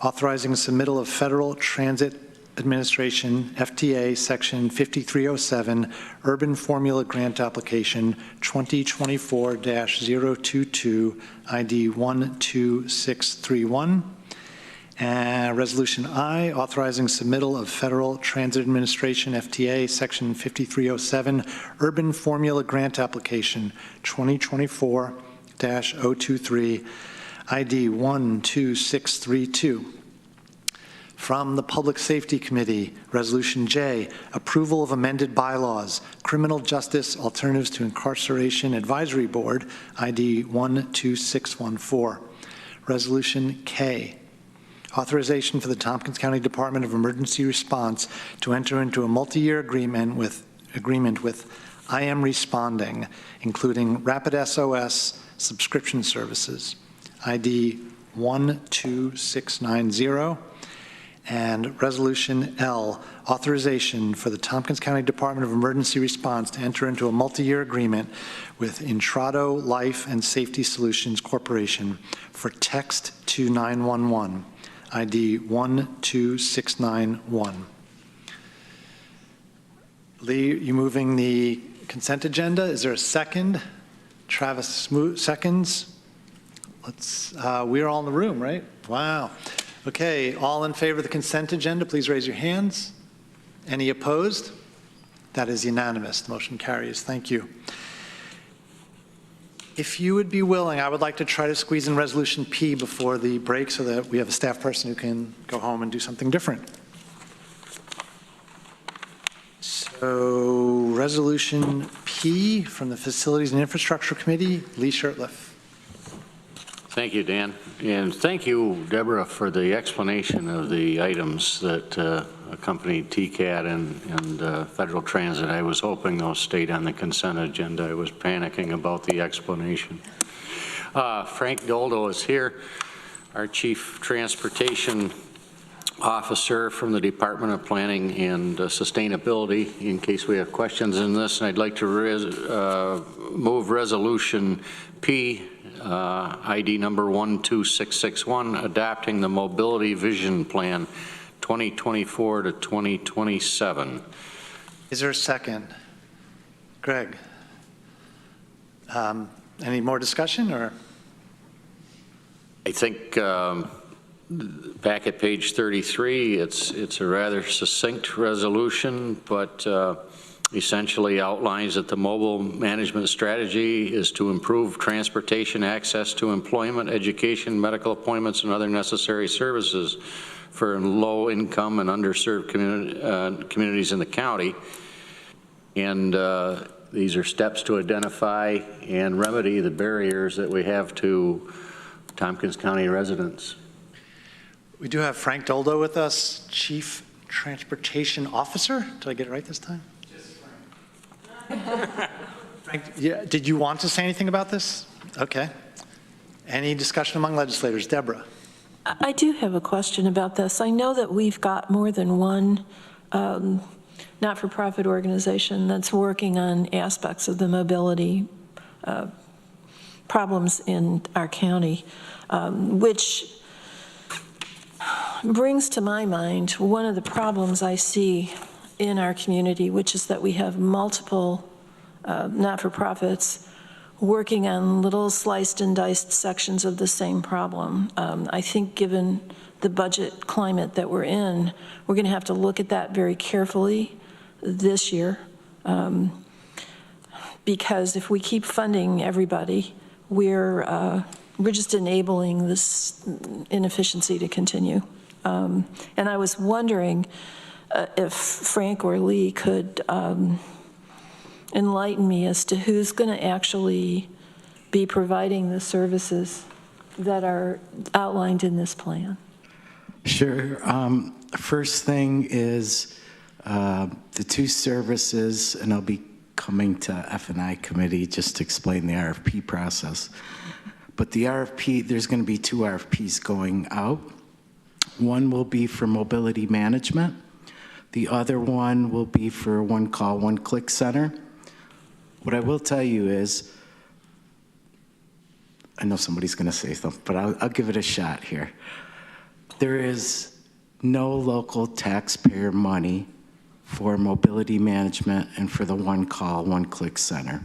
Speaker 2: authorizing submittal of Federal Transit Administration, FTA, Section 5307, Urban Formula Grant Application 2024-022, ID 12631. And Resolution I, authorizing submittal of Federal Transit Administration, FTA, Section 5307, Urban Formula Grant Application 2024-023, ID 12632. From the Public Safety Committee, Resolution J, approval of amended bylaws, Criminal Justice Alternatives to Incarceration Advisory Board, ID 12614. Resolution K, authorization for the Tompkins County Department of Emergency Response to enter into a multi-year agreement with I Am Responding, including Rapid SOS subscription services, ID 12690. And Resolution L, authorization for the Tompkins County Department of Emergency Response to enter into a multi-year agreement with Intrado Life and Safety Solutions Corporation for Text to 911, ID 12691. Lee, you moving the consent agenda? Is there a second? Travis seconds. We're all in the room, right? Wow. Okay, all in favor of the consent agenda, please raise your hands. Any opposed? That is unanimous. The motion carries. Thank you. If you would be willing, I would like to try to squeeze in Resolution P before the break so that we have a staff person who can go home and do something different. So, Resolution P from the Facilities and Infrastructure Committee, Lee Shurtleff.
Speaker 22: Thank you, Dan. And thank you, Deborah, for the explanation of the items that accompanied TCAT and Federal Transit. I was hoping those stayed on the consent agenda. I was panicking about the explanation. Frank Doldo is here, our Chief Transportation Officer from the Department of Planning and Sustainability, in case we have questions in this. And I'd like to move Resolution P, ID number 12661, adopting the Mobility Vision Plan 2024 to 2027.
Speaker 2: Is there a second? Greg? Any more discussion, or?
Speaker 22: I think back at page 33, it's a rather succinct resolution, but essentially outlines that the mobile management strategy is to improve transportation access to employment, education, medical appointments, and other necessary services for low-income and underserved communities in the county. And these are steps to identify and remedy the barriers that we have to Tompkins County residents.
Speaker 2: We do have Frank Doldo with us, Chief Transportation Officer. Did I get it right this time? Frank, yeah, did you want to say anything about this? Okay. Any discussion among legislators? Deborah.
Speaker 14: I do have a question about this. I know that we've got more than one not-for-profit organization that's working on aspects of the mobility problems in our county, which brings to my mind one of the problems I see in our community, which is that we have multiple not-for-profits working on little sliced and diced sections of the same problem. I think given the budget climate that we're in, we're going to have to look at that very carefully this year, because if we keep funding everybody, we're just enabling this inefficiency to continue. And I was wondering if Frank or Lee could enlighten me as to who's going to actually be providing the services that are outlined in this plan.
Speaker 1: Sure. First thing is the two services, and I'll be coming to F&I committee just to explain the RFP process. But the RFP, there's going to be two RFPs going out. One will be for mobility management. The other one will be for one call, one click center. What I will tell you is, I know somebody's going to say something, but I'll give it a shot here. There is no local taxpayer money for mobility management and for the one call, one click center.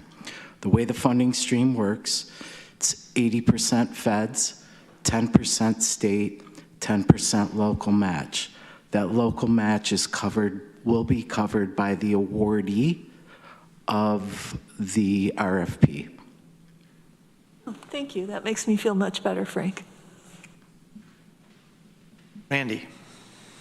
Speaker 1: The way the funding stream works, it's 80% feds, 10% state, 10% local match. That local match is covered, will be covered by the awardee of the RFP.
Speaker 14: Oh, thank you. That makes me feel much better, Frank.
Speaker 2: Randy.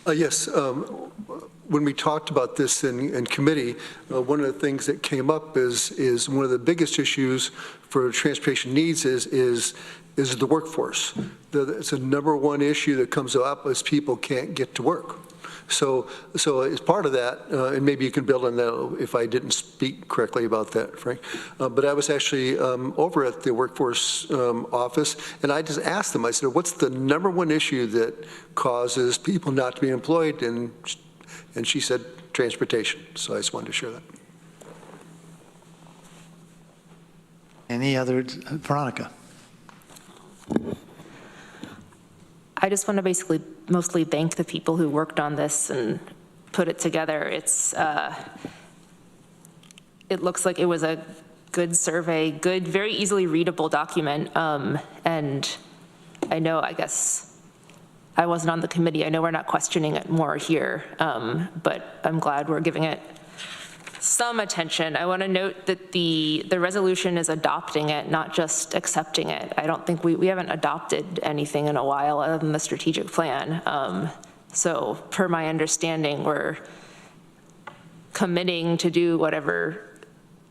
Speaker 20: Yes. When we talked about this in committee, one of the things that came up is one of the biggest issues for transportation needs is the workforce. It's a number one issue that comes up as people can't get to work. So as part of that, and maybe you can build on that if I didn't speak correctly about that, Frank, but I was actually over at the workforce office, and I just asked them, I said, what's the number one issue that causes people not to be employed? And she said, transportation. So I just wanted to share that.
Speaker 2: Any other, Veronica?
Speaker 11: I just want to basically mostly thank the people who worked on this and put it together. It looks like it was a good survey, good, very easily readable document. And I know, I guess, I wasn't on the committee. I know we're not questioning it more here, but I'm glad we're giving it some attention. I want to note that the resolution is adopting it, not just accepting it. I don't think we haven't adopted anything in a while other than the strategic plan. So per my understanding, we're committing to do whatever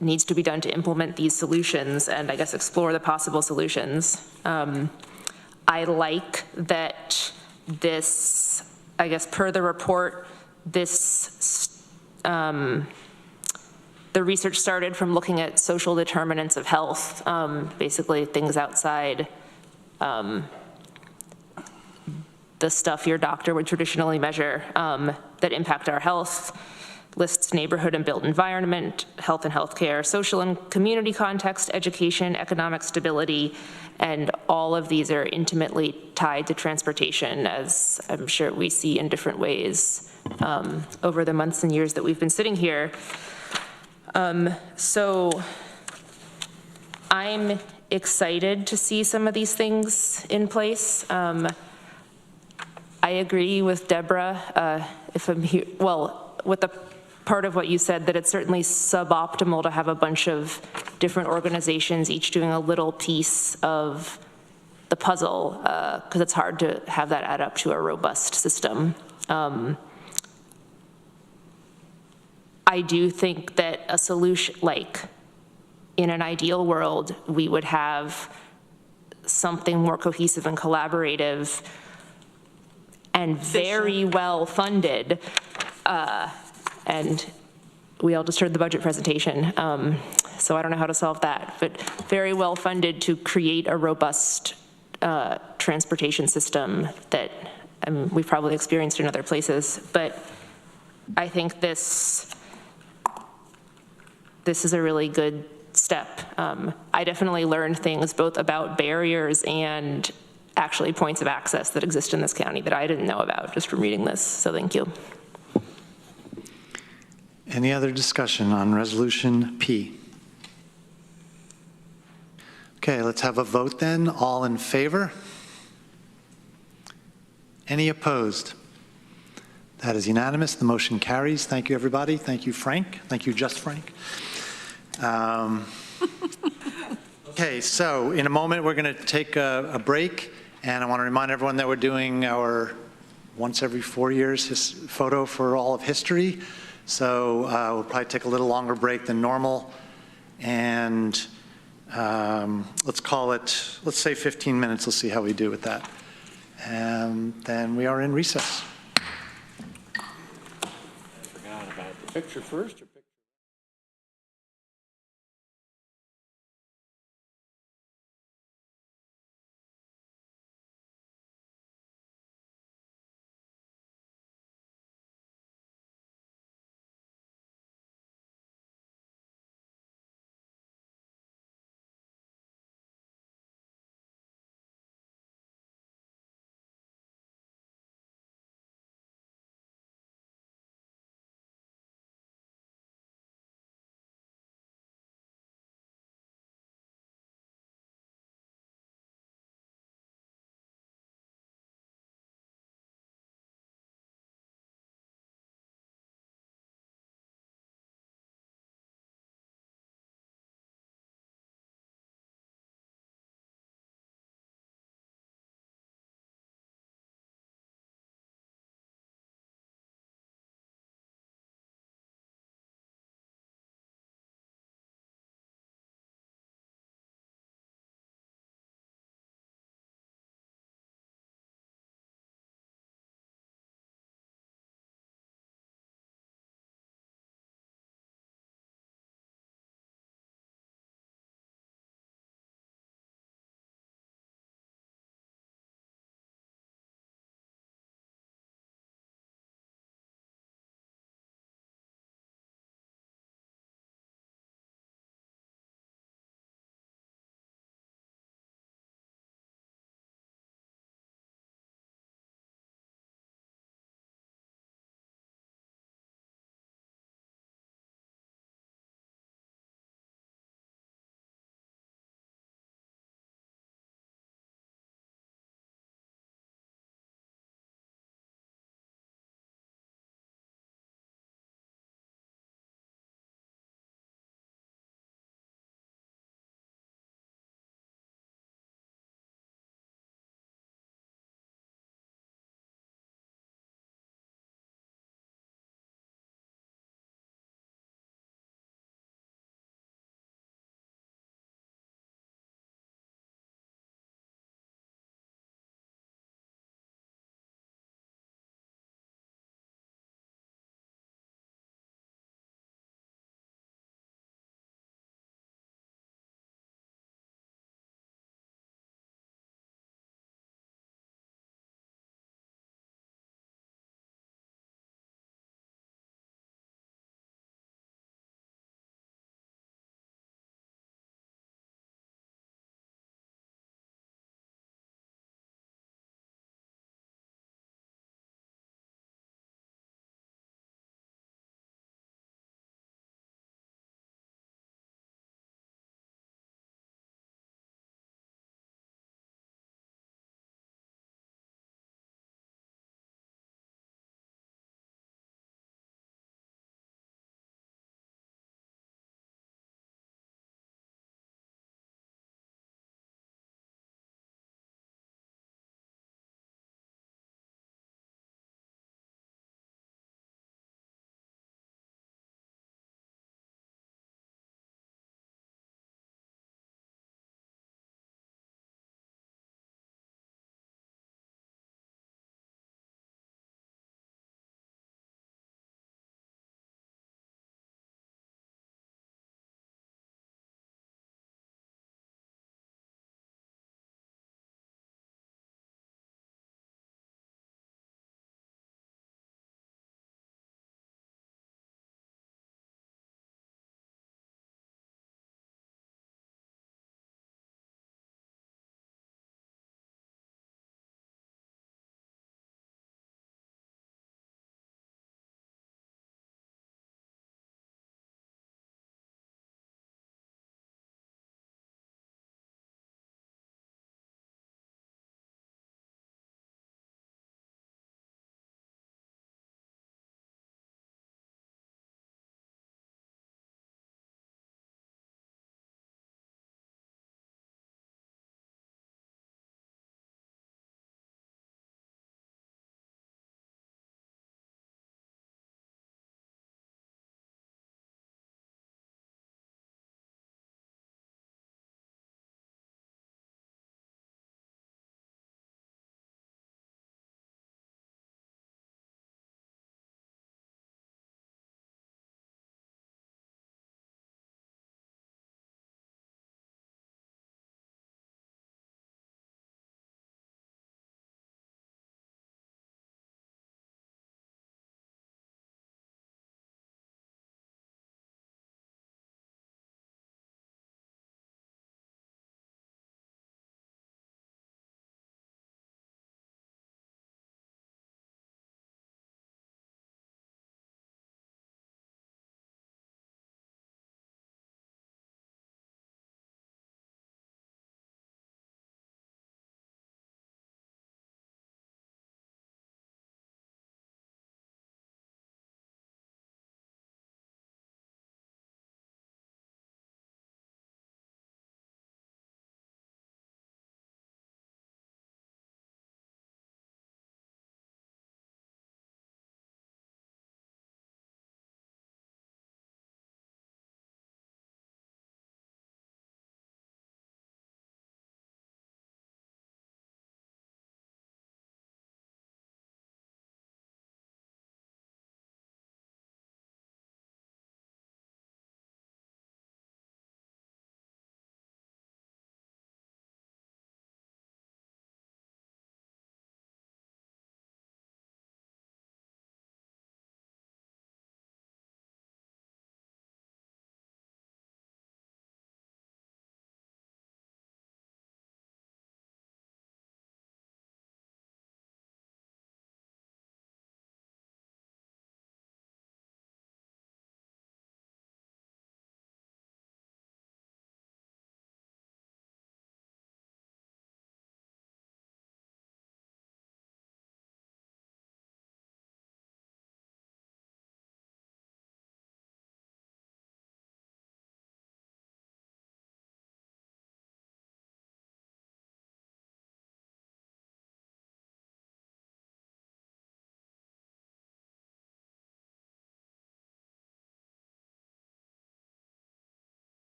Speaker 11: needs to be done to implement these solutions and I guess explore the possible solutions. I like that this, I guess per the report, this the research started from looking at social determinants of health, basically things outside the stuff your doctor would traditionally measure that impact our health, lists neighborhood and built environment, health and healthcare, social and community context, education, economic stability, and all of these are intimately tied to transportation, as I'm sure we see in different ways over the months and years that we've been sitting here. So I'm excited to see some of these things in place. I agree with Deborah, if I'm here, well, with the part of what you said, that it's certainly suboptimal to have a bunch of different organizations each doing a little piece of the puzzle, because it's hard to have that add up to a robust system. I do think that a solution, like in an ideal world, we would have something more cohesive and collaborative and very well funded. And we all just heard the budget presentation, so I don't know how to solve that, but very well funded to create a robust transportation system that we've probably experienced in other places. But I think this is a really good step. I definitely learned things both about barriers and actually points of access that exist in this county that I didn't know about just from reading this, so thank you.
Speaker 2: Any other discussion on Resolution P? Okay, let's have a vote then. All in favor? Any opposed? That is unanimous. The motion carries. Thank you, everybody. Thank you, Frank. Thank you, just Frank. Okay, so in a moment, we're going to take a break, and I want to remind everyone that we're doing our once every 4 years photo for all of history. So we'll probably take a little longer break than normal, and let's call it, let's say 15 minutes. Let's see how we do with that. And then we are in recess.
Speaker 21: I forgot about the picture first.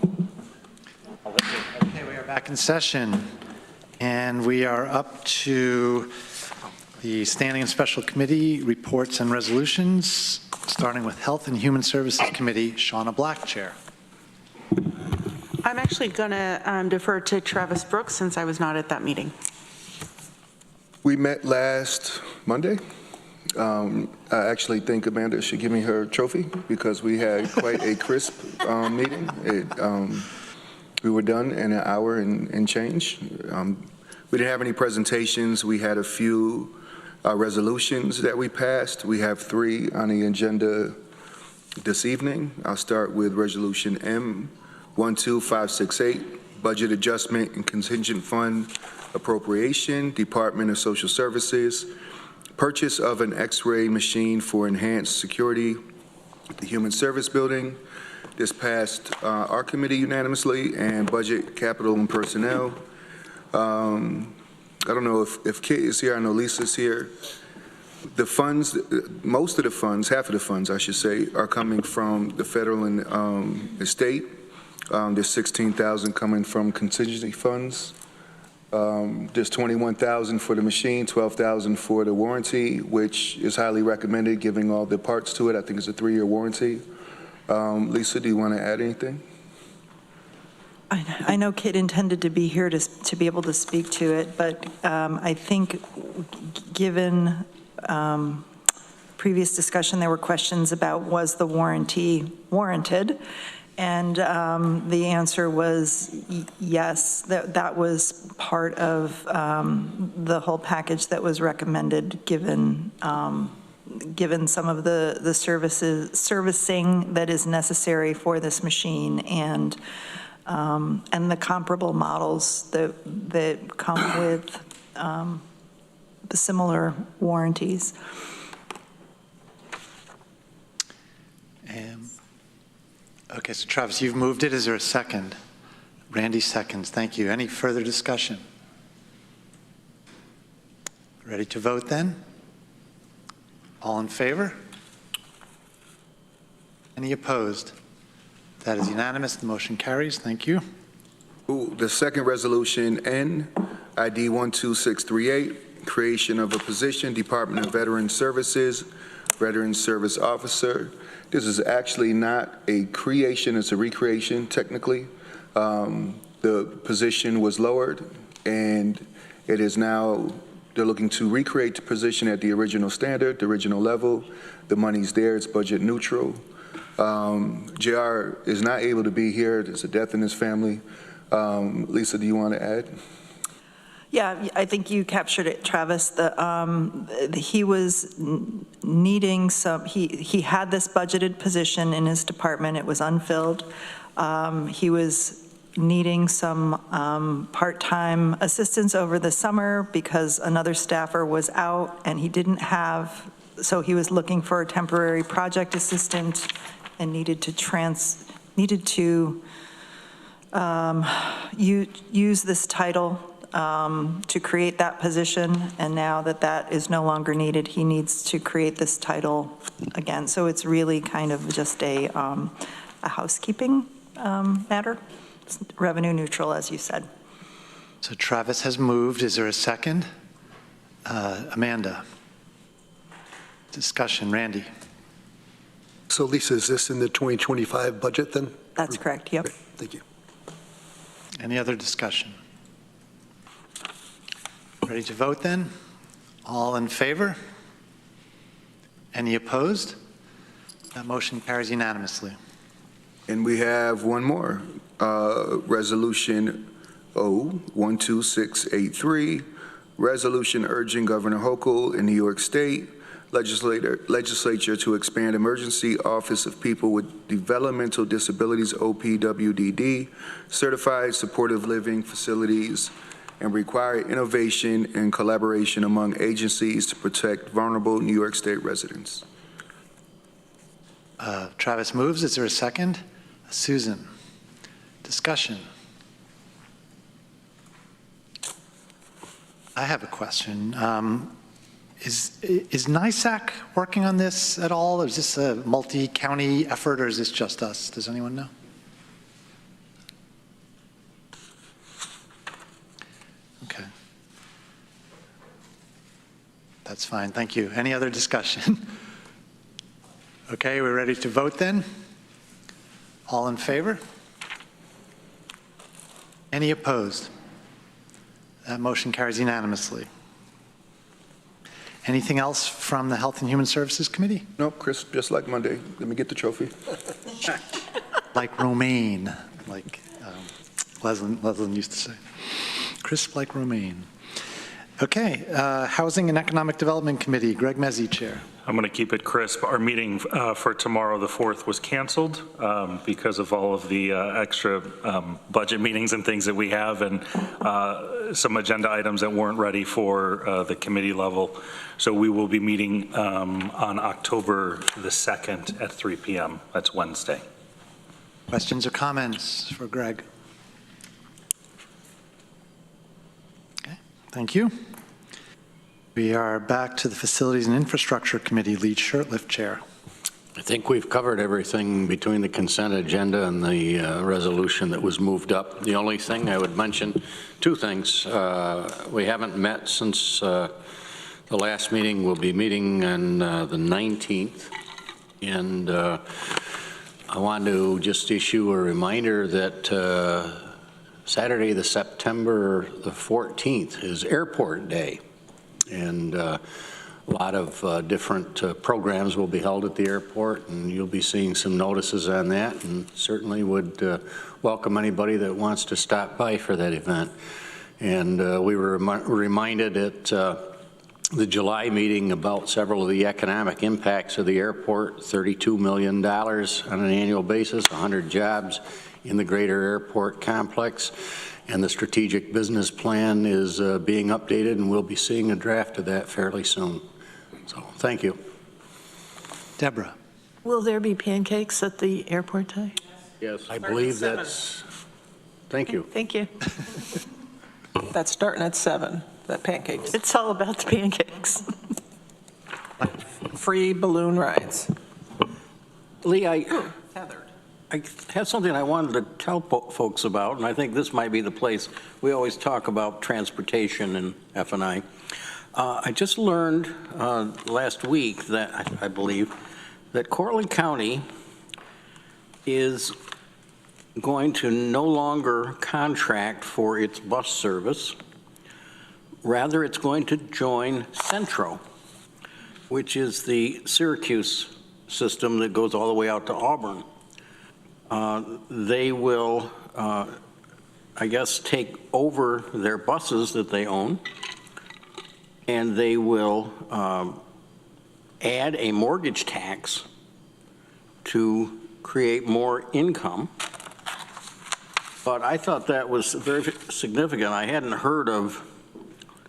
Speaker 2: Okay, we are back in session, and we are up to the Standing and Special Committee reports and resolutions, starting with Health and Human Services Committee, Shauna Black, Chair.
Speaker 13: I'm actually going to defer to Travis Brooks since I was not at that meeting.
Speaker 7: We met last Monday. I actually think Amanda should give me her trophy because we had quite a crisp meeting. We were done in an hour and change. We didn't have any presentations. We had a few resolutions that we passed. We have 3 on the agenda this evening. I'll start with Resolution M12568, Budget Adjustment and Contingent Fund Appropriation, Department of Social Services, Purchase of an X-ray machine for enhanced security at the Human Service Building. This passed our committee unanimously, and Budget, Capital, and Personnel. I don't know if Kit is here. I know Lisa's here. The funds, most of the funds, half of the funds, I should say, are coming from the federal and the state. There's $16,000 coming from contingency funds. There's $21,000 for the machine, $12,000 for the warranty, which is highly recommended, giving all the parts to it. I think it's a 3-year warranty. Lisa, do you want to add anything?
Speaker 19: I know Kit intended to be here to be able to speak to it, but I think given previous discussion, there were questions about was the warranty warranted? And the answer was yes, that was part of the whole package that was recommended given some of the servicing that is necessary for this machine and the comparable models that come with the similar warranties.
Speaker 2: Okay, so Travis, you've moved it. Is there a second? Randy seconds. Thank you. Any further discussion? Ready to vote then? All in favor? Any opposed? That is unanimous. The motion carries. Thank you.
Speaker 7: The second resolution, N, ID 12638, creation of a position, Department of Veteran Services, Veteran Service Officer. This is actually not a creation, it's a recreation technically. The position was lowered and it is now, they're looking to recreate the position at the original standard, the original level. The money's there, it's budget neutral. JR is not able to be here, there's a death in his family. Lisa, do you want to add?
Speaker 19: Yeah, I think you captured it, Travis. He was needing some, he had this budgeted position in his department. It was unfilled. He was needing some part-time assistance over the summer because another staffer was out and he didn't have, so he was looking for a temporary project assistant and needed to use this title to create that position, and now that is no longer needed, he needs to create this title again. So it's really kind of just a housekeeping matter. It's revenue neutral, as you said.
Speaker 2: So Travis has moved. Is there a second? Amanda. Discussion. Randy.
Speaker 20: So Lisa, is this in the 2025 budget then?
Speaker 19: That's correct, yep.
Speaker 20: Great. Thank you.
Speaker 2: Any other discussion? Ready to vote then? All in favor? Any opposed? That motion carries unanimously.
Speaker 7: And we have one more, Resolution O12683, resolution urging Governor Hochul in New York State Legislature to expand Emergency Office of People with Developmental Disabilities, OPWDD, certified supportive living facilities, and require innovation and collaboration among agencies to protect vulnerable New York State residents.
Speaker 2: Travis moves. Is there a second? Susan. Discussion. I have a question. Is NISAC working on this at all? Is this a multi-county effort, or is this just us? Does anyone know? That's fine, thank you. Any other discussion? Okay, we're ready to vote then? All in favor? Any opposed? That motion carries unanimously. Anything else from the Health and Human Services Committee?
Speaker 7: No, Chris, just like Monday, let me get the trophy.
Speaker 2: Like romaine, like Leslin used to say. Crisp like romaine. Okay, Housing and Economic Development Committee, Greg Mezzi, Chair.
Speaker 15: I'm going to keep it crisp. Our meeting for tomorrow, the 4th, was canceled because of all of the extra budget meetings and things that we have, and some agenda items that weren't ready for the committee level. So we will be meeting on October the 2nd at 3 p.m. That's Wednesday.
Speaker 2: Questions or comments for Greg? Okay, thank you. We are back to the Facilities and Infrastructure Committee, Lead Shurtleff, Chair.
Speaker 22: I think we've covered everything between the consent agenda and the resolution that was moved up. The only thing I would mention, two things. We haven't met since the last meeting. We'll be meeting on the 19th. And I want to just issue a reminder that Saturday, the September the 14th is Airport Day. And a lot of different programs will be held at the airport, and you'll be seeing some notices on that, and certainly would welcome anybody that wants to stop by for that event. And we were reminded at the July meeting about several of the economic impacts of the airport, $32 million on an annual basis, 100 jobs in the greater airport complex. And the strategic business plan is being updated, and we'll be seeing a draft of that fairly soon. So, thank you.
Speaker 2: Deborah.
Speaker 14: Will there be pancakes at the airport day?
Speaker 22: Yes, I believe that's, thank you.
Speaker 14: Thank you.
Speaker 16: That's starting at 7, that pancakes.
Speaker 14: It's all about the pancakes.
Speaker 16: Free balloon rides.
Speaker 21: Lee, I
Speaker 16: Heather.
Speaker 21: have something I wanted to tell folks about, and I think this might be the place. We always talk about transportation and F&I. I just learned last week that, I believe, that Cortland County is going to no longer contract for its bus service. Rather, it's going to join Centro, which is the Syracuse system that goes all the way out to Auburn. They will, I guess, take over their buses that they own, and they will add a mortgage tax to create more income. But I thought that was very significant. I hadn't heard of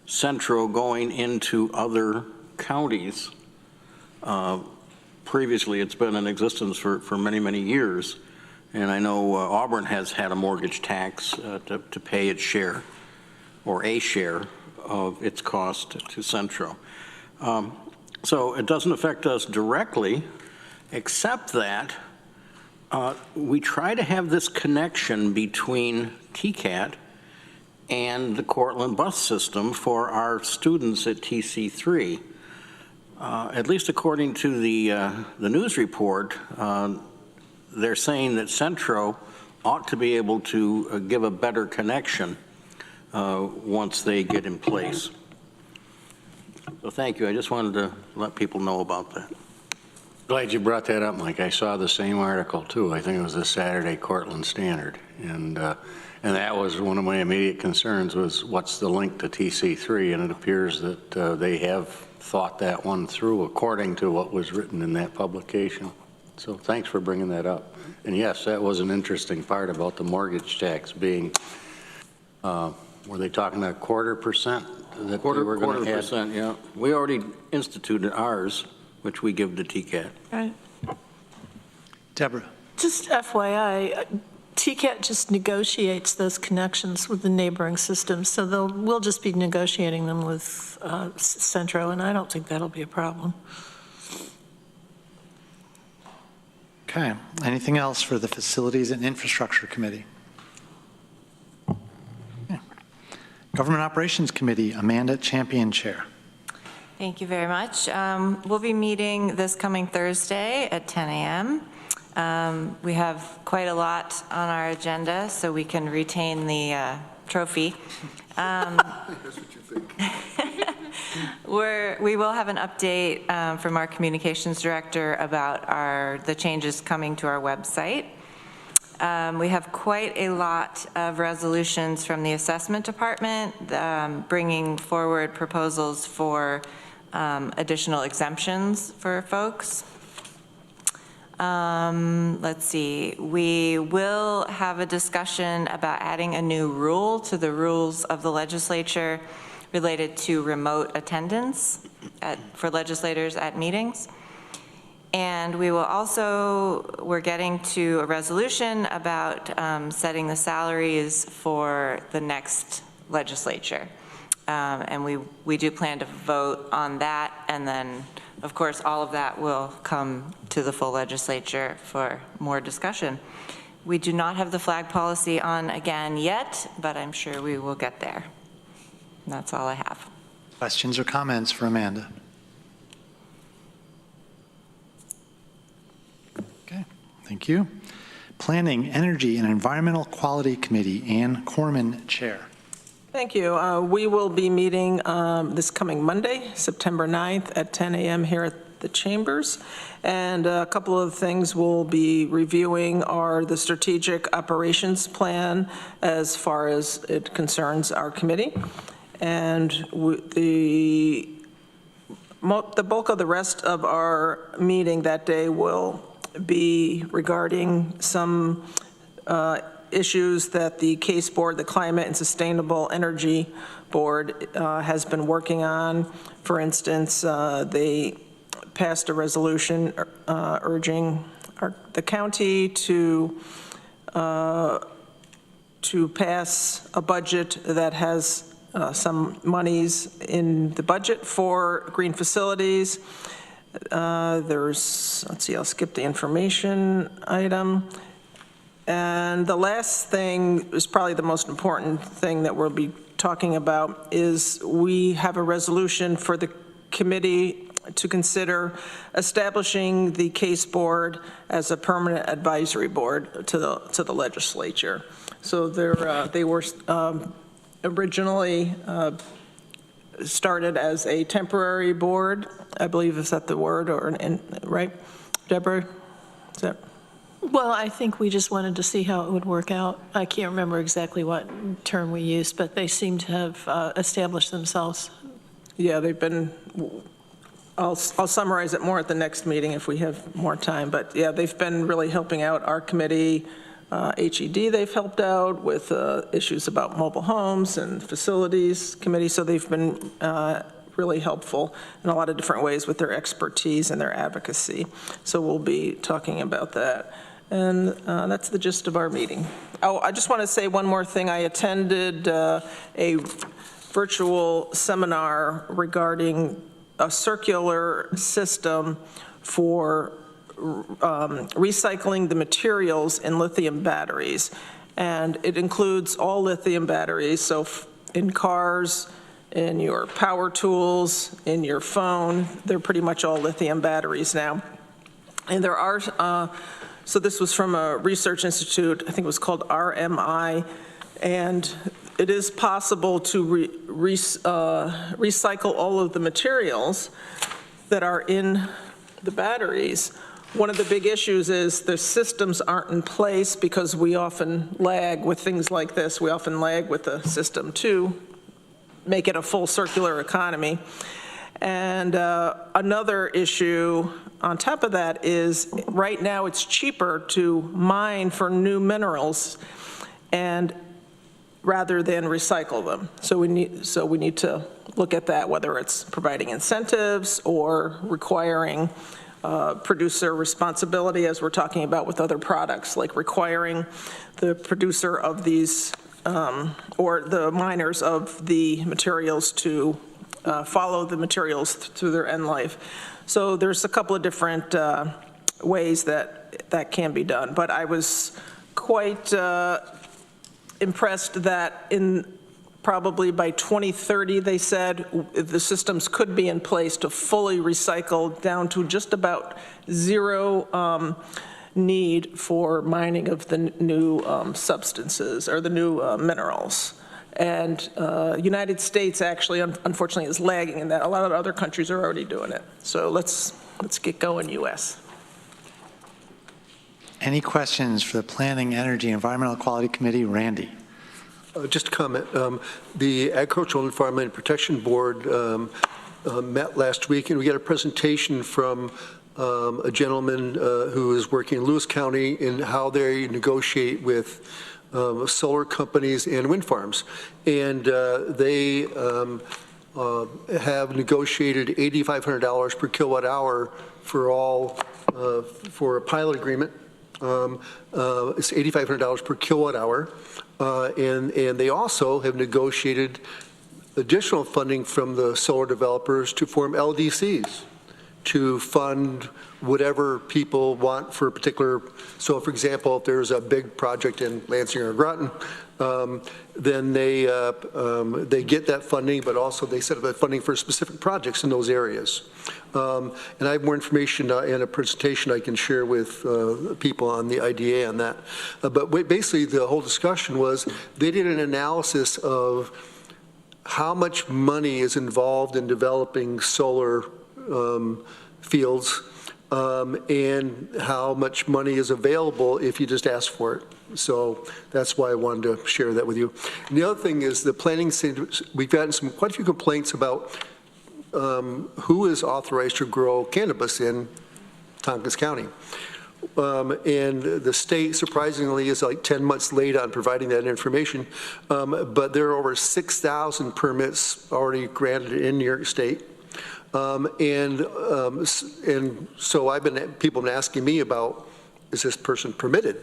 Speaker 21: Centro going into other counties. Previously, it's been in existence for many, many years. And I know Auburn has had a mortgage tax to pay its share, or a share of its cost to Centro. So it doesn't affect us directly, except that we try to have this connection between TCAT and the Cortland bus system for our students at TC3. At least according to the news report, they're saying that Centro ought to be able to give a better connection once they get in place. So thank you. I just wanted to let people know about that.
Speaker 22: Glad you brought that up, Mike. I saw the same article too. I think it was the Saturday Cortland Standard, and that was one of my immediate concerns, was what's the link to TC3, and it appears that they have thought that one through according to what was written in that publication. So thanks for bringing that up. And yes, that was an interesting part about the mortgage tax being, were they talking a 1/4% that they were going to add?
Speaker 21: 1/4%, yeah. We already instituted ours, which we give to TCAT.
Speaker 14: Right.
Speaker 2: Deborah.
Speaker 14: Just FYI, TCAT just negotiates those connections with the neighboring systems, so we'll just be negotiating them with Centro, and I don't think that'll be a problem.
Speaker 2: Okay, anything else for the Facilities and Infrastructure Committee? Okay. Government Operations Committee, Amanda Champion, Chair.
Speaker 5: Thank you very much. We'll be meeting this coming Thursday at 10 a.m. We have quite a lot on our agenda, so we can retain the trophy.
Speaker 7: That's what you think.
Speaker 5: We will have an update from our communications director about the changes coming to our website. We have quite a lot of resolutions from the assessment department bringing forward proposals for additional exemptions for folks. Let's see, we will have a discussion about adding a new rule to the rules of the legislature related to remote attendance for legislators at meetings. And we will also, we're getting to a resolution about setting the salaries for the next legislature. And we do plan to vote on that, and then, of course, all of that will come to the full legislature for more discussion. We do not have the flag policy on again yet, but I'm sure we will get there. And that's all I have.
Speaker 2: Questions or comments for Amanda? Okay, thank you. Planning, Energy, and Environmental Quality Committee, Ann Corman, Chair.
Speaker 16: Thank you. We will be meeting this coming Monday, September 9th at 10 a.m. here at the Chambers. And a couple of things we'll be reviewing are the strategic operations plan as far as it concerns our committee. And the bulk of the rest of our meeting that day will be regarding some issues that the CASE Board, the Climate and Sustainable Energy Board, has been working on. For instance, they passed a resolution urging the county to pass a budget that has some monies in the budget for green facilities. Let's see, I'll skip the information item. And the last thing is probably the most important thing that we'll be talking about is we have a resolution for the committee to consider establishing the CASE Board as a permanent advisory board to the legislature. So they were originally started as a temporary board, I believe. Is that the word, right, Deborah? Is that?
Speaker 14: Well, I think we just wanted to see how it would work out. I can't remember exactly what term we used, but they seem to have established themselves.
Speaker 16: Yeah, they've been, I'll summarize it more at the next meeting if we have more time, but yeah, they've been really helping out our committee. HED they've helped out with issues about mobile homes and facilities committee, so they've been really helpful in a lot of different ways with their expertise and their advocacy. So we'll be talking about that. And that's the gist of our meeting. Oh, I just want to say one more thing. I attended a virtual seminar regarding a circular system for recycling the materials in lithium batteries. And it includes all lithium batteries, so in cars, in your power tools, in your phone, they're pretty much all lithium batteries now. And there are, so this was from a research institute, I think it was called RMI, and it is possible to recycle all of the materials that are in the batteries. One of the big issues is the systems aren't in place because we often lag with things like this. We often lag with the system to make it a full circular economy. And another issue on top of that is right now it's cheaper to mine for new minerals and rather than recycle them. So we need to look at that, whether it's providing incentives or requiring producer responsibility, as we're talking about with other products, like requiring the producer of these or the miners of the materials to follow the materials through their end life. So there's a couple of different ways that can be done. But I was quite impressed that in probably by 2030, they said, the systems could be in place to fully recycle down to just about zero need for mining of the new substances or the new minerals. And United States actually, unfortunately, is lagging in that. A lot of other countries are already doing it. So let's get going, U.S.
Speaker 2: Any questions for the Planning, Energy, Environmental Quality Committee? Randy.
Speaker 20: Just a comment. The Agricultural and Environmental Protection Board met last week, and we got a presentation from a gentleman who is working in Lewis County in how they negotiate with solar companies and wind farms. And they have negotiated $8,500 per kilowatt hour for a pilot agreement. It's $8,500 per kilowatt hour. And they also have negotiated additional funding from the solar developers to form LDCs to fund whatever people want for a particular. So, for example, if there's a big project in Lansing or Groton, then they get that funding, but also they set up that funding for specific projects in those areas. And I have more information in a presentation I can share with people on the IDA on that. But basically, the whole discussion was they did an analysis of how much money is involved in developing solar fields and how much money is available if you just ask for it. So that's why I wanted to share that with you. And the other thing is the planning, we've gotten quite a few complaints about who is authorized to grow cannabis in Tompkins County. And the state, surprisingly, is like 10 months late on providing that information. But there are over 6,000 permits already granted in New York State. And so people have been asking me about, is this person permitted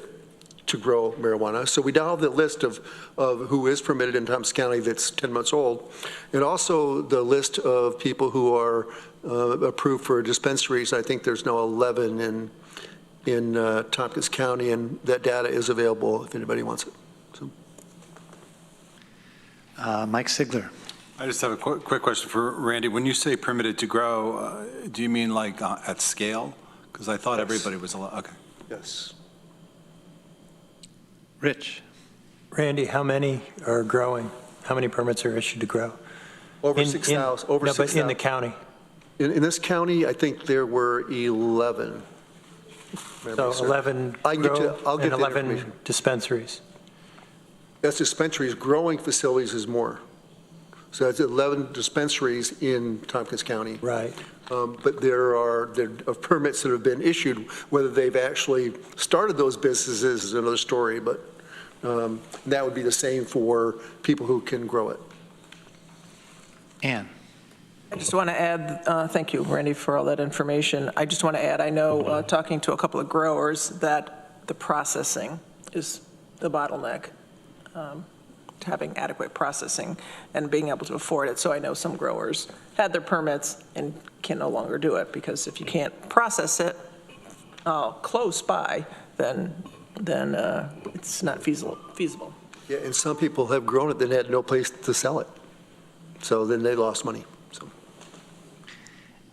Speaker 20: to grow marijuana? So we now have the list of who is permitted in Tompkins County that's 10 months old, and also the list of people who are approved for dispensaries. I think there's now 11 in Tompkins County, and that data is available if anybody wants it. So.
Speaker 2: Mike Sigler.
Speaker 8: I just have a quick question for Randy. When you say permitted to grow, do you mean like at scale? Because I thought everybody was allowed. Okay.
Speaker 20: Yes.
Speaker 2: Rich.
Speaker 12: Randy, how many are growing? How many permits are issued to grow?
Speaker 20: Over 6,000. Over 6,000.
Speaker 12: But in the county?
Speaker 20: In this county, I think there were 11.
Speaker 12: So 11 grow and 11 dispensaries.
Speaker 20: That's dispensaries. Growing facilities is more. So that's 11 dispensaries in Tompkins County.
Speaker 12: Right.
Speaker 20: But there are permits that have been issued. Whether they've actually started those businesses is another story, but that would be the same for people who can grow it.
Speaker 2: Ann.
Speaker 16: I just want to add, thank you, Randy, for all that information. I just want to add, I know, talking to a couple of growers, that the processing is the bottleneck. Having adequate processing and being able to afford it. So I know some growers had their permits and can no longer do it, because if you can't process it close by, then it's not feasible.
Speaker 20: Yeah, and some people have grown it and had no place to sell it. So then they lost money. So.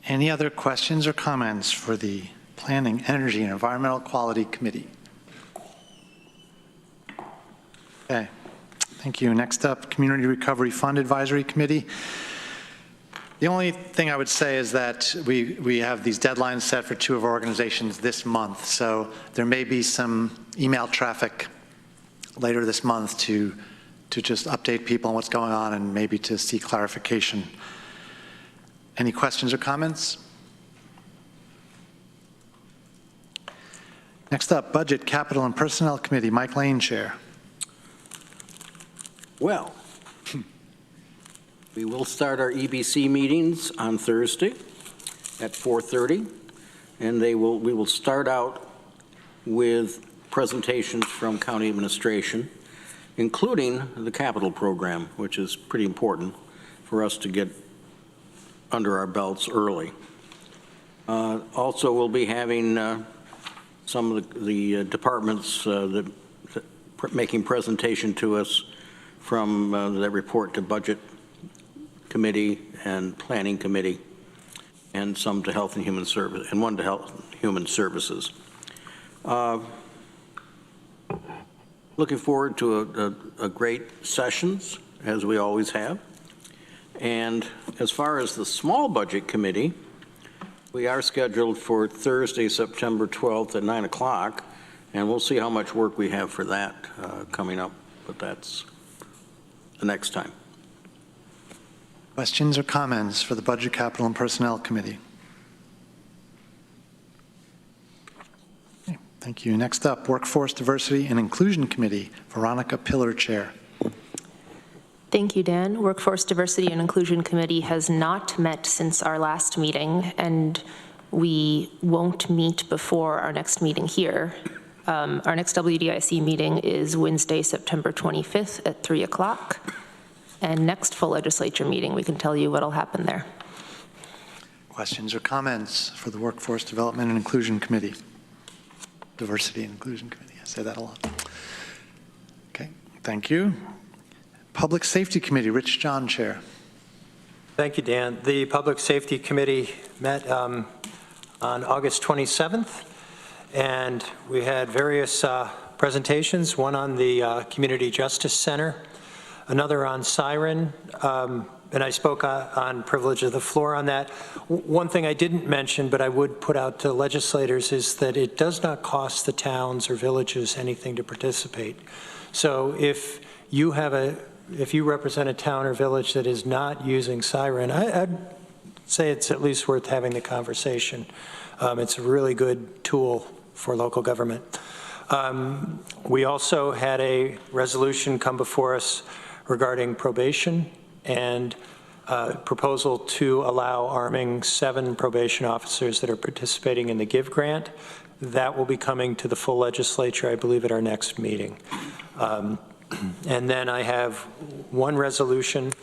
Speaker 2: Any other questions or comments for the Planning, Energy, and Environmental Quality Committee? Okay. Thank you. Next up, Community Recovery Fund Advisory Committee. The only thing I would say is that we have these deadlines set for 2 of our organizations this month. So there may be some email traffic later this month to just update people on what's going on and maybe to seek clarification. Any questions or comments? Next up, Budget, Capital, and Personnel Committee. Mike Lane, Chair.
Speaker 21: Well, we will start our EBC meetings on Thursday at 4:30, and we will start out with presentations from county administration, including the capital program, which is pretty important for us to get under our belts early. Also, we'll be having some of the departments making presentation to us
Speaker 22: from that report to Budget Committee and Planning Committee, and some to Health and Human Service, and one to Health and Human Services. Looking forward to a great sessions, as we always have. And as far as the Small Budget Committee, we are scheduled for Thursday, September 12th at 9 o'clock, and we'll see how much work we have for that coming up, but that's the next time.
Speaker 2: Questions or comments for the Budget, Capital, and Personnel Committee? Okay, thank you. Next up, Workforce, Diversity, and Inclusion Committee, Veronica Pillar, Chair.
Speaker 11: Thank you, Dan. Workforce Diversity and Inclusion Committee has not met since our last meeting, and we won't meet before our next meeting here. Our next WDIC meeting is Wednesday, September 25th at 3 o'clock. And next full legislature meeting, we can tell you what'll happen there.
Speaker 2: Questions or comments for the Workforce Development and Inclusion Committee? Diversity and Inclusion Committee, I say that a lot. Okay, thank you. Public Safety Committee, Rich John, Chair.
Speaker 12: Thank you, Dan. The Public Safety Committee met on August 27th, and we had various presentations, one on the Community Justice Center, another on Siren, and I spoke on privilege of the floor on that. One thing I didn't mention, but I would put out to legislators, is that it does not cost the towns or villages anything to participate. So if you represent a town or village that is not using Siren, I'd say it's at least worth having the conversation. It's a really good tool for local government. We also had a resolution come before us regarding probation and proposal to allow arming 7 probation officers that are participating in the GIVE grant. That will be coming to the full legislature, I believe, at our next meeting. And then I have one resolution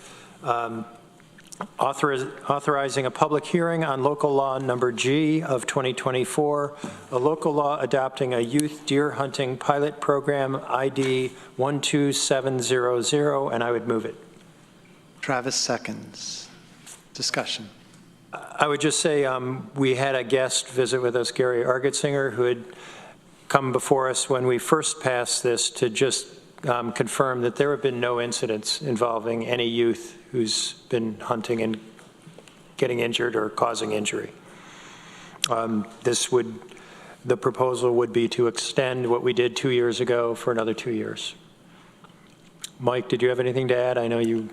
Speaker 12: authorizing a public hearing on local law number G of 2024, a local law adopting a youth deer hunting pilot program ID 12700, and I would move it.
Speaker 2: Travis seconds. Discussion.
Speaker 12: I would just say we had a guest visit with us, Gary Argetsinger, who had come before us when we first passed this to just confirm that there have been no incidents involving any youth who's been hunting and getting injured or causing injury. The proposal would be to extend what we did 2 years ago for another 2 years. Mike, did you have anything to add? I know you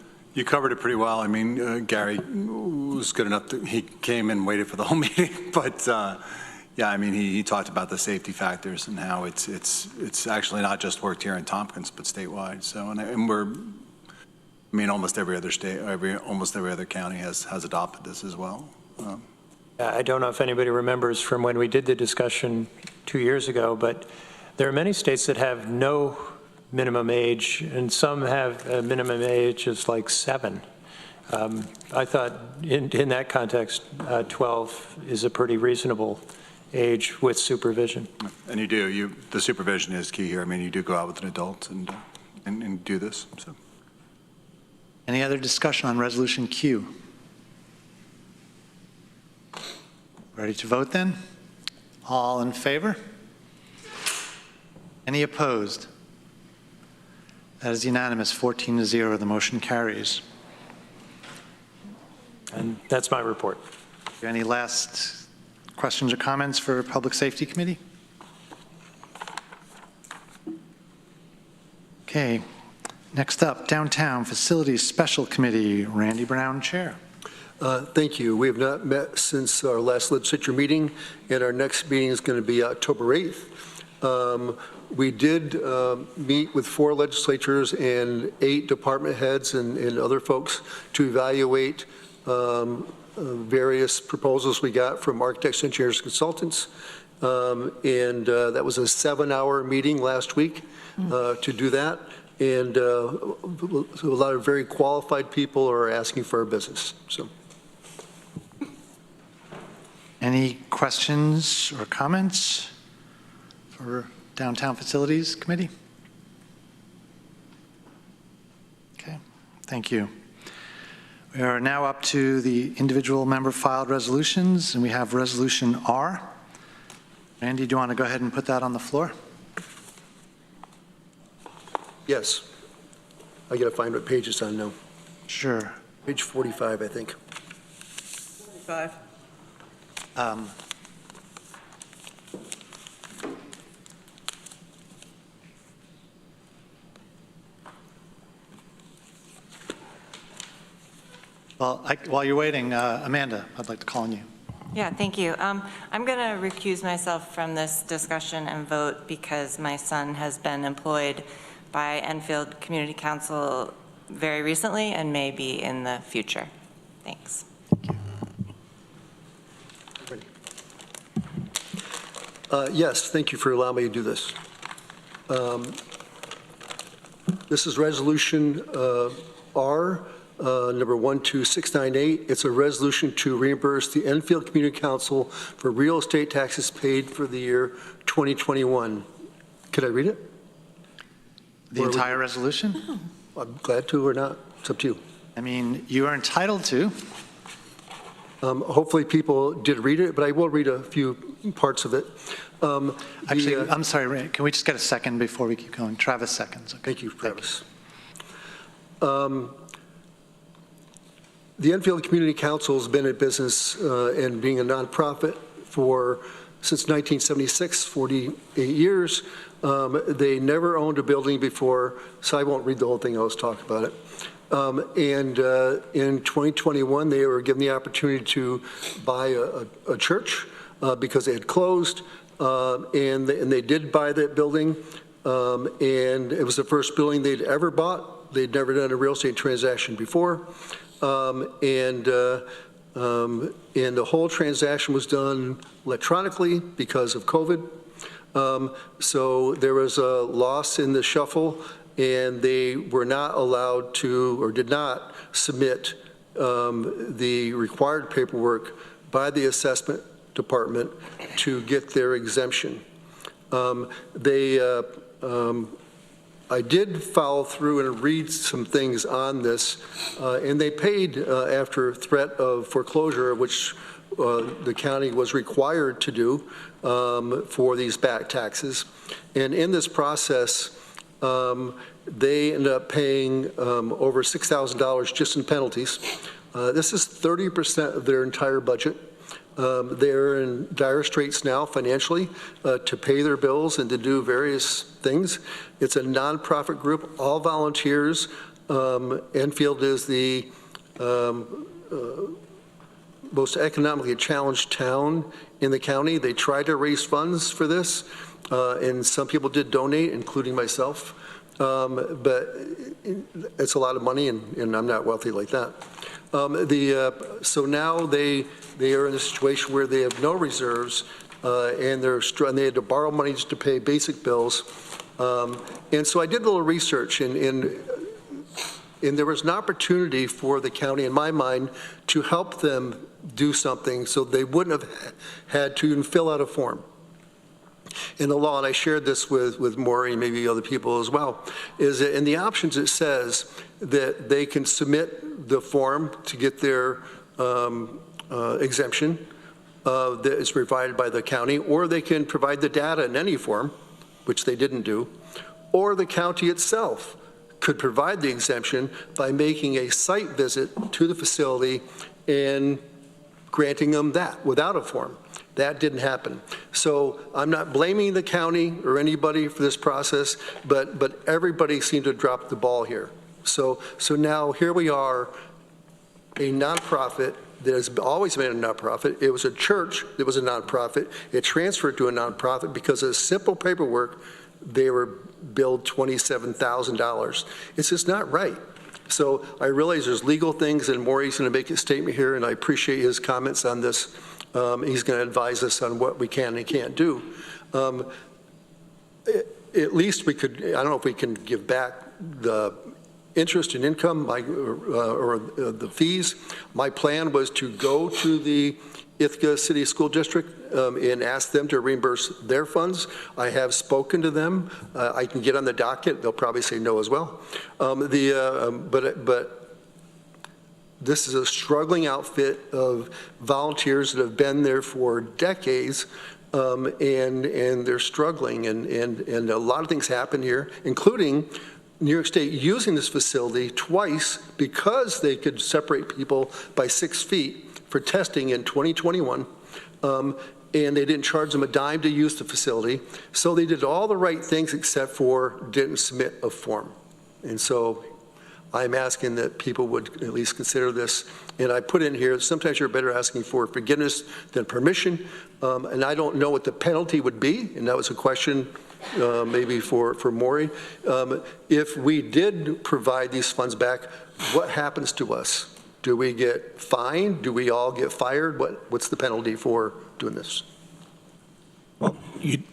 Speaker 8: covered it pretty well. I mean, Gary was good enough that he came and waited for the whole meeting, but yeah, I mean, he talked about the safety factors and how it's actually not just worked here in Tompkins, but statewide. So, and we're, I mean, almost every other state, almost every other county has adopted this as well.
Speaker 12: I don't know if anybody remembers from when we did the discussion 2 years ago, but there are many states that have no minimum age, and some have a minimum age is like 7. I thought in that context, 12 is a pretty reasonable age with supervision.
Speaker 8: And the supervision is key here. I mean, you do go out with an adult and do this. So.
Speaker 2: Any other discussion on Resolution Q? Ready to vote then? All in favor? Any opposed? That is unanimous, 14-0. The motion carries.
Speaker 12: And that's my report.
Speaker 2: Any last questions or comments for Public Safety Committee? Okay. Next up, Downtown Facilities Special Committee, Randy Brown, Chair.
Speaker 20: Thank you. We have not met since our last legislature meeting, and our next meeting is going to be October 8th. We did meet with 4 legislatures and 8 department heads and other folks to evaluate various proposals we got from architects, engineers, consultants. And that was a 7-hour meeting last week to do that. And a lot of very qualified people are asking for our business. So,
Speaker 2: any questions or comments for Downtown Facilities Committee? Thank you. We are now up to the individual member filed resolutions, and we have Resolution R. Randy, do you want to go ahead and put that on the floor?
Speaker 20: Yes. I got to find what page it's on now.
Speaker 2: Sure.
Speaker 20: Page 45, I think.
Speaker 13: 45.
Speaker 2: Well, while you're waiting, Amanda, I'd like to call on you.
Speaker 5: Yeah, thank you. I'm going to recuse myself from this discussion and vote because my son has been employed by Enfield Community Council very recently and may be in the future. Thanks.
Speaker 20: Yes, thank you for allowing me to do this. This is Resolution R, number 12698. It's a resolution to reimburse the Enfield Community Council for real estate taxes paid for the year 2021. Could I read it?
Speaker 2: The entire resolution?
Speaker 20: I'm glad to or not. It's up to you.
Speaker 2: I mean, you are entitled to.
Speaker 20: Hopefully people did read it, but I will read a few parts of it.
Speaker 2: Actually, I'm sorry, Ray, can we just get a second before we keep going? Travis seconds. Okay.
Speaker 20: Thank you, Travis. The Enfield Community Council has been in business and being a nonprofit since 1976, 48 years. They never owned a building before, so I won't read the whole thing, I'll just talk about it. In 2021, they were given the opportunity to buy a church because they had closed, and they did buy that building, and it was the first building they'd ever bought. They'd never done a real estate transaction before, and the whole transaction was done electronically because of COVID. So there was a loss in the shuffle, and they were not allowed to, or did not submit the required paperwork by the assessment department to get their exemption. I did follow through and read some things on this, and they paid after threat of foreclosure, which the county was required to do for these back taxes. And in this process, they ended up paying over $6,000 just in penalties. This is 30% of their entire budget. They're in dire straits now financially to pay their bills and to do various things. It's a nonprofit group, all volunteers. Enfield is the most economically challenged town in the county. They tried to raise funds for this, and some people did donate, including myself. But it's a lot of money, and I'm not wealthy like that. So now they are in a situation where they have no reserves, and they had to borrow money just to pay basic bills. And so I did a little research, and there was an opportunity for the county, in my mind, to help them do something so they wouldn't have had to even fill out a form. In the law, and I shared this with Maury and maybe other people as well, is that in the options it says that they can submit the form to get their exemption that is provided by the county, or they can provide the data in any form, which they didn't do, or the county itself could provide the exemption by making a site visit to the facility and granting them that without a form. That didn't happen. So I'm not blaming the county or anybody for this process, but everybody seemed to drop the ball here. So now here we are, a nonprofit that has always been a nonprofit. It was a church that was a nonprofit. It transferred to a nonprofit because of simple paperwork. They were billed $27,000. It's just not right. So I realize there's legal things, and Maury's going to make a statement here, and I appreciate his comments on this. He's going to advise us on what we can and can't do. At least we could, I don't know if we can give back the interest and income or the fees. My plan was to go to the Ithaca City School District and ask them to reimburse their funds. I have spoken to them. I can get on the docket. They'll probably say no as well. But This is a struggling outfit of volunteers that have been there for decades, and they're struggling, and a lot of things happen here, including New York State using this facility twice because they could separate people by 6 feet for testing in 2021. And they didn't charge them a dime to use the facility. So they did all the right things except for didn't submit a form. And so I'm asking that people would at least consider this. And I put in here, sometimes you're better asking for forgiveness than permission. And I don't know what the penalty would be. And that was a question maybe for Maury. If we did provide these funds back, what happens to us? Do we get fined? Do we all get fired? What's the penalty for doing this?
Speaker 18: Well, you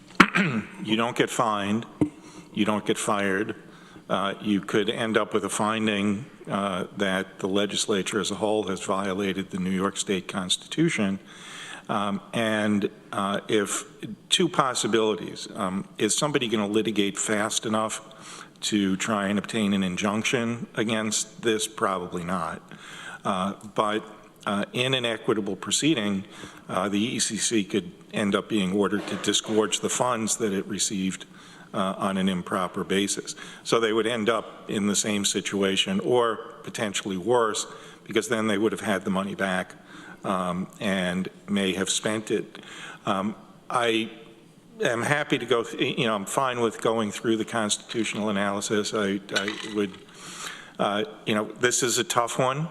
Speaker 18: don't get fined. You don't get fired. You could end up with a finding that the legislature as a whole has violated the New York State Constitution. And if two possibilities, is somebody going to litigate fast enough to try and obtain an injunction against this? Probably not. But in an equitable proceeding, the ECC could end up being ordered to disgorge the funds that it received on an improper basis. So they would end up in the same situation, or potentially worse, because then they would have had the money back and may have spent it. I am happy to go, I'm fine with going through the constitutional analysis. I would, this is a tough one.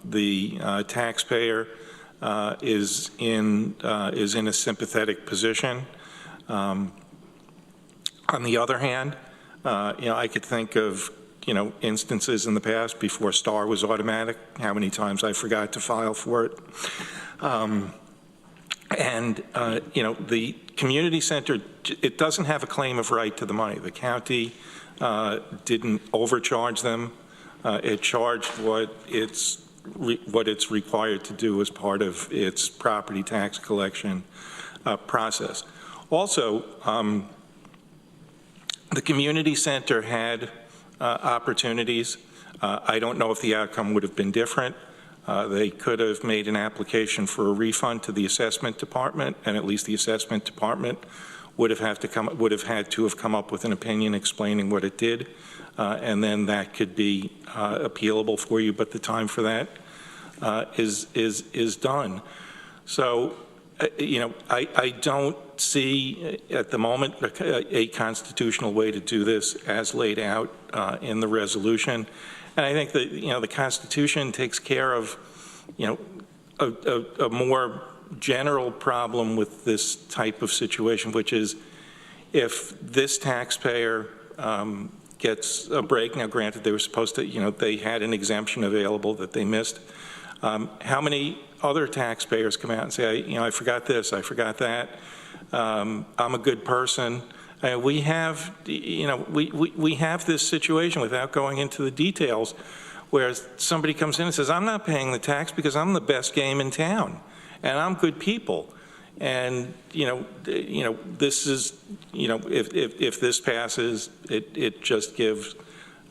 Speaker 18: The taxpayer is in a sympathetic position. On the other hand, I could think of instances in the past before STAR was automatic, how many times I forgot to file for it. The community center, it doesn't have a claim of right to the money. The county didn't overcharge them. It charged what it's required to do as part of its property tax collection process. Also, the community center had opportunities. I don't know if the outcome would have been different. They could have made an application for a refund to the assessment department, and at least the assessment department would have had to have come up with an opinion explaining what it did, and then that could be appealable for you. But the time for that is done. So, I don't see at the moment a constitutional way to do this as laid out in the resolution. And I think that, the Constitution takes care of, a more general problem with this type of situation, which is if this taxpayer gets a break, now granted they were supposed to, they had an exemption available that they missed. How many other taxpayers come out and say, I forgot this, I forgot that, I'm a good person? We have, we have this situation, without going into the details, where somebody comes in and says, I'm not paying the tax because I'm the best game in town, and I'm good people. And, this is, if this passes, it just gives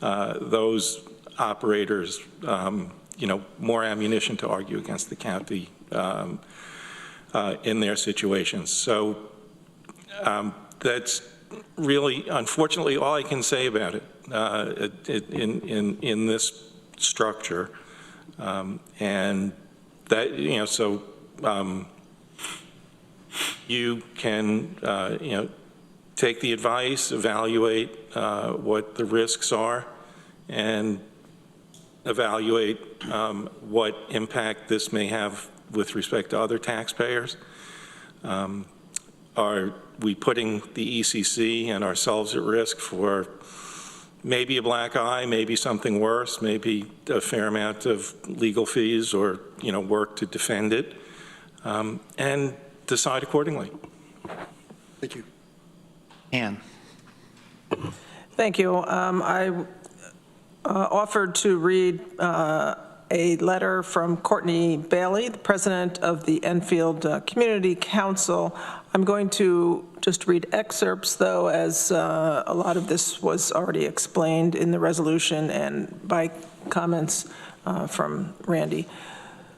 Speaker 18: those operators, more ammunition to argue against the county in their situations. So that's really, unfortunately, all I can say about it in this structure. And that, so you can, take the advice, evaluate what the risks are, and evaluate what impact this may have with respect to other taxpayers. Are we putting the ECC and ourselves at risk for maybe a black eye, maybe something worse, maybe a fair amount of legal fees or, work to defend it, and decide accordingly.
Speaker 20: Thank you.
Speaker 2: Ann.
Speaker 16: Thank you. I offered to read a letter from Courtney Bailey, the president of the Enfield Community Council. I'm going to just read excerpts, though, as a lot of this was already explained in the resolution and by comments from Randy.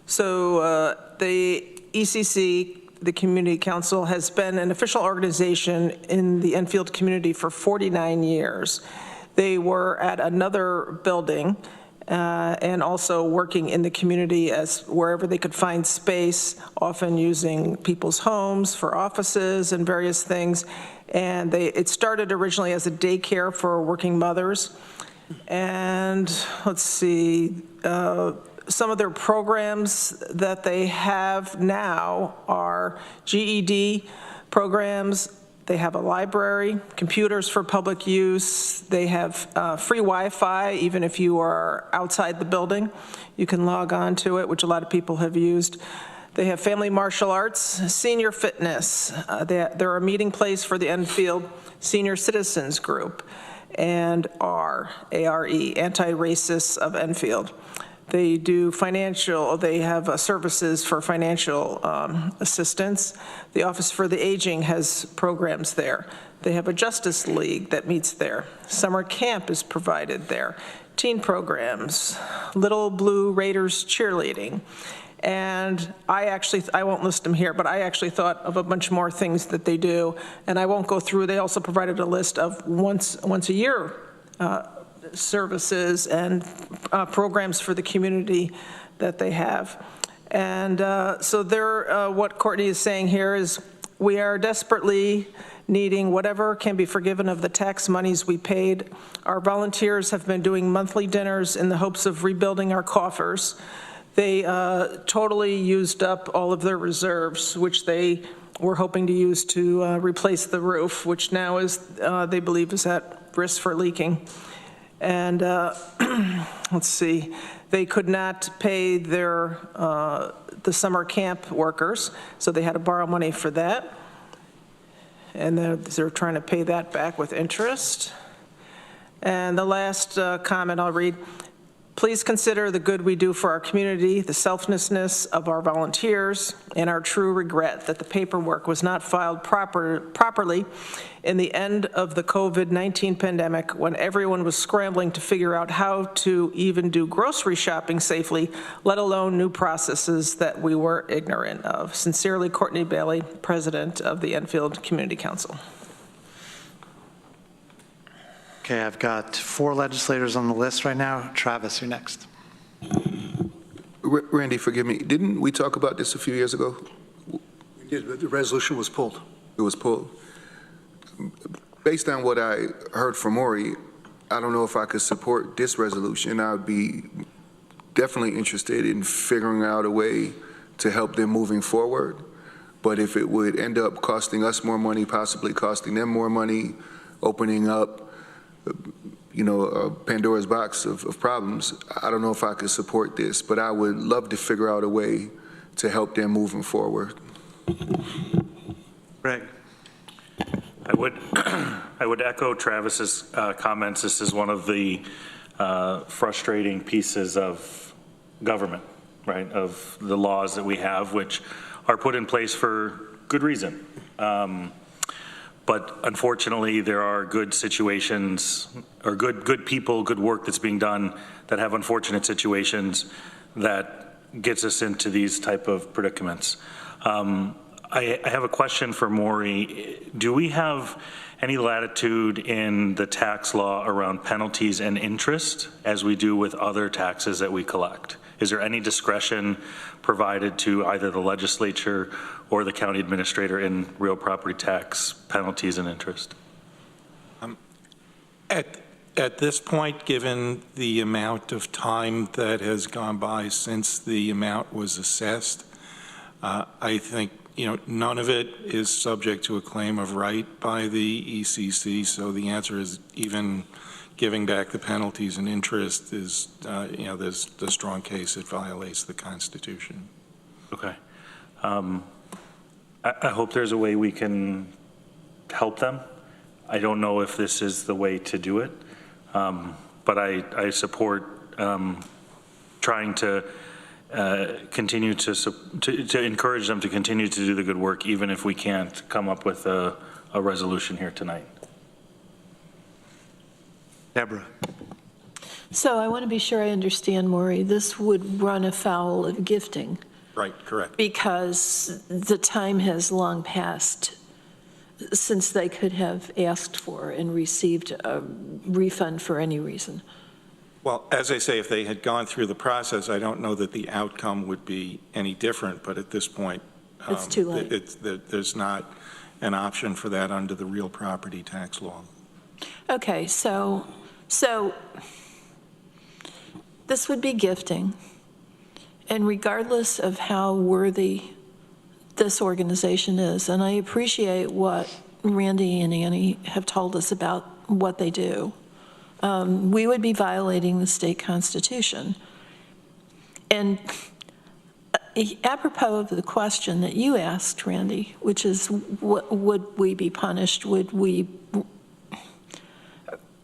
Speaker 16: So the ECC, the Community Council, has been an official organization in the Enfield community for 49 years. They were at another building and also working in the community as wherever they could find space, often using people's homes for offices and various things. And it started originally as a daycare for working mothers. And let's see, some of their programs that they have now are GED programs. They have a library, computers for public use. They have free Wi-Fi, even if you are outside the building. You can log on to it, which a lot of people have used. They have family martial arts, senior fitness. They're a meeting place for the Enfield Senior Citizens Group, and ARE, Anti-Racists of Enfield. They do they have services for financial assistance. The Office for the Aging has programs there. They have a Justice League that meets there. Summer camp is provided there. Teen programs, Little Blue Raiders cheerleading. And I won't list them here, but I actually thought of a bunch more things that they do, and I won't go through. They also provided a list of once a year services and programs for the community that they have. And so what Courtney is saying here is we are desperately needing whatever can be forgiven of the tax monies we paid. Our volunteers have been doing monthly dinners in the hopes of rebuilding our coffers. They totally used up all of their reserves, which they were hoping to use to replace the roof, which now they believe is at risk for leaking. And let's see, they could not pay the summer camp workers, so they had to borrow money for that. And they're trying to pay that back with interest. And the last comment I'll read, please consider the good we do for our community, the selflessness of our volunteers, and our true regret that the paperwork was not filed properly in the end of the COVID-19 pandemic when everyone was scrambling to figure out how to even do grocery shopping safely, let alone new processes that we were ignorant of. Sincerely, Courtney Bailey, President of the Enfield Community Council.
Speaker 2: Okay, I've got 4 legislators on the list right now. Travis, you're next.
Speaker 7: Randy, forgive me, didn't we talk about this a few years ago?
Speaker 20: We did, but the resolution was pulled.
Speaker 7: It was pulled. Based on what I heard from Maury, I don't know if I could support this resolution. I would be definitely interested in figuring out a way to help them moving forward. But if it would end up costing us more money, possibly costing them more money, opening up Pandora's box of problems, I don't know if I could support this, but I would love to figure out a way to help them moving forward.
Speaker 2: Greg.
Speaker 15: I would echo Travis's comments. This is one of the frustrating pieces of government, right, of the laws that we have, which are put in place for good reason. But unfortunately, there are good situations or good people, good work that's being done that have unfortunate situations that gets us into these type of predicaments. I have a question for Maury. Do we have any latitude in the tax law around penalties and interest as we do with other taxes that we collect? Is there any discretion provided to either the legislature or the county administrator in real property tax penalties and interest?
Speaker 18: At this point, given the amount of time that has gone by since the amount was assessed, I think none of it is subject to a claim of right by the ECC. So the answer is even giving back the penalties and interest is, there's the strong case it violates the Constitution.
Speaker 15: Okay. I hope there's a way we can help them. I don't know if this is the way to do it, but I support trying to continue to encourage them to continue to do the good work, even if we can't come up with a resolution here tonight.
Speaker 2: Deborah.
Speaker 14: So I want to be sure I understand, Maury. This would run afoul of gifting
Speaker 18: Right, correct.
Speaker 14: because the time has long passed since they could have asked for and received a refund for any reason.
Speaker 18: Well, as I say, if they had gone through the process, I don't know that the outcome would be any different, but at this point,
Speaker 14: It's too late.
Speaker 18: There's not an option for that under the real property tax law.
Speaker 14: Okay, so this would be gifting, and regardless of how worthy this organization is, and I appreciate what Randy and Annie have told us about what they do, we would be violating the state constitution. And apropos of the question that you asked, Randy, which is, would we be punished? Would we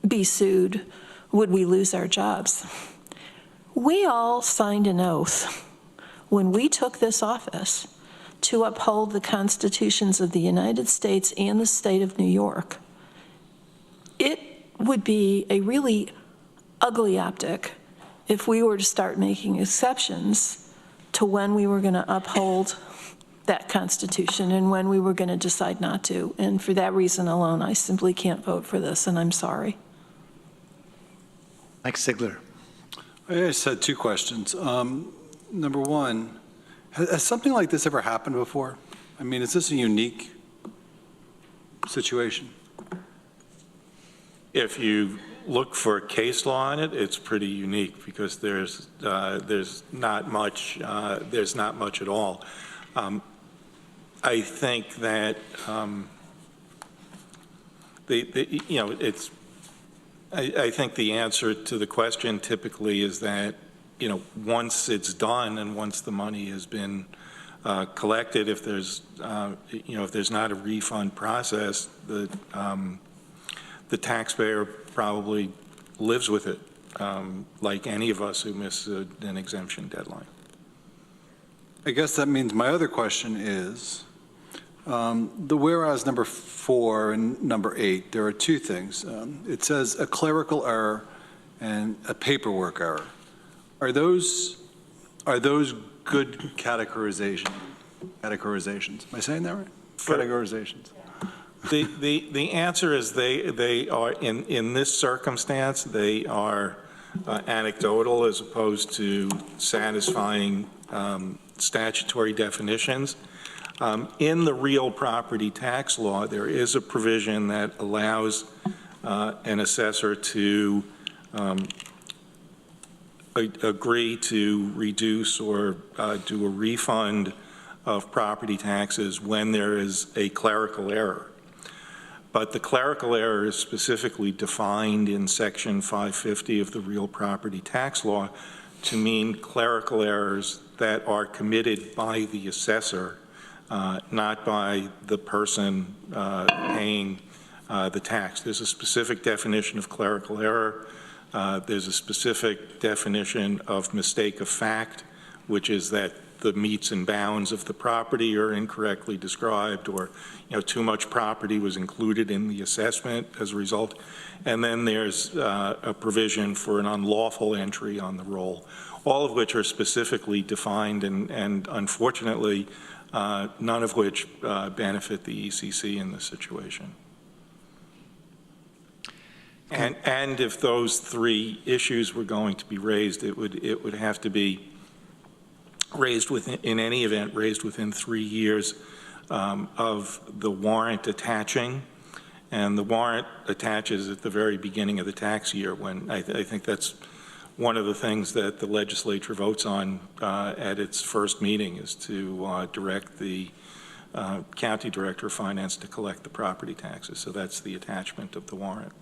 Speaker 14: be sued? Would we lose our jobs? We all signed an oath when we took this office to uphold the constitutions of the United States and the state of New York. It would be a really ugly optic if we were to start making exceptions to when we were going to uphold that Constitution and when we were going to decide not to. And for that reason alone, I simply can't vote for this, and I'm sorry.
Speaker 2: Mike Sigler.
Speaker 8: I just had two questions. Number one, has something like this ever happened before? I mean, is this a unique situation?
Speaker 18: If you look for case law on it, it's pretty unique because there's not much at all. I think that I think the answer to the question typically is that, once it's done and once the money has been collected, if there's not a refund process, the taxpayer probably lives with it, like any of us who miss an exemption deadline.
Speaker 8: I guess that means my other question is, the whereas number 4 and number 8, there are two things. It says a clerical error and a paperwork error. Are those good categorizations? Am I saying that right? Categorizations.
Speaker 18: The answer is they are, in this circumstance, they are anecdotal as opposed to satisfying statutory definitions. In the real property tax law, there is a provision that allows an assessor to agree to reduce or do a refund of property taxes when there is a clerical error. But the clerical error is specifically defined in Section 550 of the real property tax law to mean clerical errors that are committed by the assessor, not by the person paying the tax. There's a specific definition of clerical error. There's a specific definition of mistake of fact, which is that the metes and bounds of the property are incorrectly described, or too much property was included in the assessment as a result. And then there's a provision for an unlawful entry on the roll, all of which are specifically defined and unfortunately none of which benefit the ECC in this situation. And if those three issues were going to be raised, it would have to be raised within, in any event, raised within 3 years of the warrant attaching. And the warrant attaches at the very beginning of the tax year, when I think that's one of the things that the legislature votes on at its first meeting, is to direct the county director of finance to collect the property taxes. So that's the attachment of the warrant.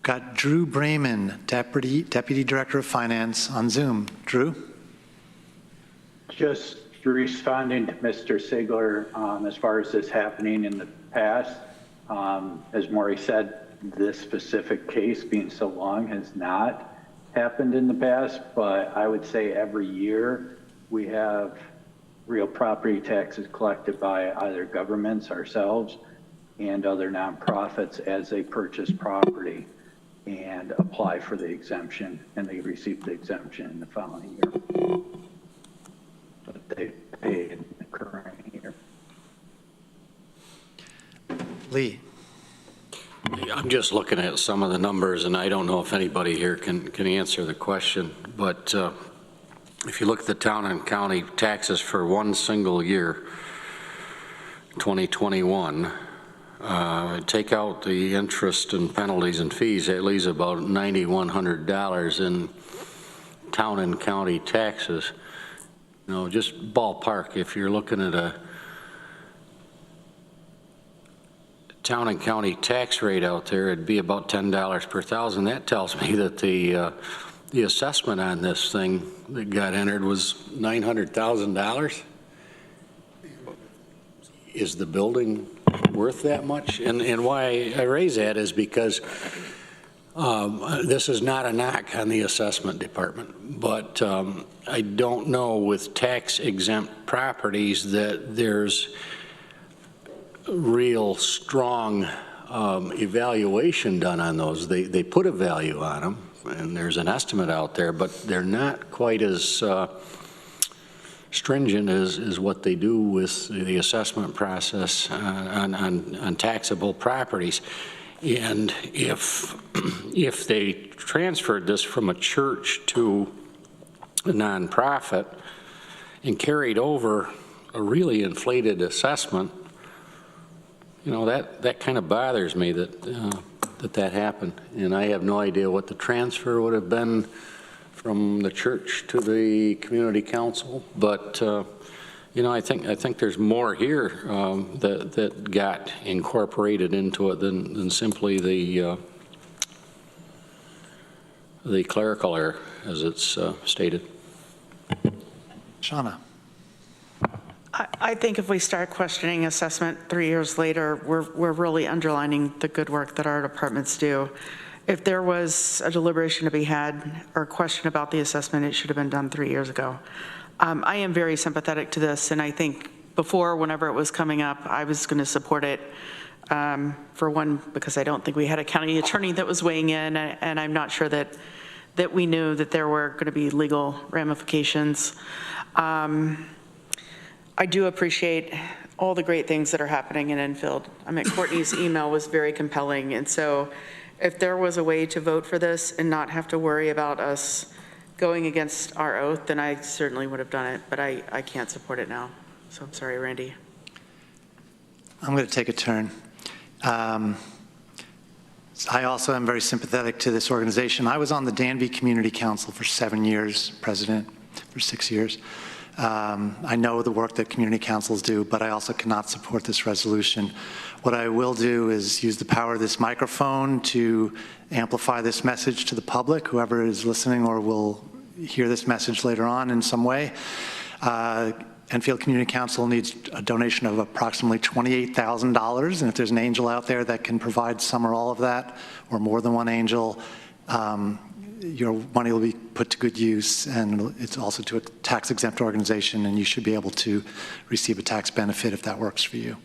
Speaker 2: Got Drew Brayman, Deputy Director of Finance on Zoom. Drew?
Speaker 9: Just responding to Mr. Sigler, as far as this happening in the past, as Maury said, this specific case being so long has not happened in the past, but I would say every year we have real property taxes collected by either governments, ourselves, and other nonprofits as they purchase property. and apply for the exemption, and they receive the exemption in the following year. But they pay in the current year.
Speaker 2: Lee.
Speaker 22: I'm just looking at some of the numbers, and I don't know if anybody here can answer the question, but if you look at the town and county taxes for one single year, 2021, take out the interest and penalties and fees, that leaves about $9,100 in town and county taxes. You know, just ballpark, if you're looking at a town and county tax rate out there, it'd be about $10 per thousand. That tells me that the assessment on this thing that got entered was $900,000. Is the building worth that much? And why I raise that is because this is not a knock on the assessment department, but I don't know with tax exempt properties that there's real strong evaluation done on those. They put a value on them, and there's an estimate out there, but they're not quite as stringent as what they do with the assessment process on taxable properties. And if they transferred this from a church to a nonprofit and carried over a really inflated assessment, you know, that kind of bothers me that happened. And I have no idea what the transfer would have been from the church to the community council, but you know, I think there's more here that got incorporated into it than simply the clerical error, as it's stated.
Speaker 2: Shauna.
Speaker 13: I think if we start questioning assessment 3 years later, we're really underlining the good work that our departments do. If there was a deliberation to be had or a question about the assessment, it should have been done 3 years ago. I am very sympathetic to this, and I think before, whenever it was coming up, I was going to support it. For one, because I don't think we had a county attorney that was weighing in, and I'm not sure that we knew that there were going to be legal ramifications. I do appreciate all the great things that are happening in Enfield. I mean, Courtney's email was very compelling, and so if there was a way to vote for this and not have to worry about us going against our oath, then I certainly would have done it, but I can't support it now. So I'm sorry, Randy.
Speaker 2: I'm going to take a turn. I also am very sympathetic to this organization. I was on the Danby Community Council for 7 years, president for 6 years. I know the work that community councils do, but I also cannot support this resolution. What I will do is use the power of this microphone to amplify this message to the public, whoever is listening or will hear this message later on in some way. Enfield Community Council needs a donation of approximately $28,000, and if there's an angel out there that can provide some or all of that, or more than one angel, your money will be put to good use, and it's also to a tax-exempt organization, and you should be able to receive a tax benefit if that works for you.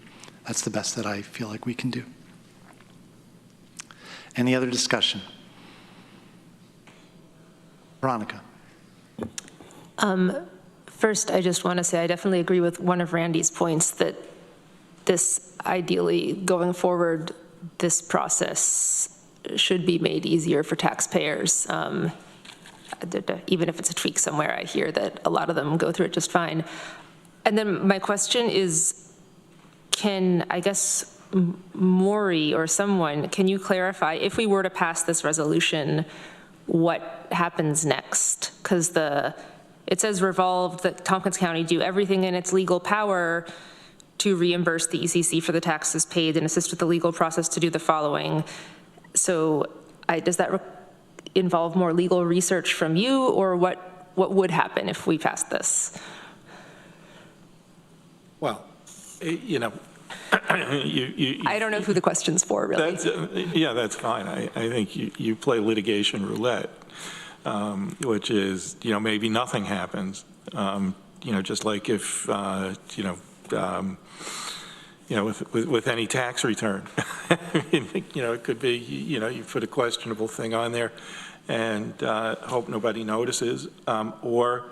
Speaker 2: That's the best that I feel like we can do. Any other discussion? Veronica.
Speaker 11: First, I just want to say I definitely agree with one of Randy's points that this, ideally, going forward, this process should be made easier for taxpayers. Even if it's a tweak somewhere, I hear that a lot of them go through it just fine. And then my question is, can, I guess, Maury or someone, can you clarify, if we were to pass this resolution, what happens next? Because it says revolved that Tompkins County do everything in its legal power to reimburse the ECC for the taxes paid and assist with the legal process to do the following. So does that involve more legal research from you, or what would happen if we passed this?
Speaker 18: Well, you know,
Speaker 11: I don't know who the question's for, really.
Speaker 18: Yeah, that's fine. I think you play litigation roulette, which is, you know, maybe nothing happens. You know, just like if, you know, with any tax return. I mean, it could be, you put a questionable thing on there and hope nobody notices, or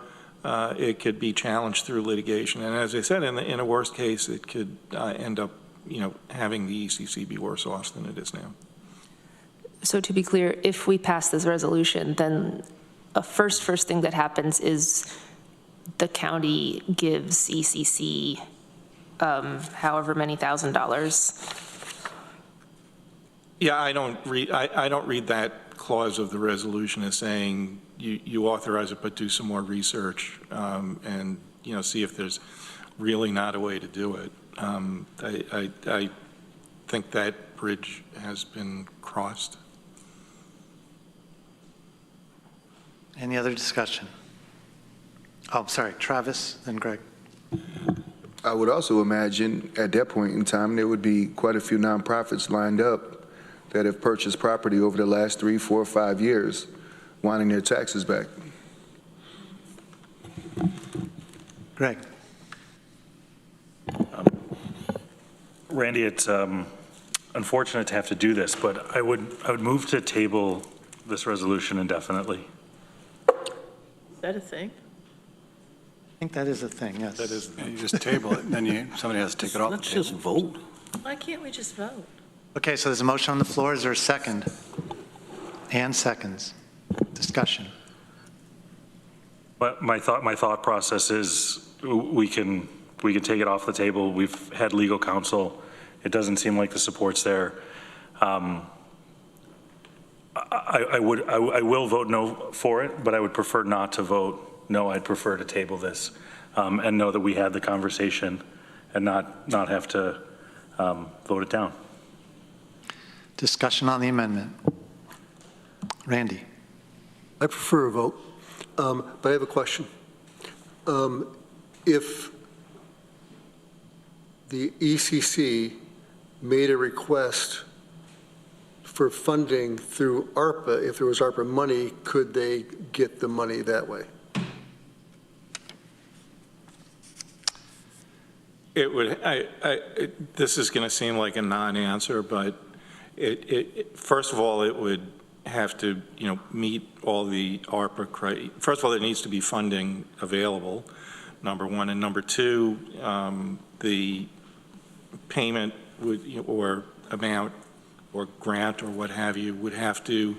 Speaker 18: it could be challenged through litigation. And as I said, in a worst case, it could end up, having the ECC be worse off than it is now.
Speaker 11: So to be clear, if we pass this resolution, then a first thing that happens is the county gives ECC however many $1,000s.
Speaker 18: Yeah, I don't read that clause of the resolution as saying you authorize it, but do some more research and see if there's really not a way to do it. I think that bridge has been crossed.
Speaker 2: Any other discussion? Oh, sorry, Travis, then Greg.
Speaker 7: I would also imagine at that point in time, there would be quite a few nonprofits lined up that have purchased property over the last 3, 4, 5 years, wanting their taxes back.
Speaker 2: Greg.
Speaker 15: Randy, it's unfortunate to have to do this, but I would move to table this resolution indefinitely.
Speaker 14: Is that a thing?
Speaker 2: I think that is a thing, yes.
Speaker 8: That is, you just table it, and then somebody has to take it off the table.
Speaker 21: Let's just vote.
Speaker 14: Why can't we just vote?
Speaker 2: Okay, so there's a motion on the floor. Is there a second? And seconds. Discussion.
Speaker 15: But my thought process is we can take it off the table. We've had legal counsel. It doesn't seem like the support's there. I will vote no for it, but I would prefer not to vote no. I'd prefer to table this and know that we had the conversation and not have to vote it down.
Speaker 2: Discussion on the amendment. Randy.
Speaker 20: I prefer a vote, but I have a question. If the ECC made a request for funding through ARPA, if there was ARPA money, could they get the money that way?
Speaker 18: It would. This is going to seem like a non-answer, but first of all, it would have to, meet all the ARPA criteria. First of all, there needs to be funding available, number one, and number two, the payment would, or amount, or grant, or what have you, would have to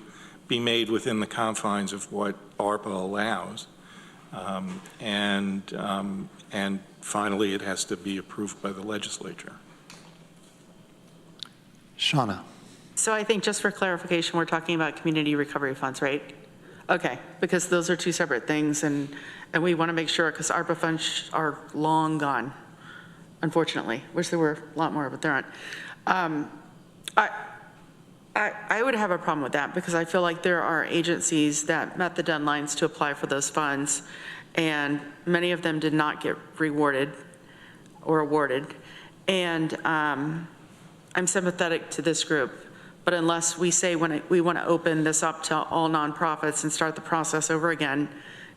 Speaker 18: be made within the confines of what ARPA allows, and finally, it has to be approved by the legislature.
Speaker 2: Shauna.
Speaker 13: So I think just for clarification, we're talking about community recovery funds, right? Okay, because those are two separate things, and we want to make sure, because ARPA funds are long gone, unfortunately. Wish there were a lot more, but there aren't. I would have a problem with that, because I feel like there are agencies that met the deadlines to apply for those funds, and many of them did not get rewarded or awarded. And I'm sympathetic to this group, but unless we say we want to open this up to all nonprofits and start the process over again,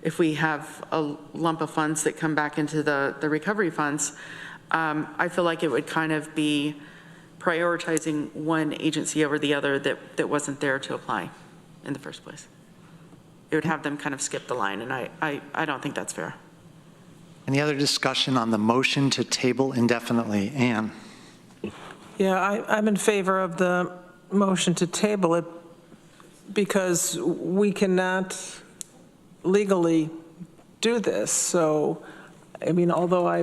Speaker 13: if we have a lump of funds that come back into the recovery funds, I feel like it would kind of be prioritizing one agency over the other that wasn't there to apply in the first place. It would have them kind of skip the line, and I don't think that's fair.
Speaker 2: Any other discussion on the motion to table indefinitely? Ann.
Speaker 16: Yeah, I'm in favor of the motion to table it because we cannot legally do this. So, I mean, although I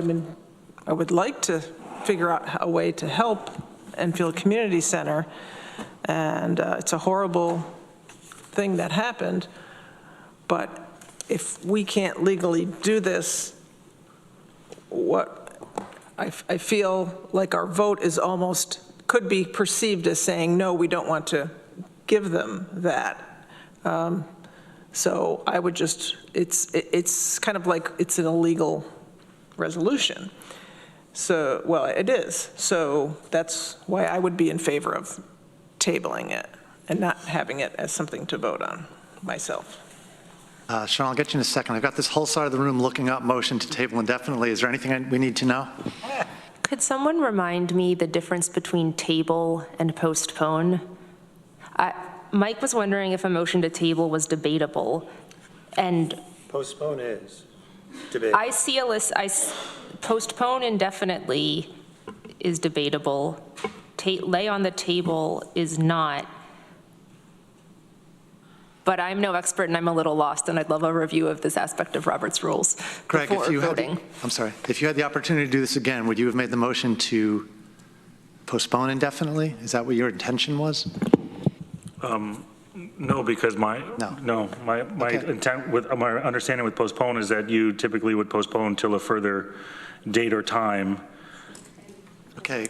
Speaker 16: would like to figure out a way to help Enfield Community Center, and it's a horrible thing that happened, but if we can't legally do this, I feel like our vote is almost, could be perceived as saying, no, we don't want to give them that. So I would just, it's kind of like it's an illegal resolution. So, well, it is. So that's why I would be in favor of tabling it and not having it as something to vote on myself.
Speaker 2: Sean, I'll get you in a second. I've got this whole side of the room looking up motion to table indefinitely. Is there anything we need to know?
Speaker 11: Could someone remind me the difference between table and postpone? Mike was wondering if a motion to table was debatable, and
Speaker 12: Postpone is debate.
Speaker 11: I see a list, postpone indefinitely is debatable. Lay on the table is not. But I'm no expert and I'm a little lost, and I'd love a review of this aspect of Robert's rules
Speaker 2: Greg,
Speaker 11: before
Speaker 2: if you
Speaker 11: voting.
Speaker 2: if you had the opportunity to do this again, would you have made the motion to postpone indefinitely? Is that what your intention was?
Speaker 15: No, because my intent with, my understanding with postpone is that you typically would postpone till a further date or time.
Speaker 2: Okay,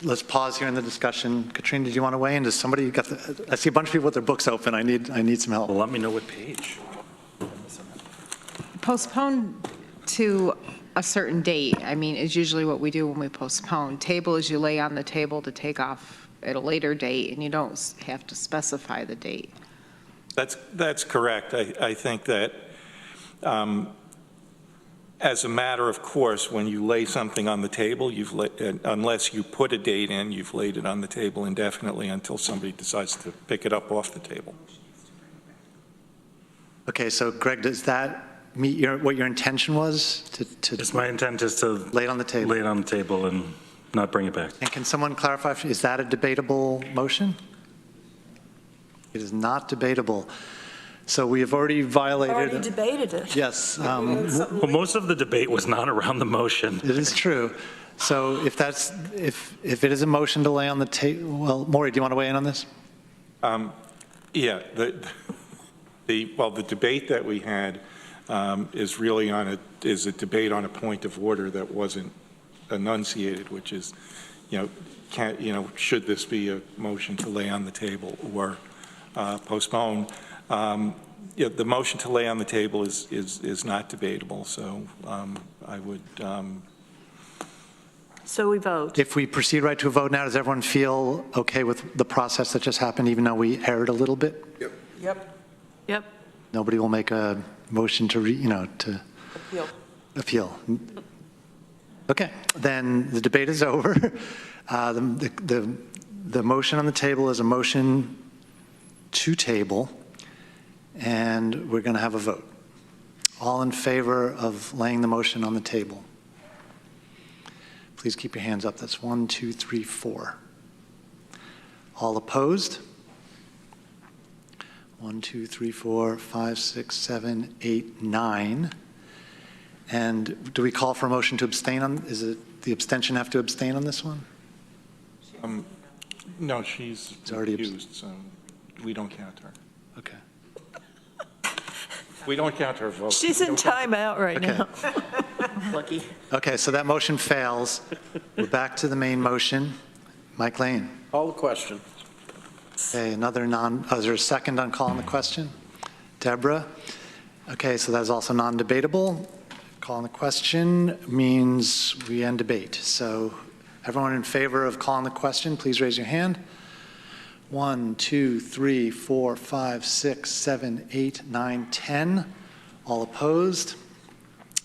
Speaker 2: let's pause here in the discussion. Katrina, did you want to weigh in? Does somebody got the, I see a bunch of people with their books open. I need some help.
Speaker 15: Well, let me know what page.
Speaker 6: Postpone to a certain date, I mean, is usually what we do when we postpone. Table is you lay on the table to take off at a later date, and you don't have to specify the date.
Speaker 18: That's correct. I think that as a matter of course, when you lay something on the table, unless you put a date in, you've laid it on the table indefinitely until somebody decides to pick it up off the table.
Speaker 2: Okay, so Greg, does that meet what your intention was?
Speaker 15: My intent is to
Speaker 2: lay it on the table.
Speaker 15: Lay it on the table and not bring it back.
Speaker 2: And can someone clarify, is that a debatable motion? It is not debatable. So we have already violated.
Speaker 14: Already debated it.
Speaker 2: Yes.
Speaker 15: Well, most of the debate was not around the motion.
Speaker 2: It is true. So if it is a motion to lay on the table, well, Maury, do you want to weigh in on this?
Speaker 18: Yeah, the debate that we had is really is a debate on a point of order that wasn't enunciated, which is, should this be a motion to lay on the table or postpone? The motion to lay on the table is not debatable, so I would.
Speaker 14: So we vote.
Speaker 2: If we proceed right to a vote now, does everyone feel okay with the process that just happened, even though we erred a little bit?
Speaker 14: Yep.
Speaker 2: Nobody will make a motion to appeal. Okay, then the debate is over. The motion on the table is a motion to table, and we're going to have a vote. All in favor of laying the motion on the table? Please keep your hands up. That's 1, 2, 3, 4. All opposed? 1, 2, 3, 4, 5, 6, 7, 8, 9. And do we call for a motion to abstain on, is it the abstention have to abstain on this one?
Speaker 18: No, she's already used, so we don't count her.
Speaker 2: Okay.
Speaker 18: We don't count her vote.
Speaker 14: She's in timeout right now.
Speaker 6: Lucky.
Speaker 2: Okay, so that motion fails. We're back to the main motion. Mike Lane.
Speaker 21: Call the question.
Speaker 2: Okay, is there a second on calling the question? Deborah? Okay, so that is also non-debatable. Calling the question means we end debate. So everyone in favor of calling the question, please raise your hand. 1, 2, 3, 4, 5, 6, 7, 8, 9, 10. All opposed?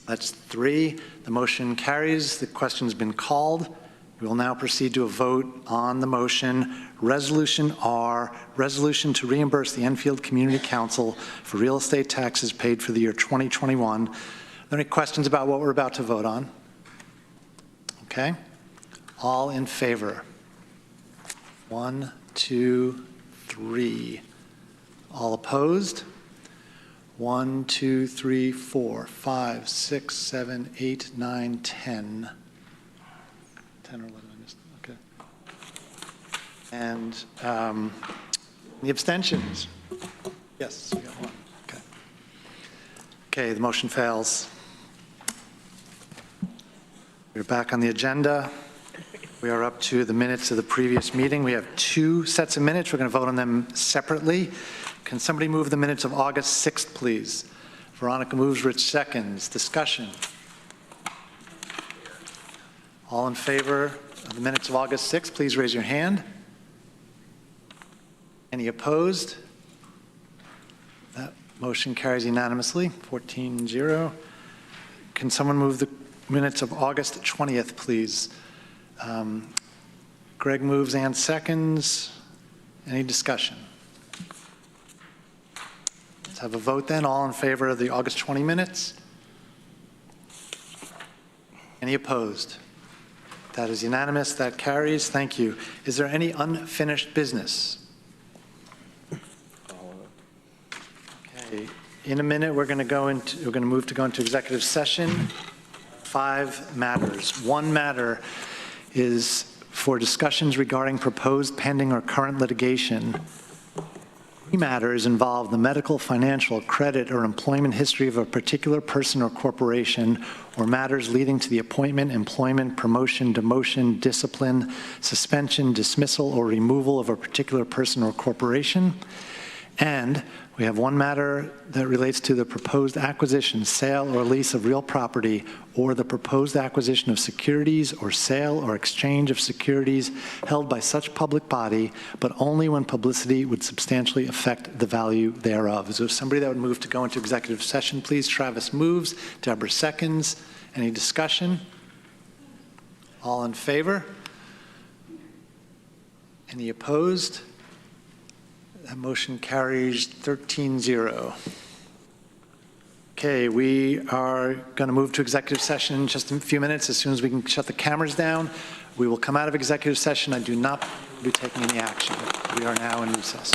Speaker 2: That's 3. The motion carries. The question's been called. We will now proceed to a vote on the motion. Resolution R, resolution to reimburse the Enfield Community Council for real estate taxes paid for the year 2021. Are there any questions about what we're about to vote on? Okay. All in favor? 1, 2, 3. All opposed? 1, 2, 3, 4, 5, 6, 7, 8, 9, 10. 10 or 11, I missed. Okay. And the abstentions? Yes, we got 1. Okay. Okay, the motion fails. We're back on the agenda. We are up to the minutes of the previous meeting. We have 2 sets of minutes. We're going to vote on them separately. Can somebody move the minutes of August 6th, please? Veronica moves, Rich seconds. Discussion. All in favor of the minutes of August 6th, please raise your hand. Any opposed? That motion carries unanimously, 14-0. Can someone move the minutes of August 20th, please. Greg moves and seconds. Any discussion? Let's have a vote then. All in favor of the August 20 minutes? Any opposed? That is unanimous. That carries. Thank you. Is there any unfinished business? Okay. In a minute, we're going to move to go into executive session. 5 matters. 1 matter is for discussions regarding proposed, pending, or current litigation. 3 matters involve the medical, financial, credit, or employment history of a particular person or corporation, or matters leading to the appointment, employment, promotion, demotion, discipline, suspension, dismissal, or removal of a particular person or corporation. And we have 1 matter that relates to the proposed acquisition, sale, or lease of real property, or the proposed acquisition of securities or sale or exchange of securities held by such public body, but only when publicity would substantially affect the value thereof. Is there somebody that would move to go into executive session, please? Travis moves. Deborah seconds. Any discussion? All in favor? Any opposed? That motion carries 13-0. Okay, we are going to move to executive session in just a few minutes. As soon as we can shut the cameras down, we will come out of executive session. I do not be taking any action. We are now in recess.